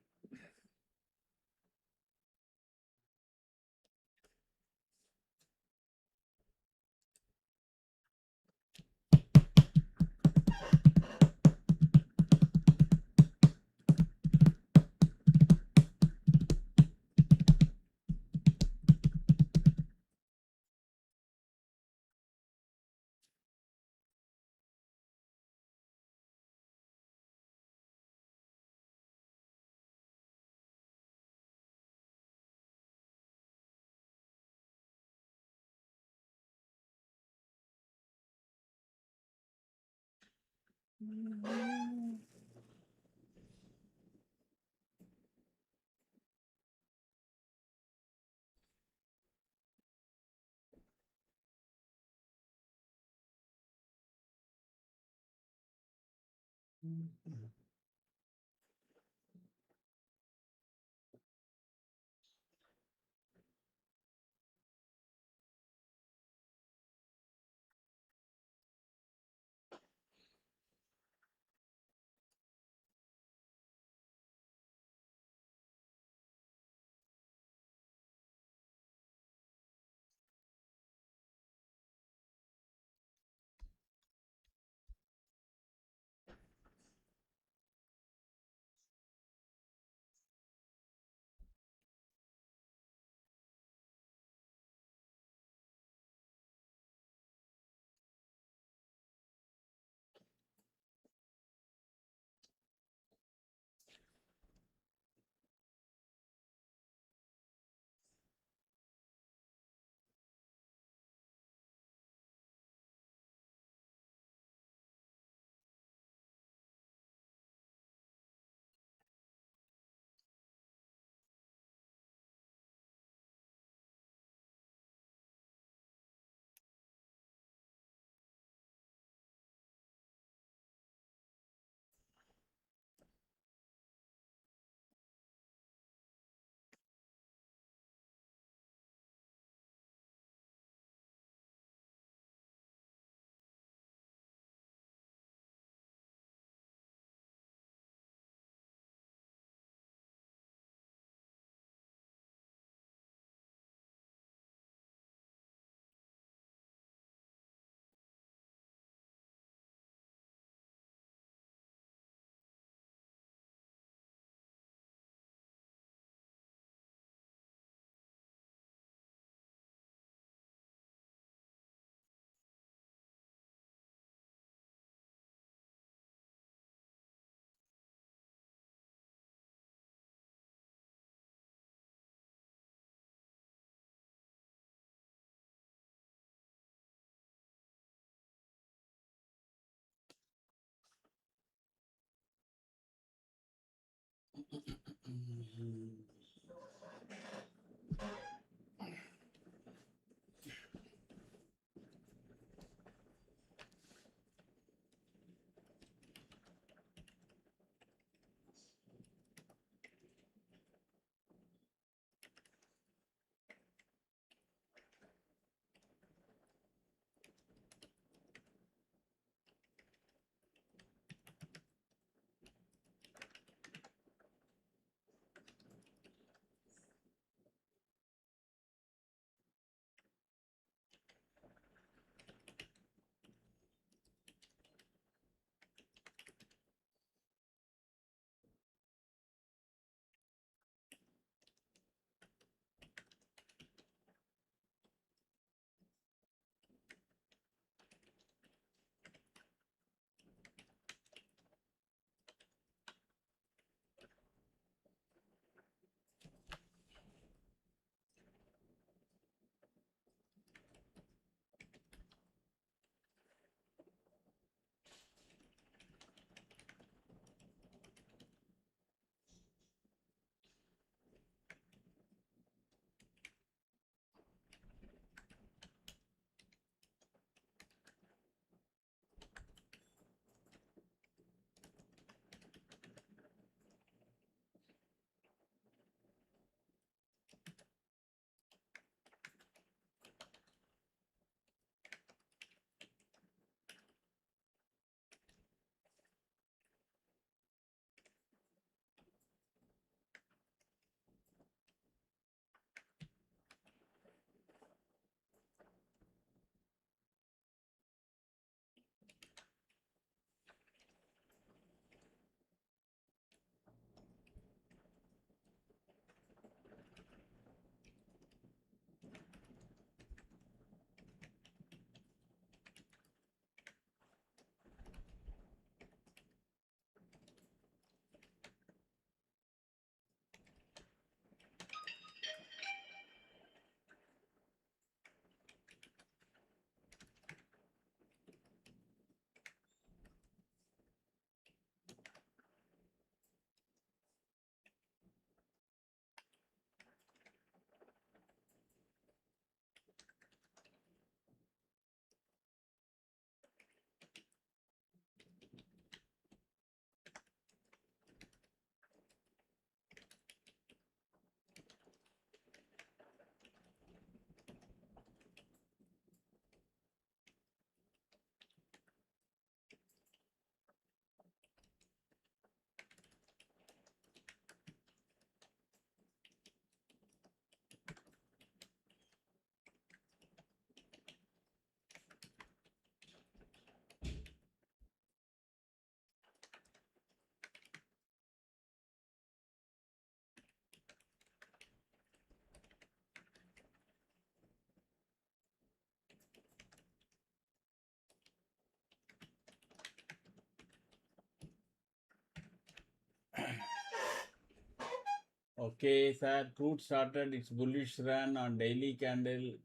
Okay, sir. Crude started its bullish run on daily candle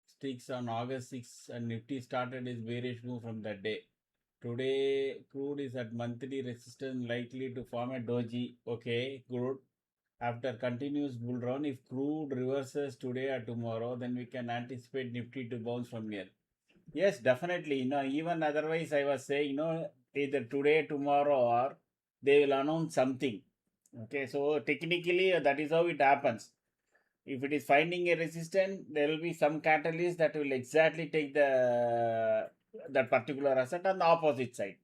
sticks on August 6th, and Nifty started its bearish move from that day. Today, crude is at monthly resistance, likely to form a doji. Okay, good. After continuous bull run, if crude reverses today or tomorrow, then we can anticipate Nifty to bounce from here. Yes, definitely. Even otherwise, I was saying, either today, tomorrow, or they will announce something. Okay, so technically, that is how it happens. If it is finding a resistance, there will be some catalyst that will exactly take the that particular asset on the opposite side.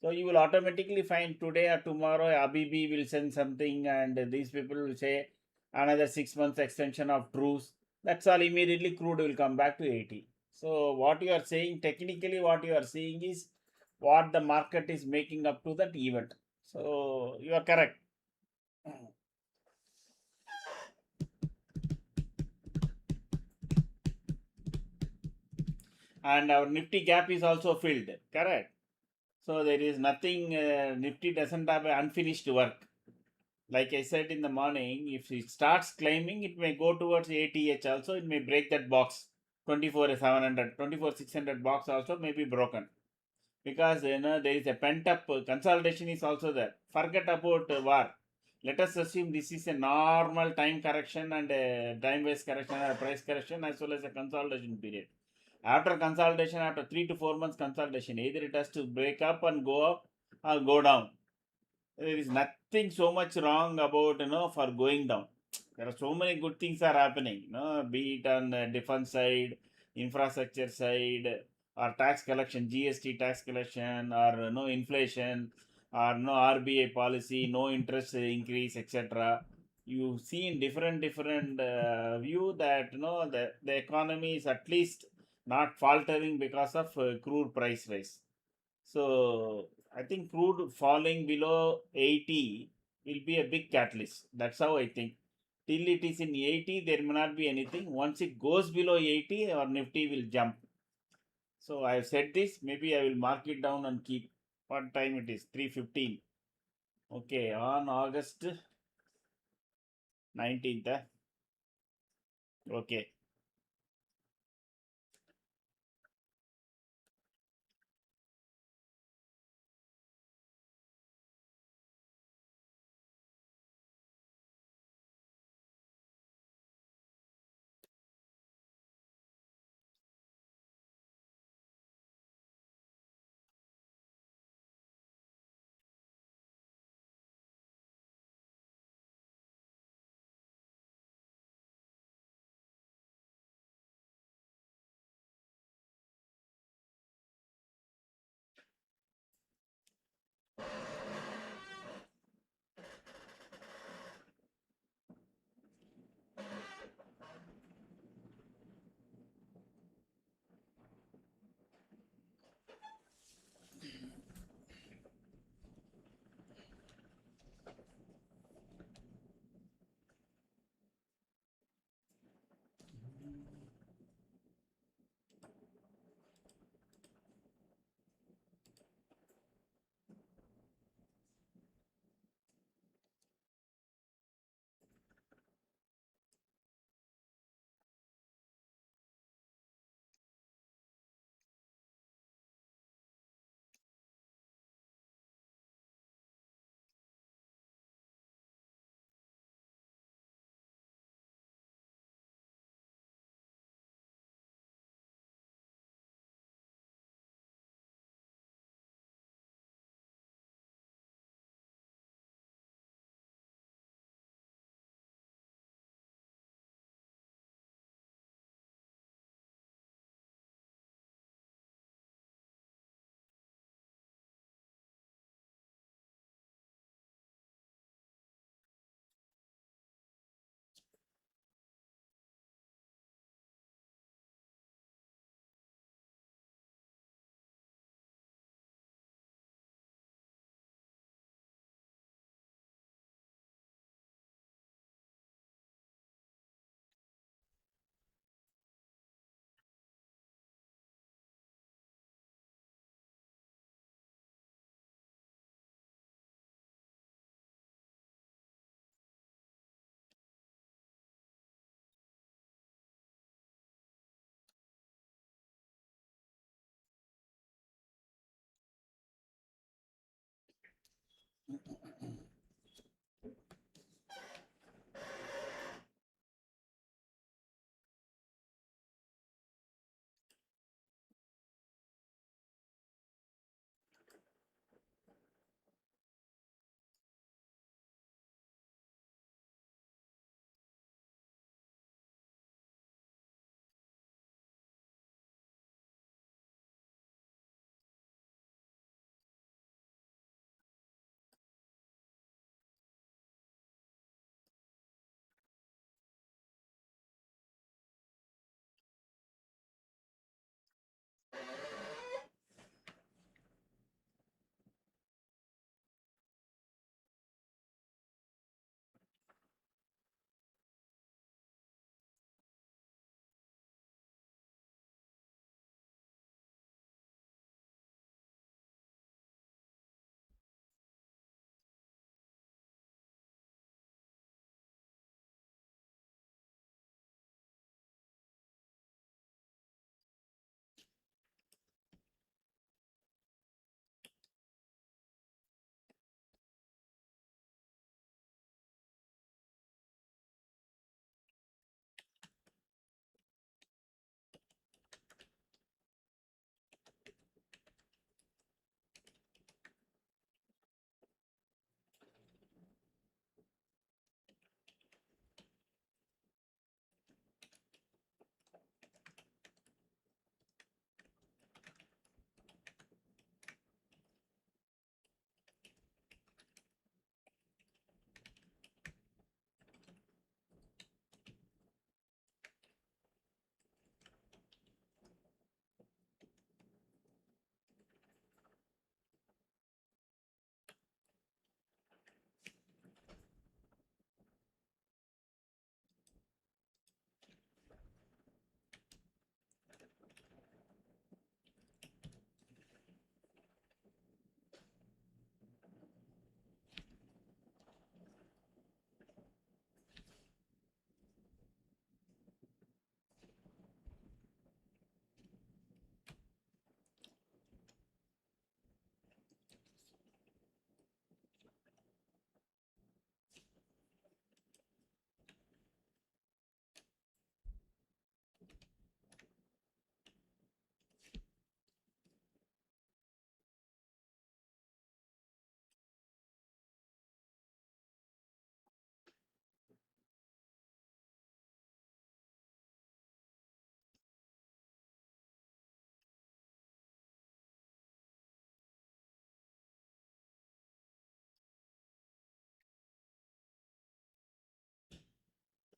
So you will automatically find today or tomorrow Abibi will send something, and these people will say another 6 months extension of truce. That's all. Immediately crude will come back to 80. So what you are saying, technically, what you are seeing is what the market is making up to that event. So you are correct. And our Nifty gap is also filled. Correct. So there is nothing. Nifty doesn't have unfinished work. Like I said in the morning, if it starts climbing, it may go towards ATH also. It may break that box. 24,700, 24,600 box also may be broken. Because there is a pent up consolidation is also there. Forget about war. Let us assume this is a normal time correction and time based correction or price correction as well as a consolidation period. After consolidation, after 3 to 4 months consolidation, either it has to break up and go up or go down. There is nothing so much wrong about for going down. There are so many good things are happening, be it on the defense side, infrastructure side, or tax collection, GST tax collection, or no inflation, or no RBI policy, no interest increase, etc. You see in different view that the economy is at least not faltering because of crude price rise. So I think crude falling below 80 will be a big catalyst. That's how I think. Till it is in 80, there may not be anything. Once it goes below 80, our Nifty will jump. So I have said this. Maybe I will mark it down and keep. What time it is? 3:15. Okay, on August 19th. Okay.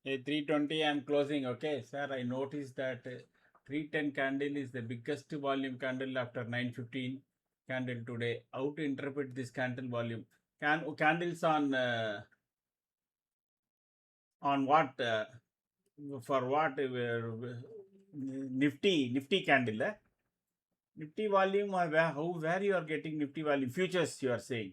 320 I'm closing. Okay, sir. I noticed that 310 candle is the biggest volume candle after 915 candle today. How to interpret this candle volume? Candles on what? For what? Nifty candle. Nifty volume. Where you are getting Nifty volume? Futures you are saying.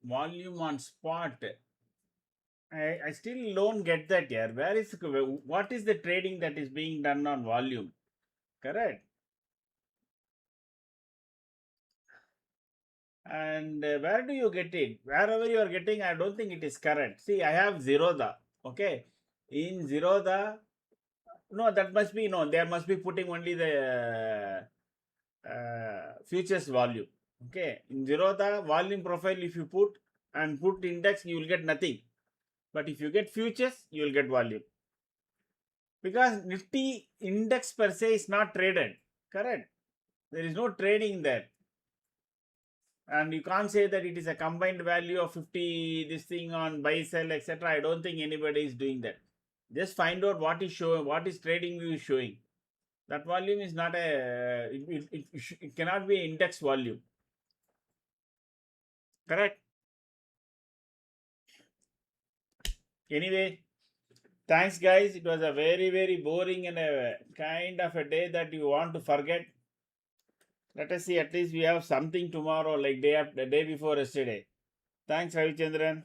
Volume on spot. I still don't get that here. What is the trading that is being done on volume? Correct. And where do you get it? Wherever you are getting, I don't think it is correct. See, I have Zerodha. Okay. In Zerodha, no, that must be, no, they must be putting only the futures volume. Okay. In Zerodha volume profile, if you put, and put index, you will get nothing. But if you get futures, you will get volume. Because Nifty index per se is not traded. Correct. There is no trading there. And you can't say that it is a combined value of 50, this thing on buy, sell, etc. I don't think anybody is doing that. Just find out what is showing, what is trading view is showing. That volume is not a, it cannot be an index volume. Correct. Anyway, thanks guys. It was a very, very boring and a kind of a day that you want to forget. Let us see, at least we have something tomorrow, like the day before yesterday. Thanks, Ravichandran.